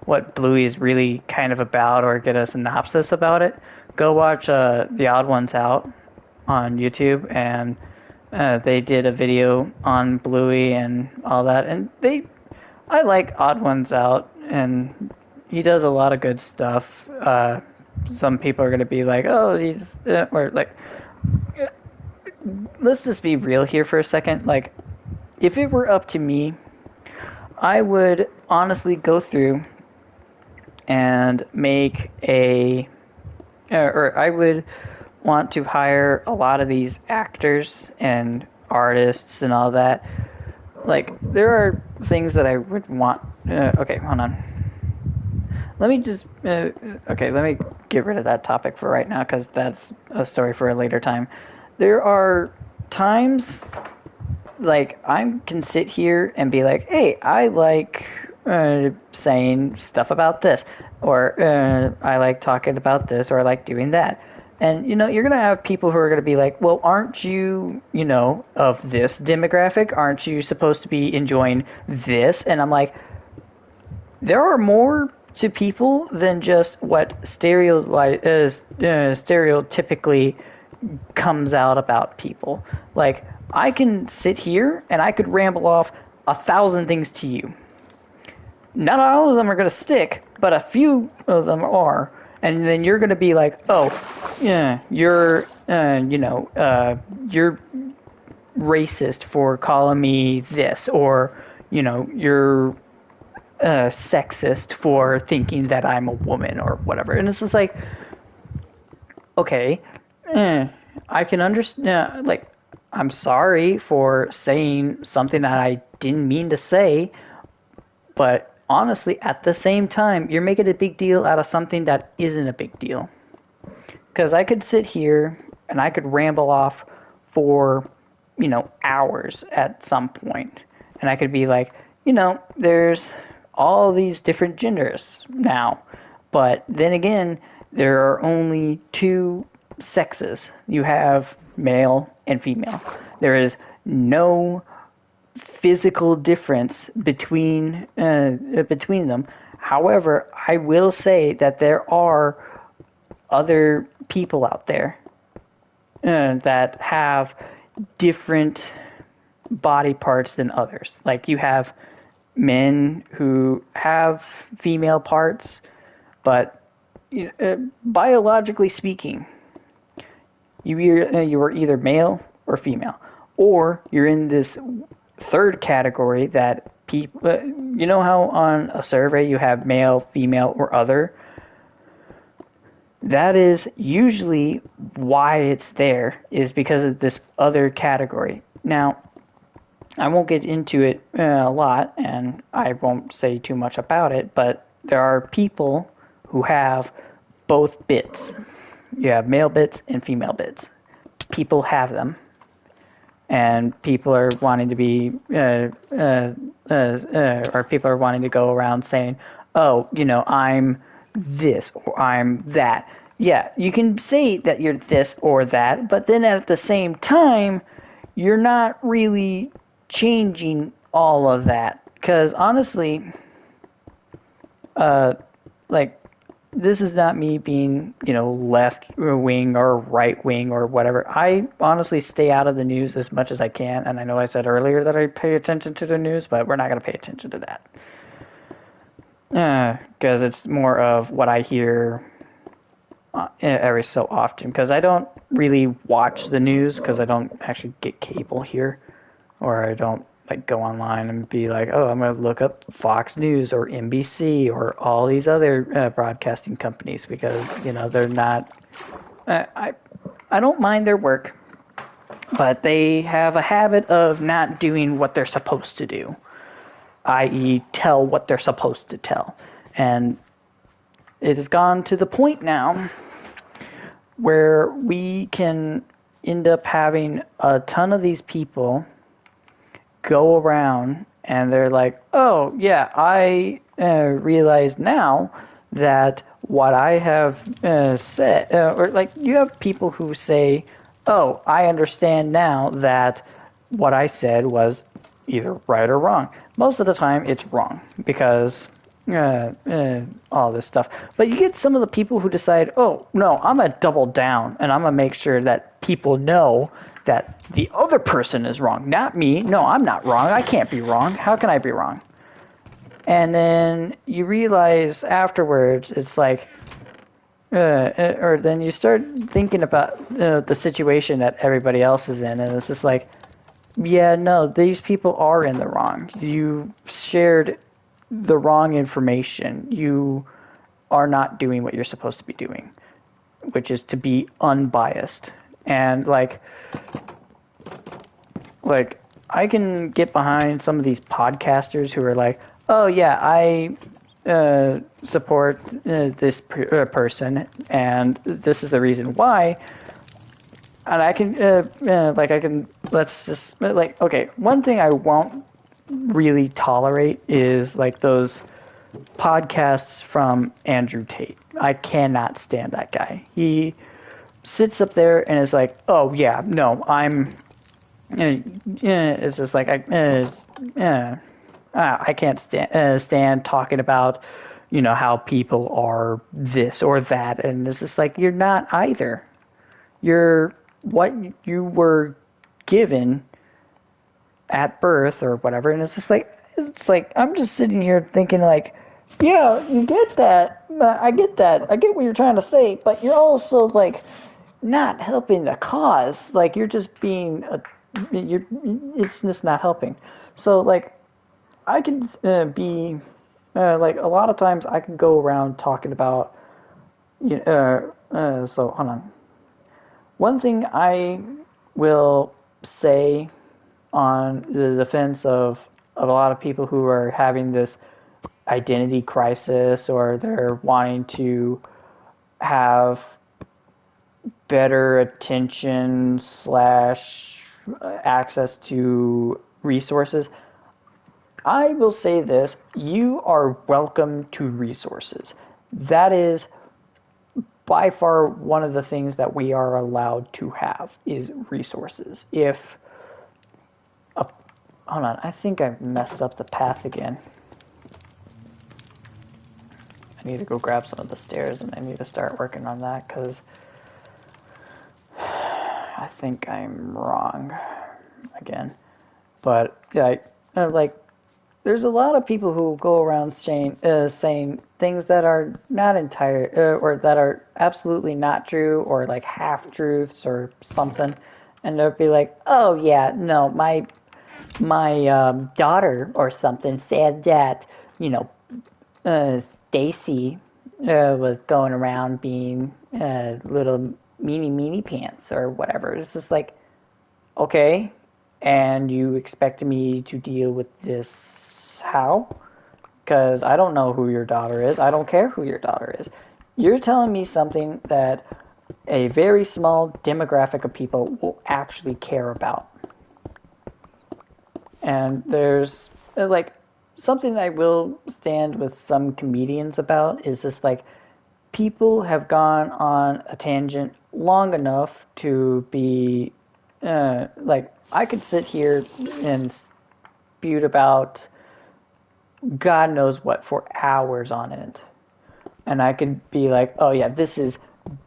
what Bluey is really kind of about, or get a synopsis about it, go watch The Odd Ones Out on YouTube, and they did a video on Bluey and all that, and I like Odd Ones Out, and he does a lot of good stuff. Some people are going to be like, oh, he's, or like, let's just be real here for a second. Like, if it were up to me, I would honestly go through and make or I would want to hire a lot of these actors and artists and all that. Like, there are things that I would want. Okay, hold on. Let me just. Okay, let me get rid of that topic for right now, because that's a story for a later time. There are times, like, I can sit here and be like, hey, I like saying stuff about this, or I like talking about this, or I like doing that. And, you're going to have people who are going to be like, well, aren't you, of this demographic? Aren't you supposed to be enjoying this? And I'm like, there are more to people than just what stereotypically comes out about people. Like, I can sit here and I could ramble off 1,000 things to you. Not all of them are going to stick, but a few of them are. And then you're going to be like, oh, yeah, you're racist for calling me this, or, you're sexist for thinking that I'm a woman or whatever. And it's just like, okay, I can understand, like, I'm sorry for saying something that I didn't mean to say, but honestly, at the same time, you're making a big deal out of something that isn't a big deal. Because I could sit here and I could ramble off for, hours at some point. And I could be like, there's all these different genders now. But then again, there are only two sexes. You have male and female. There is no physical difference between them. However, I will say that there are other people out there that have different body parts than others. Like, you have men who have female parts, but biologically speaking, you are either male or female, or you're in this third category that people, how on a survey you have male, female, or other. That is usually why it's there, is because of this other category. Now, I won't get into it a lot, and I won't say too much about it, but there are people who have both bits. You have male bits and female bits. People have them, and people are wanting to be, or people are wanting to go around saying, oh, I'm this or I'm that. Yeah, you can say that you're this or that, but then at the same time, you're not really changing all of that. Because honestly, this is not me being, left wing or right wing or whatever. I honestly stay out of the news as much as I can, and I know I said earlier that I pay attention to the news, but we're not going to pay attention to that. Because it's more of what I hear every so often. Because I don't really watch the news, because I don't actually get cable here, or I don't go online and be like, oh, I'm going to look up Fox News or NBC or all these other broadcasting companies, because, they're not, I don't mind their work, but they have a habit of not doing what they're supposed to do, i.e. tell what they're supposed to tell. And it has gone to the point now where we can end up having a ton of these people go around and they're like, oh, yeah, I realize now that what I have said, or you have people who say, oh, I understand now that what I said was either right or wrong. Most of the time it's wrong, because all this stuff. But you get some of the people who decide, oh, no, I'm going to double down and I'm going to make sure that people know that the other person is wrong, not me. No, I'm not wrong. I can't be wrong. How can I be wrong? And then you realize afterwards, it's like, or then you start thinking about the situation that everybody else is in, and it's just like, yeah, no, these people are in the wrong. You shared the wrong information. You are not doing what you're supposed to be doing, which is to be unbiased. And like I can get behind some of these podcasters who are like, oh yeah, I support this person, and this is the reason why. And I can okay, one thing I won't really tolerate is those podcasts from Andrew Tate. I cannot stand that guy. He sits up there and is like, oh yeah, no, I'm. It's just like I can't stand talking about, how people are this or that, and it's just like you're not either. You're what you were given at birth or whatever, and it's like I'm just sitting here thinking like, yeah, you get that. I get that. I get what you're trying to say, but you're also like not helping the cause. Like you're just being you're it's just not helping. So like I can be like a lot of times I can go around talking about so hold on. One thing I will say on the defense of a lot of people who are having this identity crisis, or they're wanting to have better attention slash access to resources. I will say this: you are welcome to resources. That is by far one of the things that we are allowed to have is resources. Hold on, I think I messed up the path again. I need to go grab some of the stairs, and I need to start working on that because I think I'm wrong again. But yeah, like there's a lot of people who go around saying things that are not entire or that are absolutely not true, or like half truths or something, and they'll be like, "Oh yeah, no, my daughter or something said that Stacy was going around being little meanie pants or whatever." It's just like, okay, and you expected me to deal with this how? Because I don't know who your daughter is. I don't care who your daughter is. You're telling me something that a very small demographic of people will actually care about. And there's like something I will stand with some comedians about is just like people have gone on a tangent long enough to be like I could sit here and spew about God knows what for hours on end, and I could be like, oh yeah, this is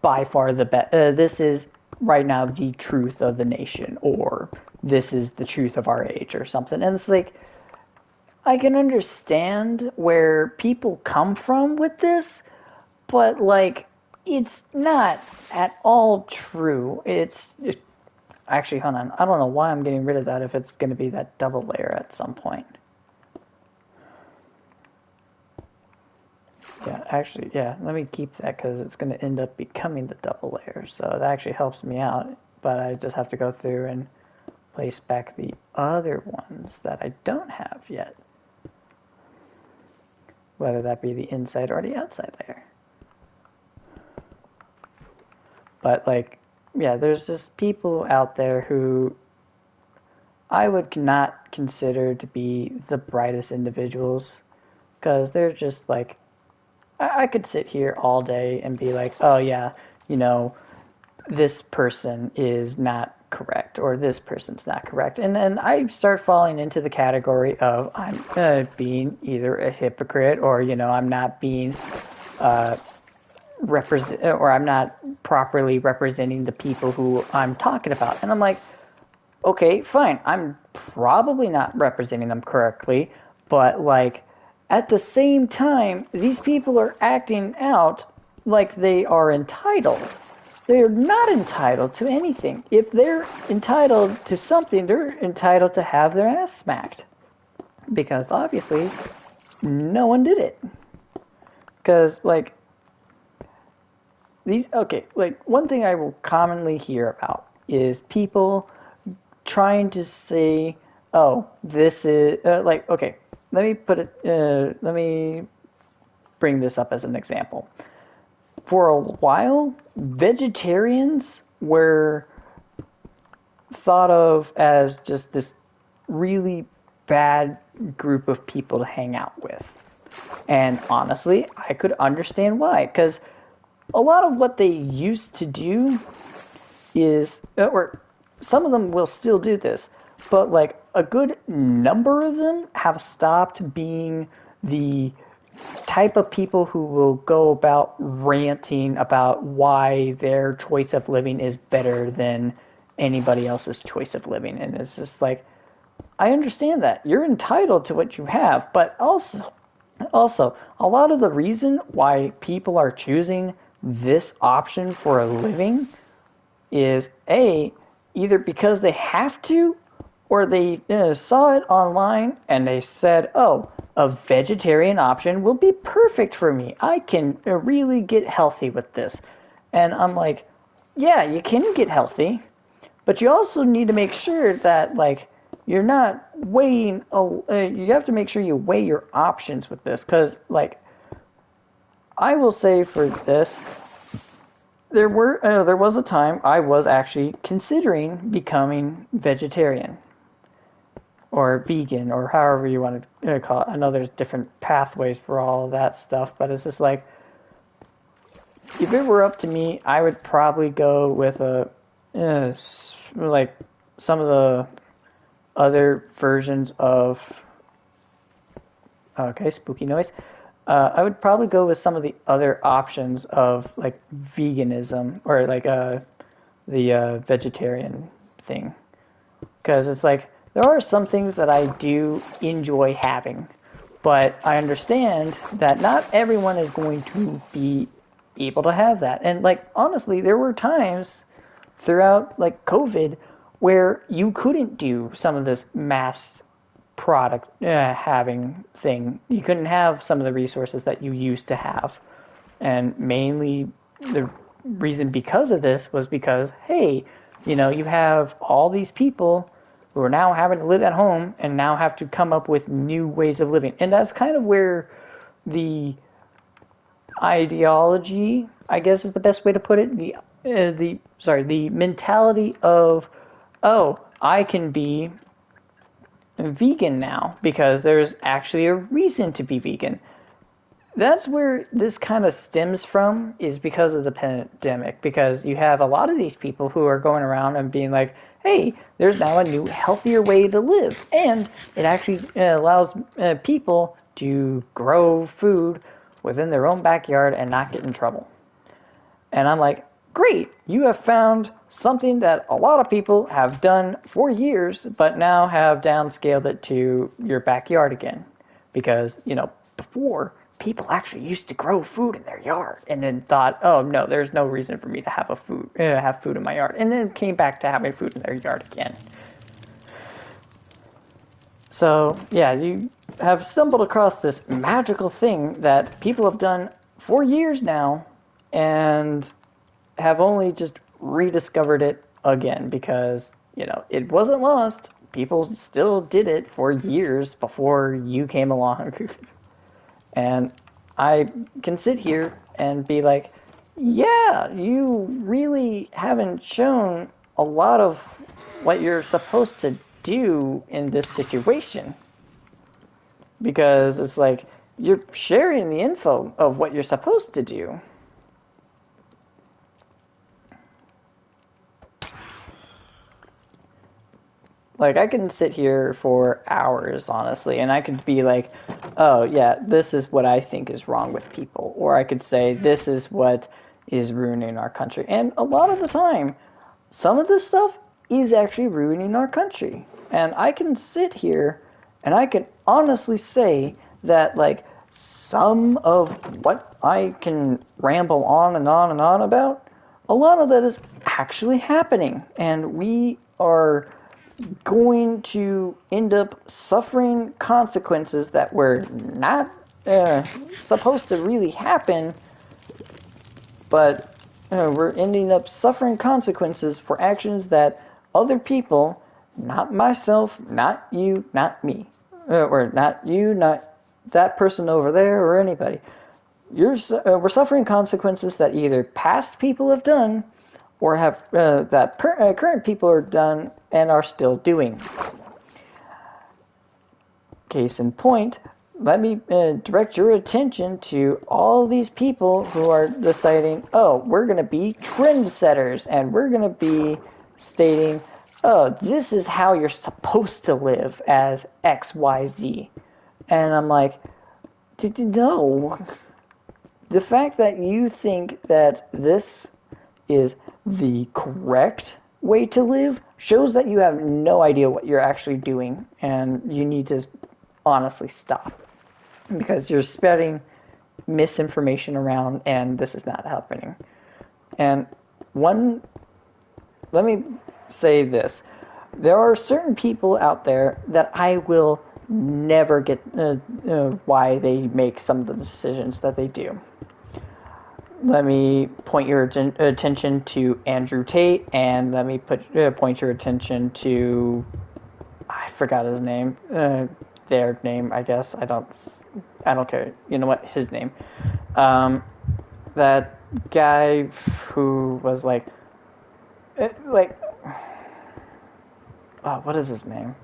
by far the best. This is right now the truth of the nation, or this is the truth of our age, or something. And it's like I can understand where people come from with this, but like it's not at all true. Actually, hold on. I don't know why I'm getting rid of that if it's going to be that double layer at some point. Yeah, actually, yeah, let me keep that because it's going to end up becoming the double layer. So that actually helps me out, but I just have to go through and place back the other ones that I don't have yet. Whether that be the inside or the outside layer. But like, yeah, there's just people out there who I would not consider to be the brightest individuals, because they're just like, I could sit here all day and be like, oh yeah, this person is not correct, or this person's not correct. And then I start falling into the category of I'm being either a hypocrite, or, I'm not being or I'm not properly representing the people who I'm talking about. And I'm like, okay, fine, I'm probably not representing them correctly, but like at the same time, these people are acting out like they are entitled. They're not entitled to anything. If they're entitled to something, they're entitled to have their ass smacked. Because obviously, no one did it. Because, like, one thing I will commonly hear about is people trying to say, oh, this is, okay, let me bring this up as an example. For a while, vegetarians were thought of as just this really bad group of people to hang out with. And honestly, I could understand why, because a lot of what they used to do is, or some of them will still do this, but like a good number of them have stopped being the type of people who will go about ranting about why their choice of living is better than anybody else's choice of living. And it's just like, I understand that. You're entitled to what you have, but also a lot of the reason why people are choosing this option for a living is either because they have to, or they saw it online and they said, oh, a vegetarian option will be perfect for me. I can really get healthy with this. And I'm like, yeah, you can get healthy, but you also need to make sure that, like, you're not weighing, you have to make sure you weigh your options with this. Because, like, I will say for this, there was a time I was actually considering becoming vegetarian or vegan or however you want to call it. I know there's different pathways for all of that stuff, but it's just like, if it were up to me, I would probably go with like some of the other versions of, okay, spooky noise. I would probably go with some of the other options of like veganism or like the vegetarian thing, because it's like there are some things that I do enjoy having, but I understand that not everyone is going to be able to have that. And like honestly, there were times throughout like COVID where you couldn't do some of this mass product having thing. You couldn't have some of the resources that you used to have. And mainly the reason because of this was because, hey, you know, you have all these people who are now having to live at home and now have to come up with new ways of living. And that's kind of where the ideology, I guess is the best way to put it, the mentality of, oh, I can be vegan now because there's actually a reason to be vegan. That's where this kind of stems from, is because of the pandemic, because you have a lot of these people who are going around and being like, hey, there's now a new healthier way to live, and it actually allows people to grow food within their own backyard and not get in trouble. And I'm like, great, you have found something that a lot of people have done for years, but now have downscaled it to your backyard again. Because, you know, before, people actually used to grow food in their yard and then thought, oh no, there's no reason for me to have food in my yard. And then came back to having food in their yard again. So, yeah, you have stumbled across this magical thing that people have done for years now, and have only just rediscovered it again because, you know, it wasn't lost. People still did it for years before you came along. And I can sit here and be like, yeah, you really haven't shown a lot of what you're supposed to do in this situation. Because it's like, you're sharing the info of what you're supposed to do. Like, I can sit here for hours, honestly, and I could be like, oh, yeah, this is what I think is wrong with people. Or I could say, this is what is ruining our country. And a lot of the time, some of this stuff is actually ruining our country. And I can sit here and I can honestly say that, like, some of what I can ramble on and on and on about, a lot of that is actually happening. And we are going to end up suffering consequences that were not supposed to really happen, but we're ending up suffering consequences for actions that other people, not myself, not you, not me, or not you, not that person over there, or anybody. We're suffering consequences that either past people have done, or have that current people are done and are still doing. Case in point, let me direct your attention to all these people who are deciding, oh, we're going to be trendsetters, and we're going to be stating, oh, this is how you're supposed to live as XYZ. And I'm like, no. The fact that you think that this is the correct way to live shows that you have no idea what you're actually doing, and you need to honestly stop, because you're spreading misinformation around, and this is not happening. And let me say this. There are certain people out there that I will never get why they make some of the decisions that they do. Let me point your attention to Andrew Tate, and let me point your attention to, I forgot his name, their name, I guess. I don't care. You know what? His name. That guy who was like, oh, what is his name?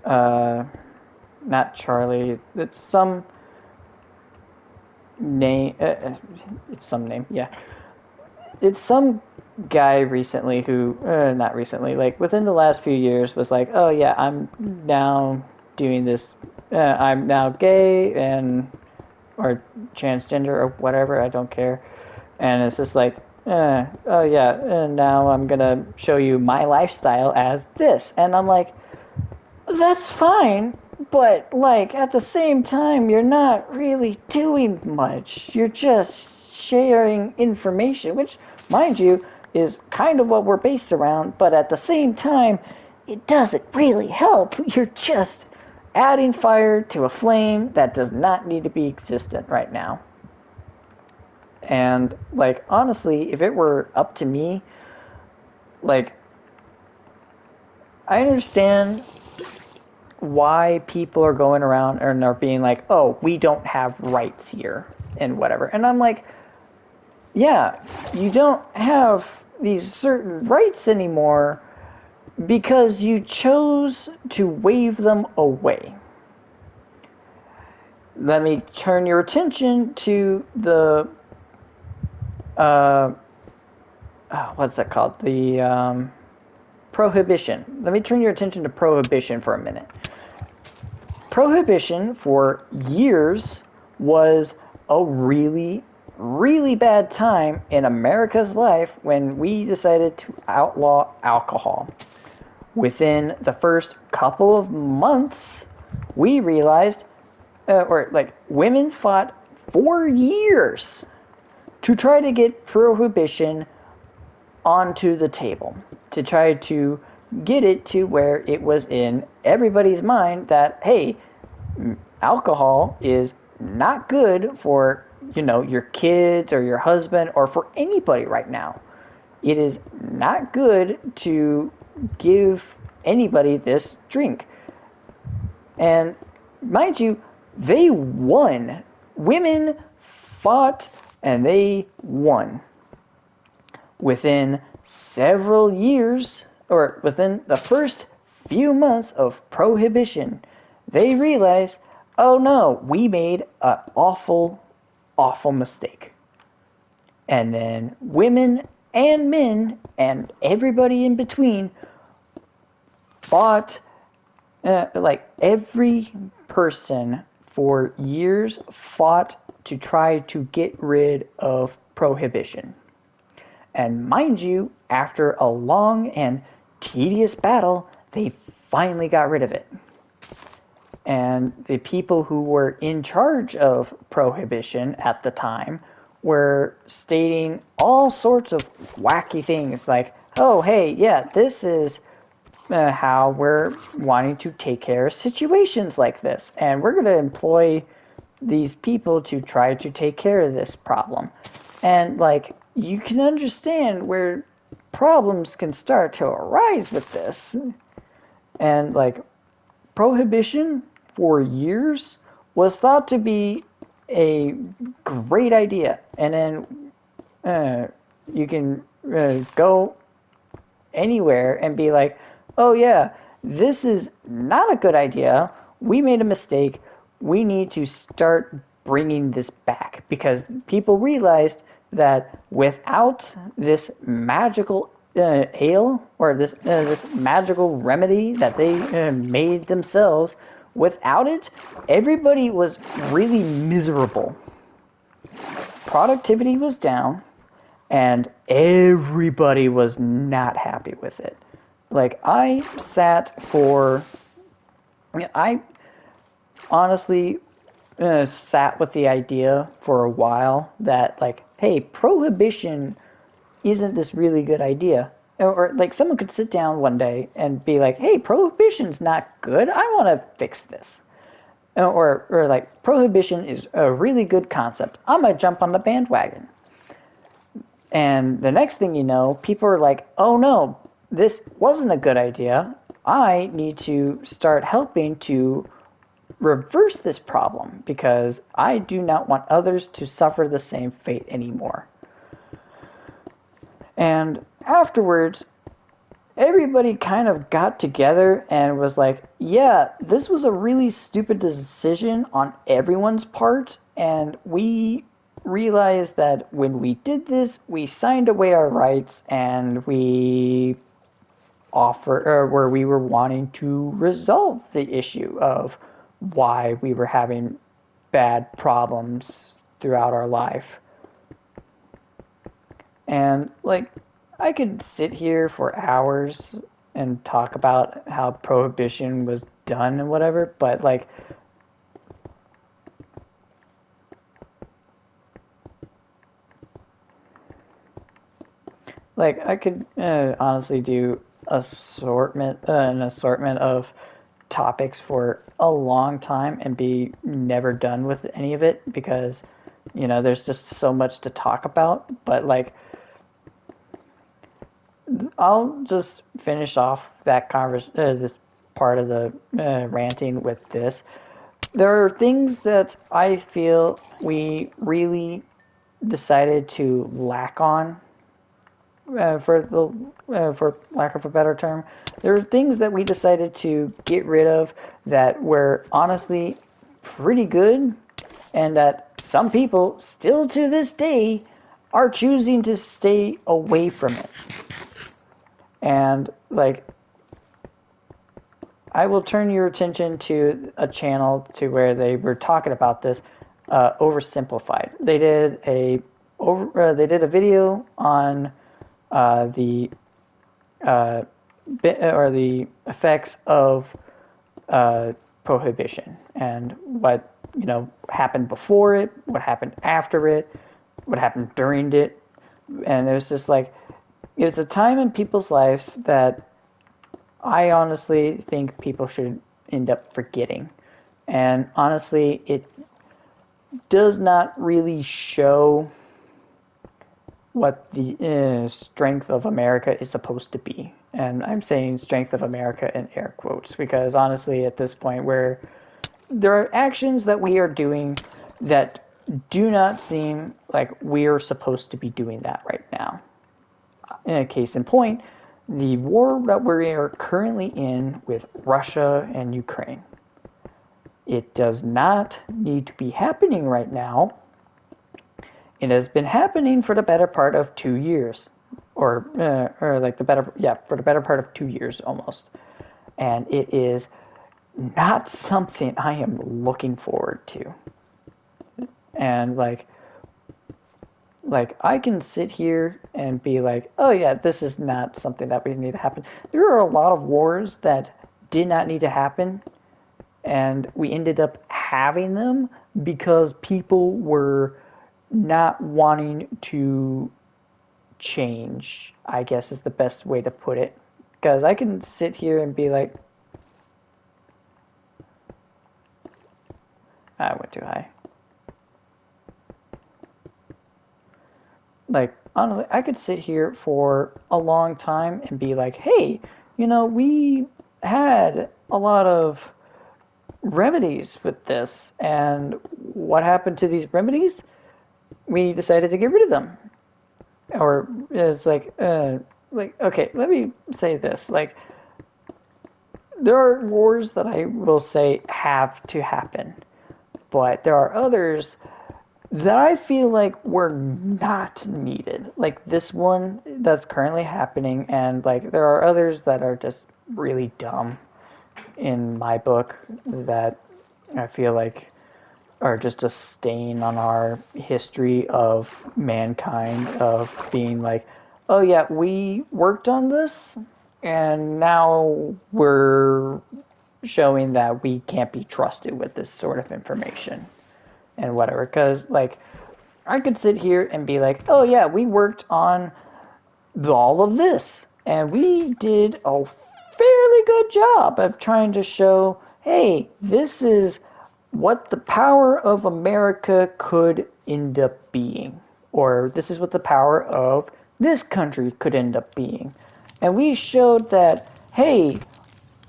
Not Charlie. It's some name. It's some name. Yeah. It's some guy recently who, not recently, like within the last few years, was like, oh yeah, I'm now doing this. I'm now gay or transgender or whatever. I don't care. And it's just like, oh yeah, and now I'm gonna show you my lifestyle as this. And I'm like, that's fine, but like at the same time, you're not really doing much. You're just sharing information, which, mind you, is kind of what we're based around, but at the same time, it doesn't really help. You're just adding fire to a flame that does not need to be existent right now. And like, honestly, if it were up to me, like, I understand why people are going around and are being like, oh, we don't have rights here and whatever. And I'm like, yeah, you don't have these certain rights anymore because you chose to wave them away. Let me turn your attention to the what's that called? The prohibition. Let me turn your attention to prohibition for a minute. Prohibition for years was a really, really bad time in America's life when we decided to outlaw alcohol. Within the first couple of months, we realized, women fought for years to try to get prohibition onto the table, to try to get it to where it was in everybody's mind that, hey, alcohol is not good for, your kids or your husband or for anybody right now. It is not good to give anybody this drink. And mind you, they won. Women fought and they won. Within several years, or within the first few months of prohibition, they realized, oh no, we made an awful, awful mistake. And then women and men and everybody in between fought, every person for years fought to try to get rid of prohibition. And mind you, after a long and tedious battle, they finally got rid of it. And the people who were in charge of prohibition at the time were stating all sorts of wacky things like, oh, hey, yeah, this is how we're wanting to take care of situations like this. And we're going to employ these people to try to take care of this problem. And, you can understand where problems can start to arise with this. And, prohibition for years was thought to be a great idea. And then you can go anywhere and be like, oh yeah, this is not a good idea. We made a mistake. we need to start bringing this back because people realized that without this magical ale or this magical remedy that they made themselves, without it, everybody was really miserable. Productivity was down, and everybody was not happy with it. Like, I honestly sat with the idea for a while that, like, hey, prohibition isn't this really good idea? Or like someone could sit down one day and be like, hey, prohibition's not good. I want to fix this. Or like, prohibition is a really good concept. I'm going to jump on the bandwagon. And the next thing you know, people are like, oh no, this wasn't a good idea. I need to start helping to reverse this problem because I do not want others to suffer the same fate anymore. And afterwards, everybody kind of got together and was like, yeah, this was a really stupid decision on everyone's part, and we realized that when we did this, we signed away our rights and we where we were wanting to resolve the issue of why we were having bad problems throughout our life. And like, I could sit here for hours and talk about how prohibition was done and whatever, but like, I could honestly do an assortment of topics for a long time and be never done with any of it because, there's just so much to talk about. But like, I'll just finish off that this part of the ranting with this. There are things that I feel we really decided to lack on, for lack of a better term. There are things that we decided to get rid of that were honestly pretty good, and that some people still to this day are choosing to stay away from it. And like, I will turn your attention to a channel to where they were talking about this, oversimplified. They did a video on the the effects of prohibition and what happened before it, what happened after it, what happened during it, and it was just like, it was a time in people's lives that I honestly think people should end up forgetting. And honestly, it does not really show what the strength of America is supposed to be. And I'm saying strength of America in air quotes because honestly, at this point, where there are actions that we are doing that do not seem like we're supposed to be doing that right now. In a case in point, the war that we are currently in with Russia and Ukraine. It does not need to be happening right now. It has been happening for the better part of 2 years, for the better part of 2 years almost, and it is not something I am looking forward to. And like I can sit here and be like, oh yeah, this is not something that we need to happen. There are a lot of wars that did not need to happen, and we ended up having them because people were not wanting to change, I guess is the best way to put it. Because I can sit here and be like, I went too high. Like, honestly, I could sit here for a long time and be like, hey, we had a lot of remedies with this, and what happened to these remedies? We decided to get rid of them. Or it's like, okay, let me say this. Like, there are wars that I will say have to happen. but there are others that I feel like were not needed. Like this one that's currently happening, and like there are others that are just really dumb in my book that I feel like are just a stain on our history of mankind, of being like, oh yeah, we worked on this and now we're showing that we can't be trusted with this sort of information and whatever. Because like I could sit here and be like, oh yeah, we worked on all of this and we did a fairly good job of trying to show, hey, this is what the power of America could end up being, or this is what the power of this country could end up being. And we showed that, hey,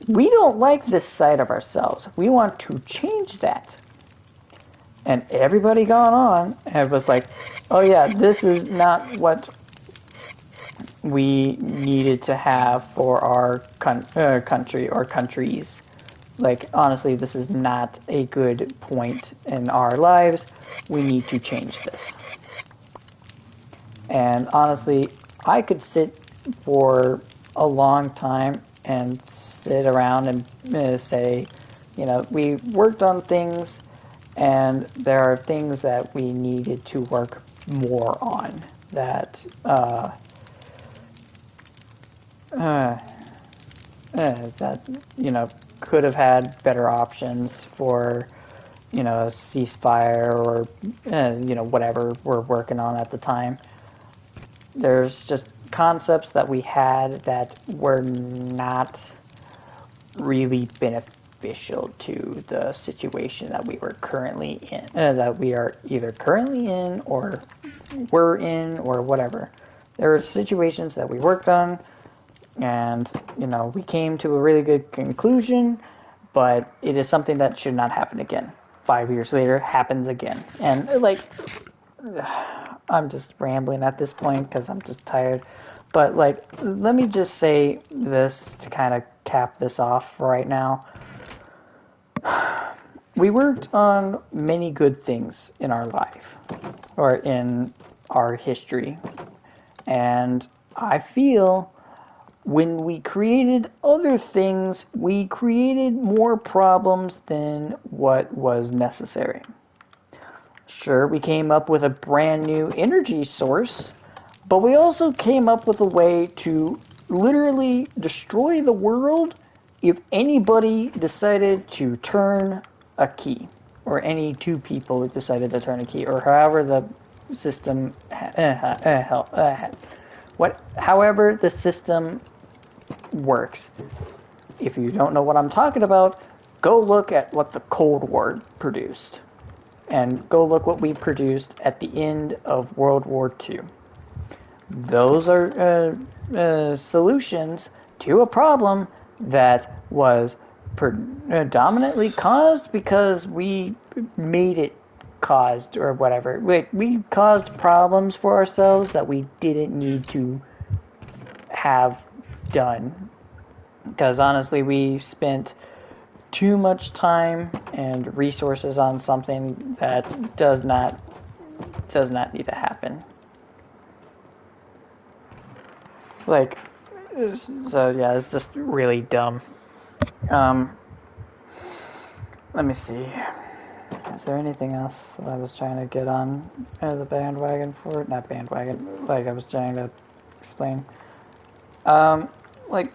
we don't like this side of ourselves. We want to change that. And everybody got on and was like, oh yeah, this is not what we needed to have for our country or countries. Like, honestly, this is not a good point in our lives. We need to change this. And honestly, I could sit for a long time and sit around and say, you know, we worked on things and there are things that we needed to work more on that that, you know, could have had better options for, you know, a ceasefire or, you know, whatever we're working on at the time. There's just concepts that we had that were not really beneficial to the situation that we were currently in, that we are either currently in or were in or whatever. There are situations that we worked on and, you know, we came to a really good conclusion, but it is something that should not happen again. 5 years later, happens again. And, like, I'm just rambling at this point because I'm just tired. But, like, let me just say this to kind of cap this off right now. We worked on many good things in our life, or in our history. And I feel when we created other things, we created more problems than what was necessary. Sure, we came up with a brand new energy source, but we also came up with a way to literally destroy the world if anybody decided to turn a key, or any two people decided to turn a key, or however the system, however the system works. If you don't know what I'm talking about, go look at what the Cold War produced. And go look what we produced at the end of World War II. Those are solutions to a problem that was predominantly caused because we made it caused or whatever. We caused problems for ourselves that we didn't need to have done. Because honestly, we spent too much time and resources on something that does not need to happen. Like, so yeah, it's just really dumb. Let me see. Is there anything else that I was trying to get on the bandwagon for? Not bandwagon. Like I was trying to explain. Like,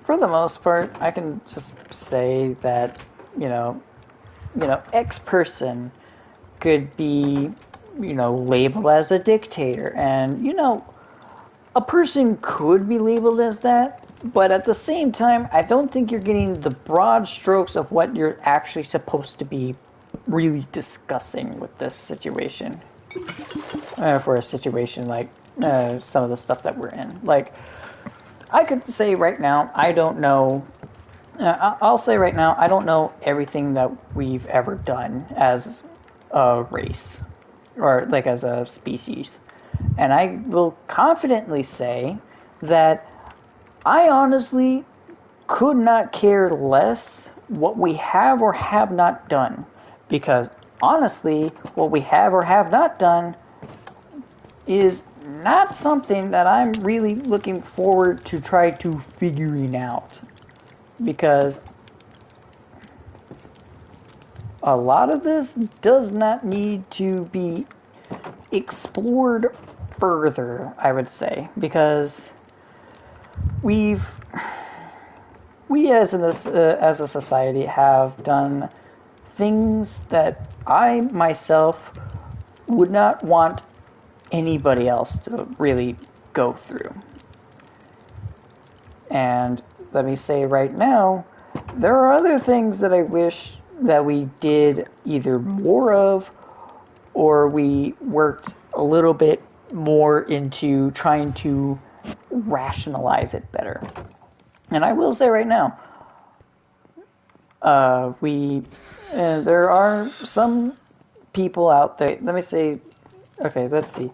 for the most part, I can just say that, you know, X person could be, you know, labeled as a dictator. And, you know, a person could be labeled as that, but at the same time, I don't think you're getting the broad strokes of what you're actually supposed to be really discussing with this situation. For a situation like some of the stuff that we're in. Like, I could say right now, I don't know. I'll say right now, I don't know everything that we've ever done as a race, or like as a species. And I will confidently say that I honestly could not care less what we have or have not done. Because honestly, what we have or have not done is not something that I'm really looking forward to try to figuring out. Because a lot of this does not need to be explored further, I would say. Because we as a society have done things that I myself would not want anybody else to really go through. And let me say right now, there are other things that I wish that we did either more of, or we worked a little bit more into trying to rationalize it better. And I will say right now, there are some people out there. Let me say, okay, let's see.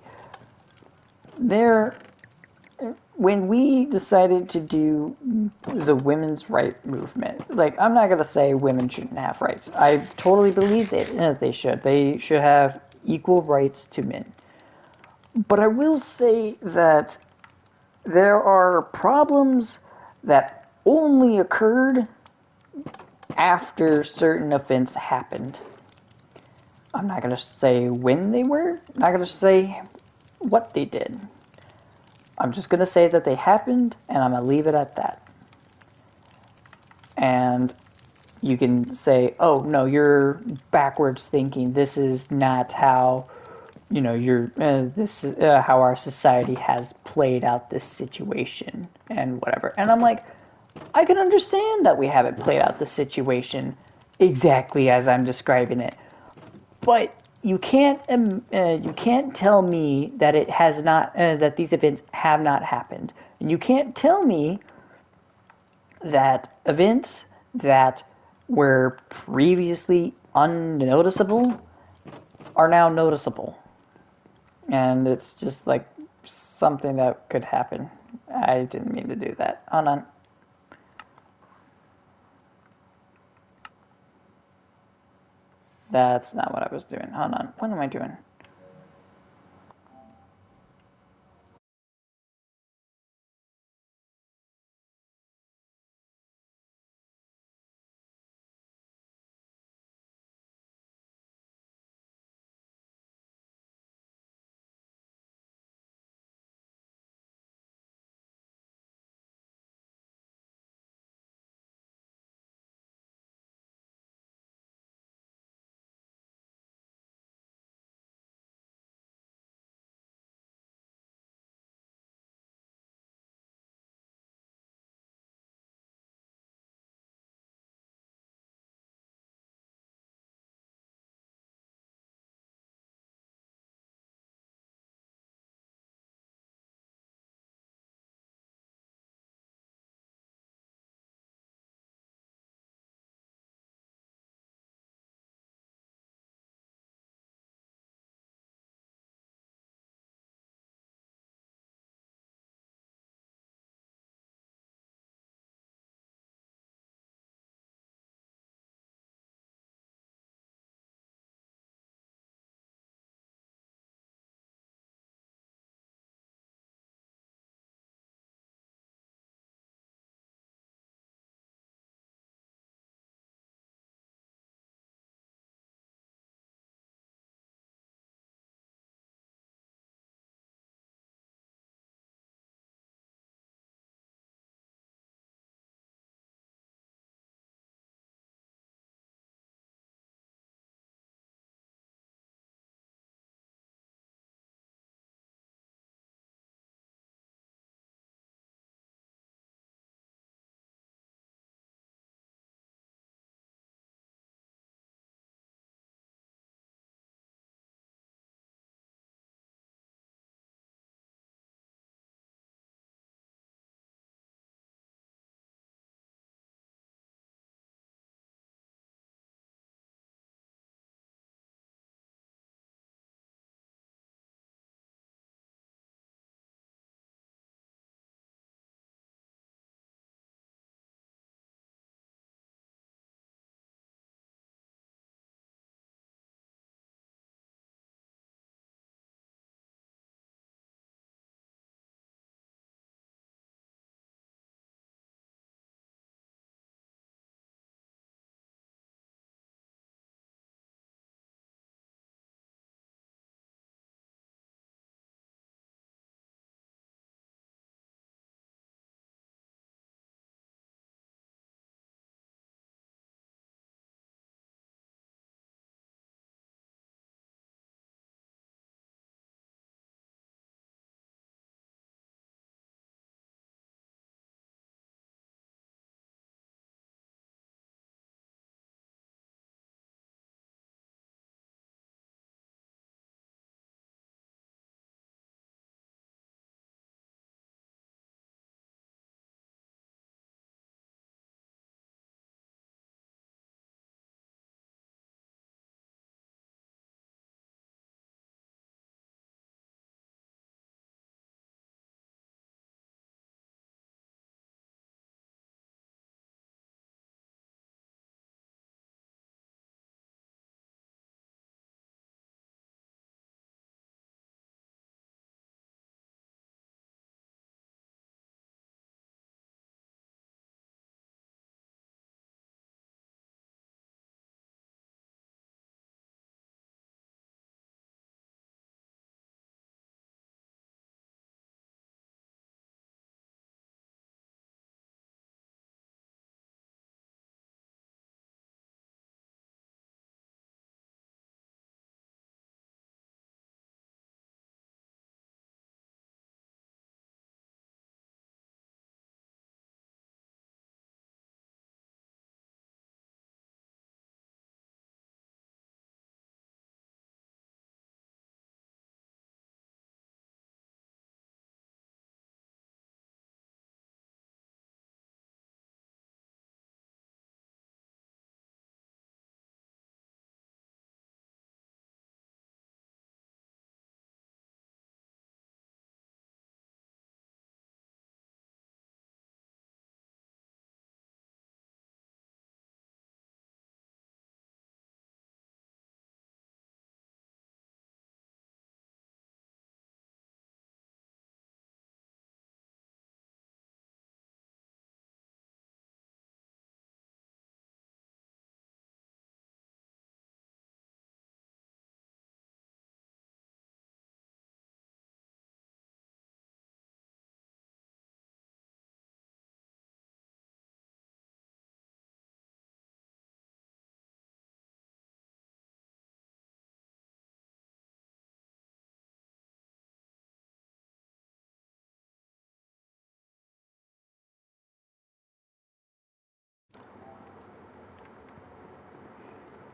When we decided to do the women's right movement, like, I'm not gonna say women shouldn't have rights. I totally believe that they should. They should have equal rights to men. But I will say that there are problems that only occurred after certain events happened. I'm not going to say when they were, I'm not going to say what they did. I'm just going to say that they happened, and I'm going to leave it at that. And you can say, oh, no, you're backwards thinking. This is not how, this is how our society has played out this situation and whatever. And I'm like, I can understand that we haven't played out the situation exactly as I'm describing it. But you can't tell me that it has not that these events have not happened, and you can't tell me that events that were previously unnoticeable are now noticeable. And it's just like something that could happen. I didn't mean to do that. Hold on. That's not what I was doing. Hold on. What am I doing?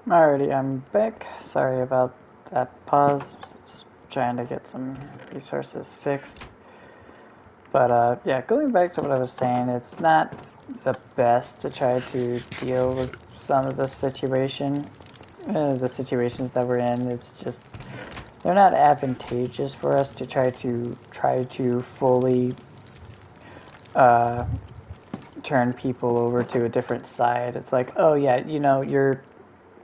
Alrighty, I'm back. Sorry about that pause. Just trying to get some resources fixed. But yeah, going back to what I was saying, it's not the best to try to deal with some of the the situations that we're in. It's just they're not advantageous for us to try to fully uh, turn people over to a different side. It's like, oh yeah,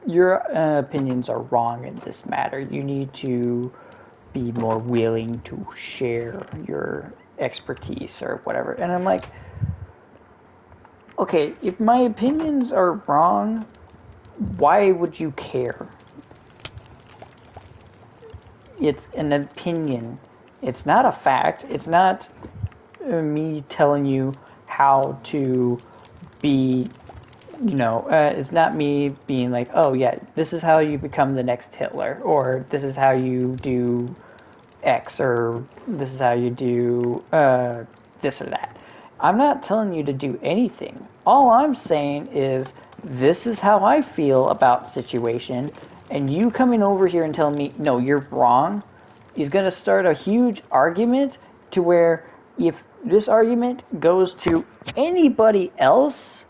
your opinions are wrong in this matter. You need to be more willing to share your expertise or whatever. And I'm like, okay, if my opinions are wrong, why would you care? It's an opinion. It's not a fact. It's not me telling you how to be, it's not me being like, oh yeah, this is how you become the next Hitler, or this is how you do X, or this is how you do this or that. I'm not telling you to do anything. All I'm saying is this is how I feel about the situation, and you coming over here and telling me, no, you're wrong, is going to start a huge argument to where if this argument goes to anybody else,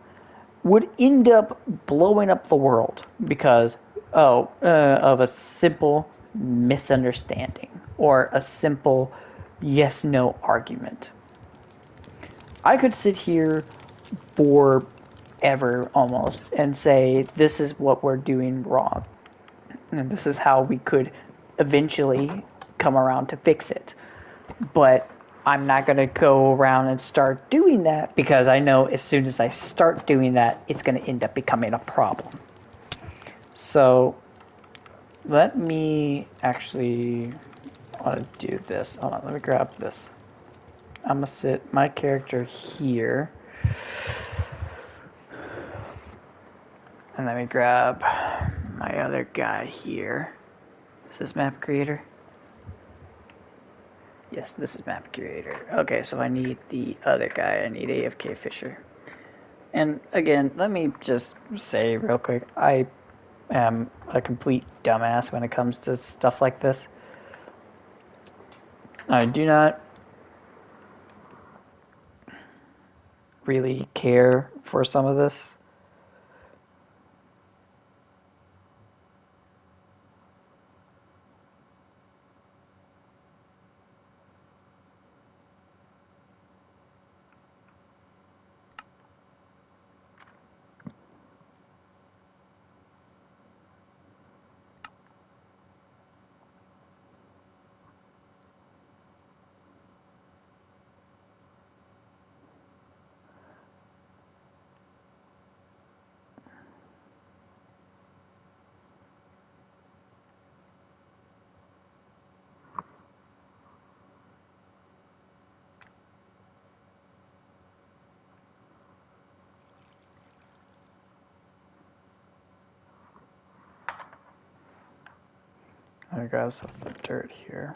would end up blowing up the world because of a simple misunderstanding or a simple yes no argument. I could sit here forever almost and say this is what we're doing wrong and this is how we could eventually come around to fix it. But I'm not going to go around and start doing that because I know as soon as I start doing that, it's going to end up becoming a problem. So let me actually want to do this. Hold on, let me grab this. I'm going to sit my character here. And let me grab my other guy here. Is this map creator? Yes, this is map creator. Okay, so I need the other guy. I need AFK Fisher. And again, let me just say real quick, I am a complete dumbass when it comes to stuff like this. I do not really care for some of this. I'm gonna grab some of the dirt here.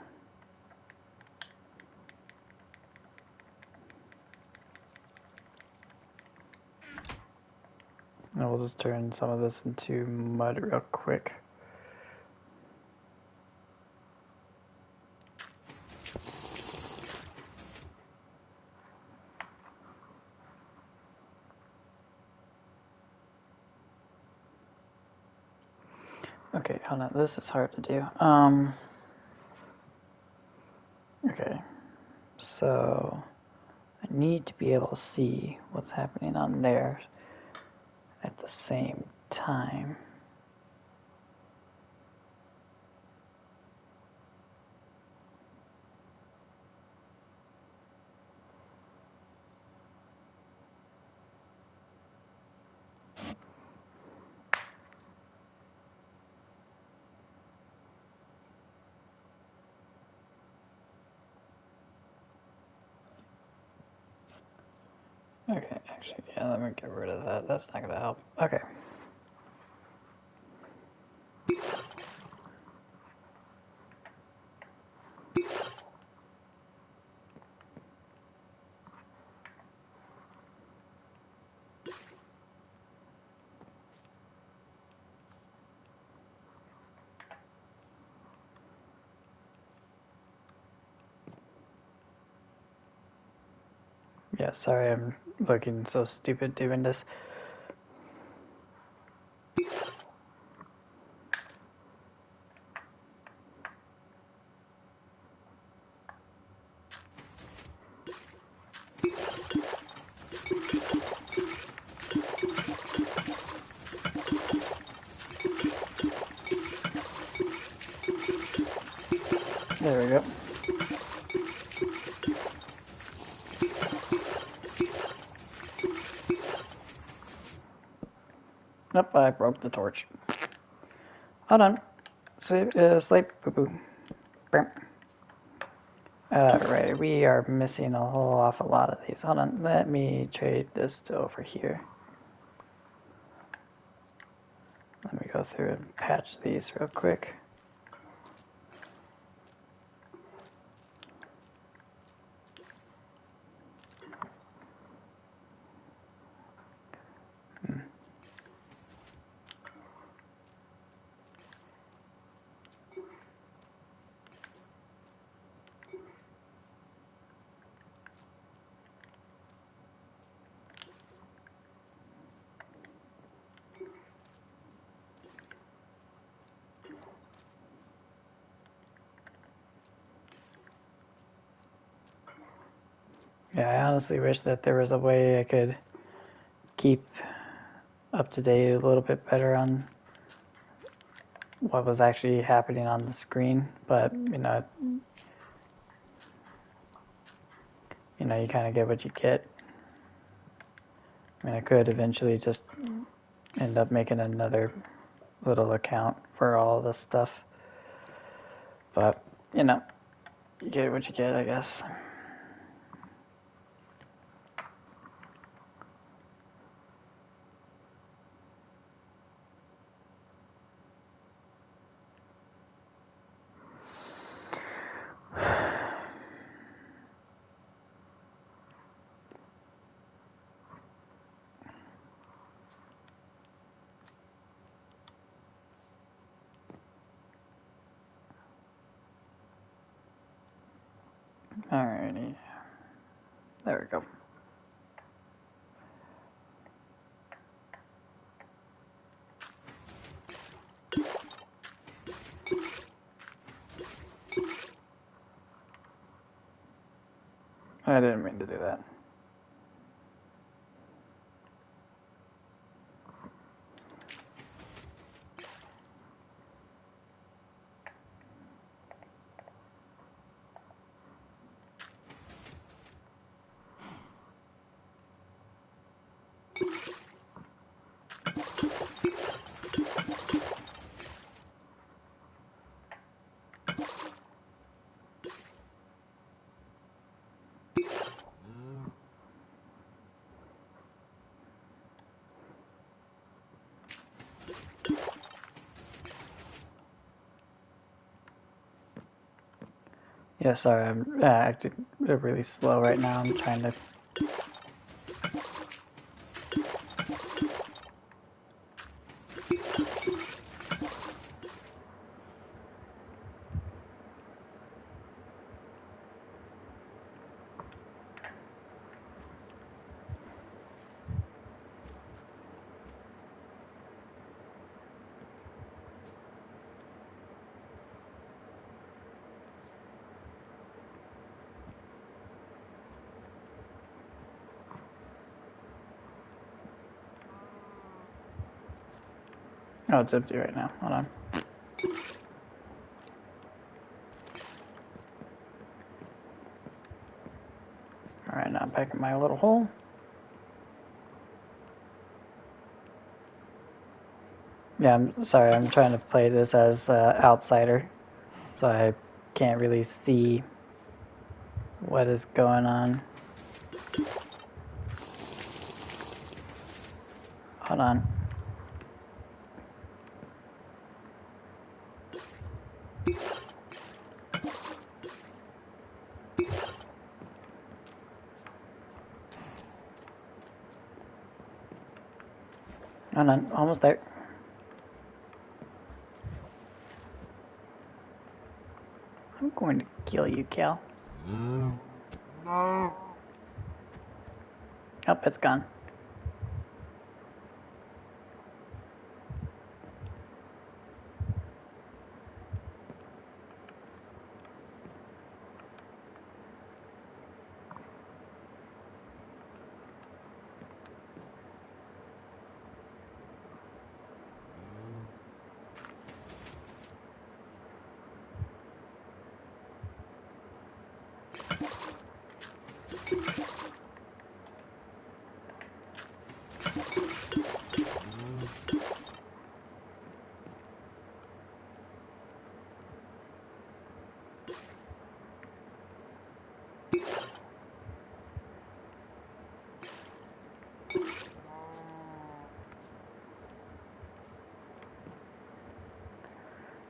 And we'll just turn some of this into mud real quick. Okay, hold on, this is hard to do. Okay, so I need to be able to see what's happening on there at the same time. Okay, actually, yeah, let me get rid of that. That's not gonna help. Okay. Yeah, sorry, I'm looking so stupid doing this. There we go. Nope, I broke the torch. Hold on. Sleep. Boo boo. Right, we are missing a whole awful lot of these. Hold on, let me trade this to over here. Let me go through and patch these real quick. Yeah, I honestly wish that there was a way I could keep up to date a little bit better on what was actually happening on the screen, but you kind of get what you get. I mean, I could eventually just end up making another little account for all this stuff, but you get what you get, I guess. Alrighty. There we go. I didn't mean to do that. Yeah, sorry, I'm acting really slow right now. I'm trying to. Oh, it's empty right now. Hold on. Alright, now I'm back in my little hole. Yeah, I'm sorry, I'm trying to play this as outsider, so I can't really see what is going on. Hold on. Hold on, almost there. I'm going to kill you, Cal. Oh, it's gone.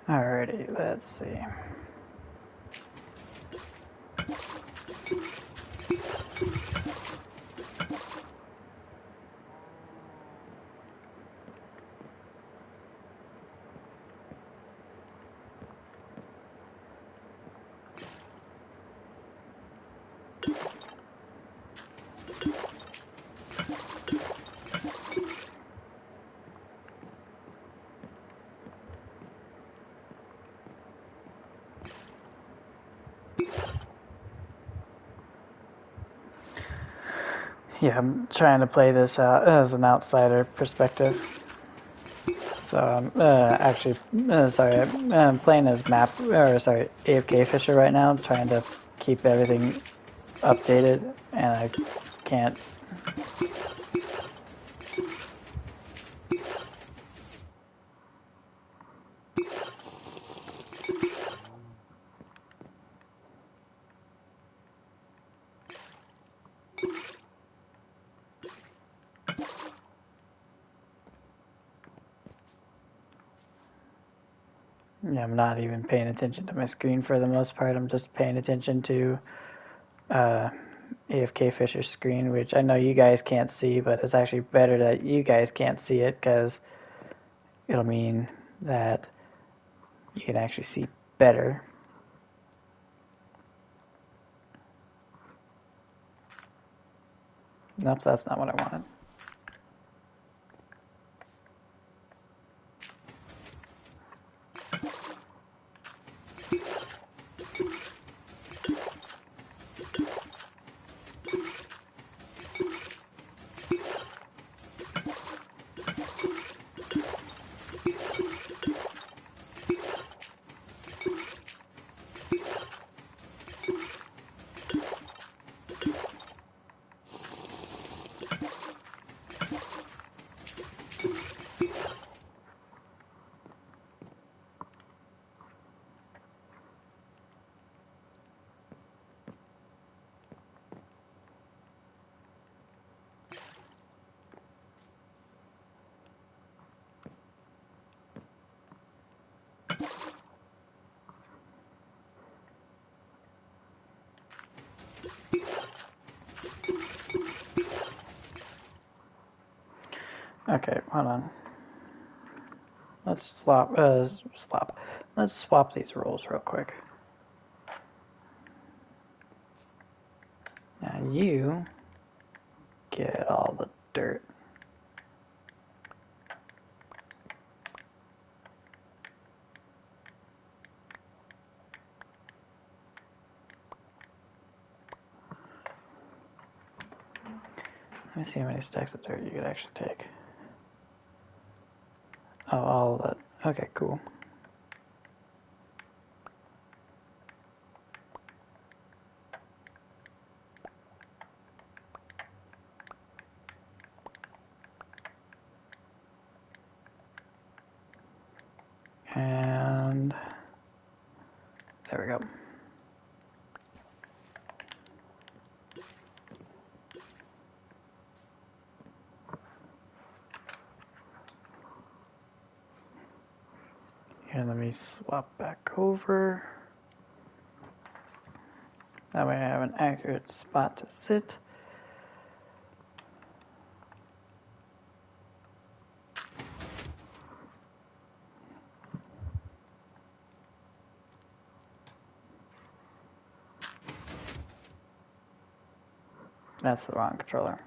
Alrighty, let's see. Yeah, I'm trying to play this out as an outsider perspective. So I'm I'm playing as AFK Fisher right now, trying to keep everything updated, and I can't. Yeah, I'm not even paying attention to my screen for the most part. I'm just paying attention to AFK Fisher's screen, which I know you guys can't see, but it's actually better that you guys can't see it because it'll mean that you can actually see better. Nope, that's not what I wanted. Okay, hold on. Let's Let's swap these roles real quick. Now you get all the dirt. Let me see how many stacks of dirt you could actually take. Oh, all of that. Okay, cool. And there we go. And let me swap back over. That way I have an accurate spot to sit. That's the wrong controller.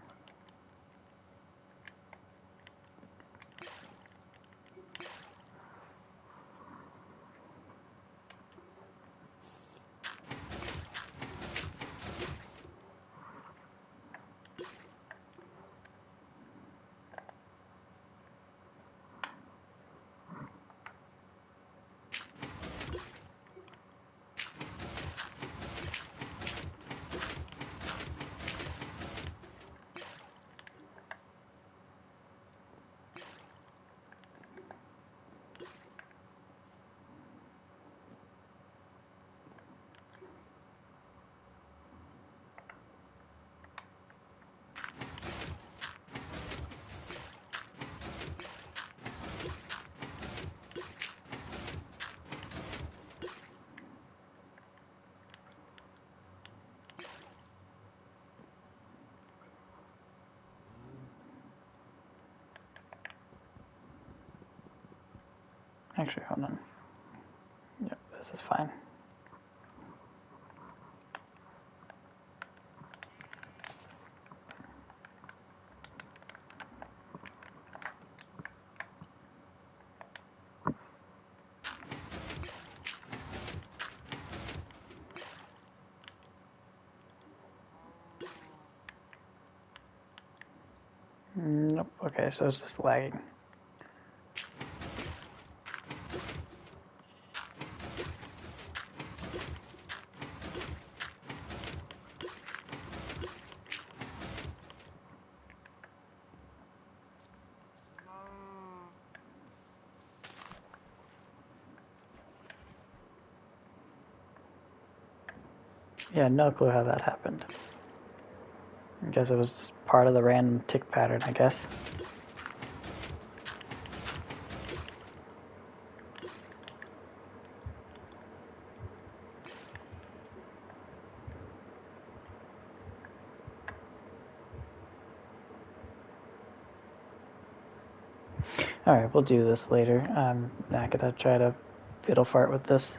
Actually, hold on. Yep, this is fine. Nope. Okay, so it's just lagging. Yeah, no clue how that happened. I guess it was just part of the random tick pattern, I guess. Alright, we'll do this later. I'm not gonna try to fiddle fart with this.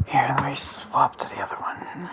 Here, let me swap to the other one.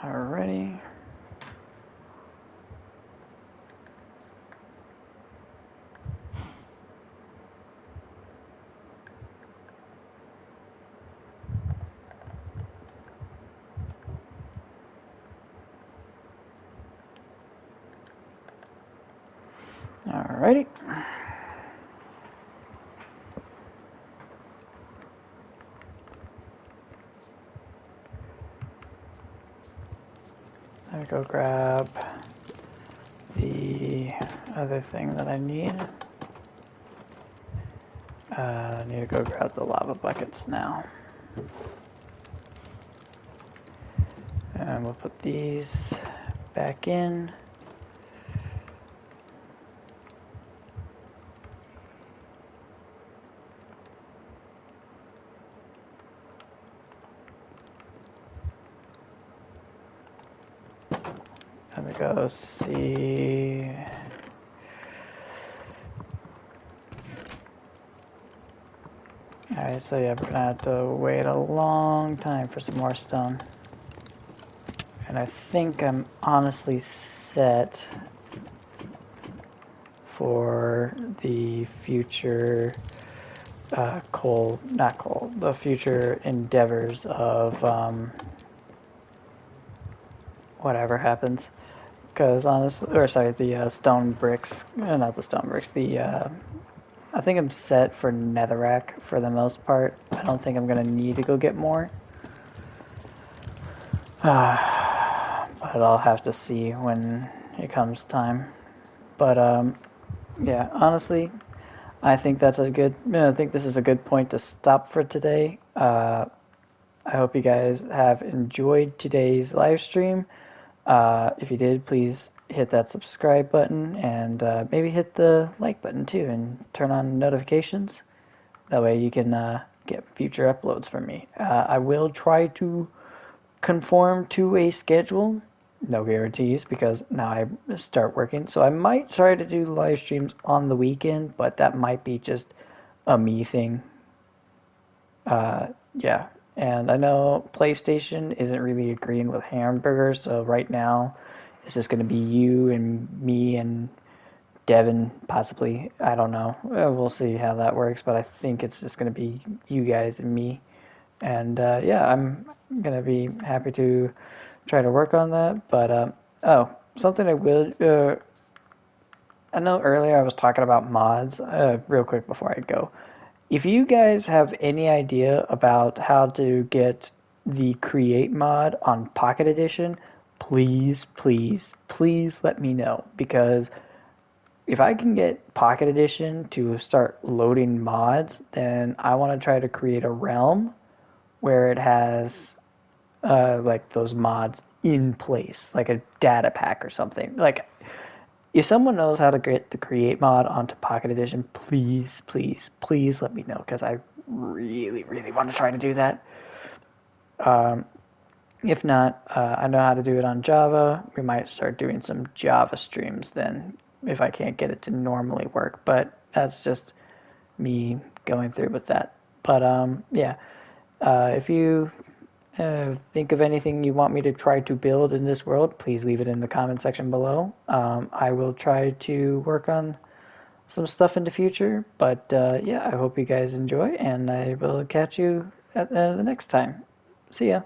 Alrighty. Alrighty. Let me go grab the other thing that I need. I need to go grab the lava buckets now. And we'll put these back in. Let me go see. Alright, so yeah, we're gonna have to wait a long time for some more stone. And I think I'm honestly set for the future the future endeavors of whatever happens. Because honestly, the stone bricks, not the stone bricks, I think I'm set for netherrack for the most part. I don't think I'm gonna need to go get more. But I'll have to see when it comes time. But yeah, honestly, I think I think this is a good point to stop for today. I hope you guys have enjoyed today's live stream. If you did, please hit that subscribe button and maybe hit the like button too and turn on notifications. That way you can get future uploads from me. I will try to conform to a schedule. No guarantees because now I start working. So I might try to do live streams on the weekend, but that might be just a me thing. Yeah. And I know PlayStation isn't really agreeing with hamburgers, so right now it's just going to be you and me and Devin, possibly. I don't know. We'll see how that works, but I think it's just going to be you guys and me. And yeah, I'm going to be happy to try to work on that. But oh, something I know earlier I was talking about mods. Real quick before I go, if you guys have any idea about how to get the Create mod on Pocket Edition, please, please, please let me know, because if I can get Pocket Edition to start loading mods, then I want to try to create a realm where it has like those mods in place, like a data pack or something. Like, if someone knows how to get the Create mod onto Pocket Edition, please, please, please let me know, because I really, really want to try to do that. If not, I know how to do it on Java. We might start doing some Java streams then, if I can't get it to normally work. But that's just me going through with that. But yeah, if you think of anything you want me to try to build in this world, please leave it in the comment section below. I will try to work on some stuff in the future. But yeah, I hope you guys enjoy, and I will catch you at the next time. See ya.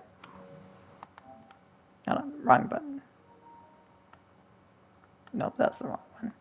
Oh, no, wrong button. Nope, that's the wrong one.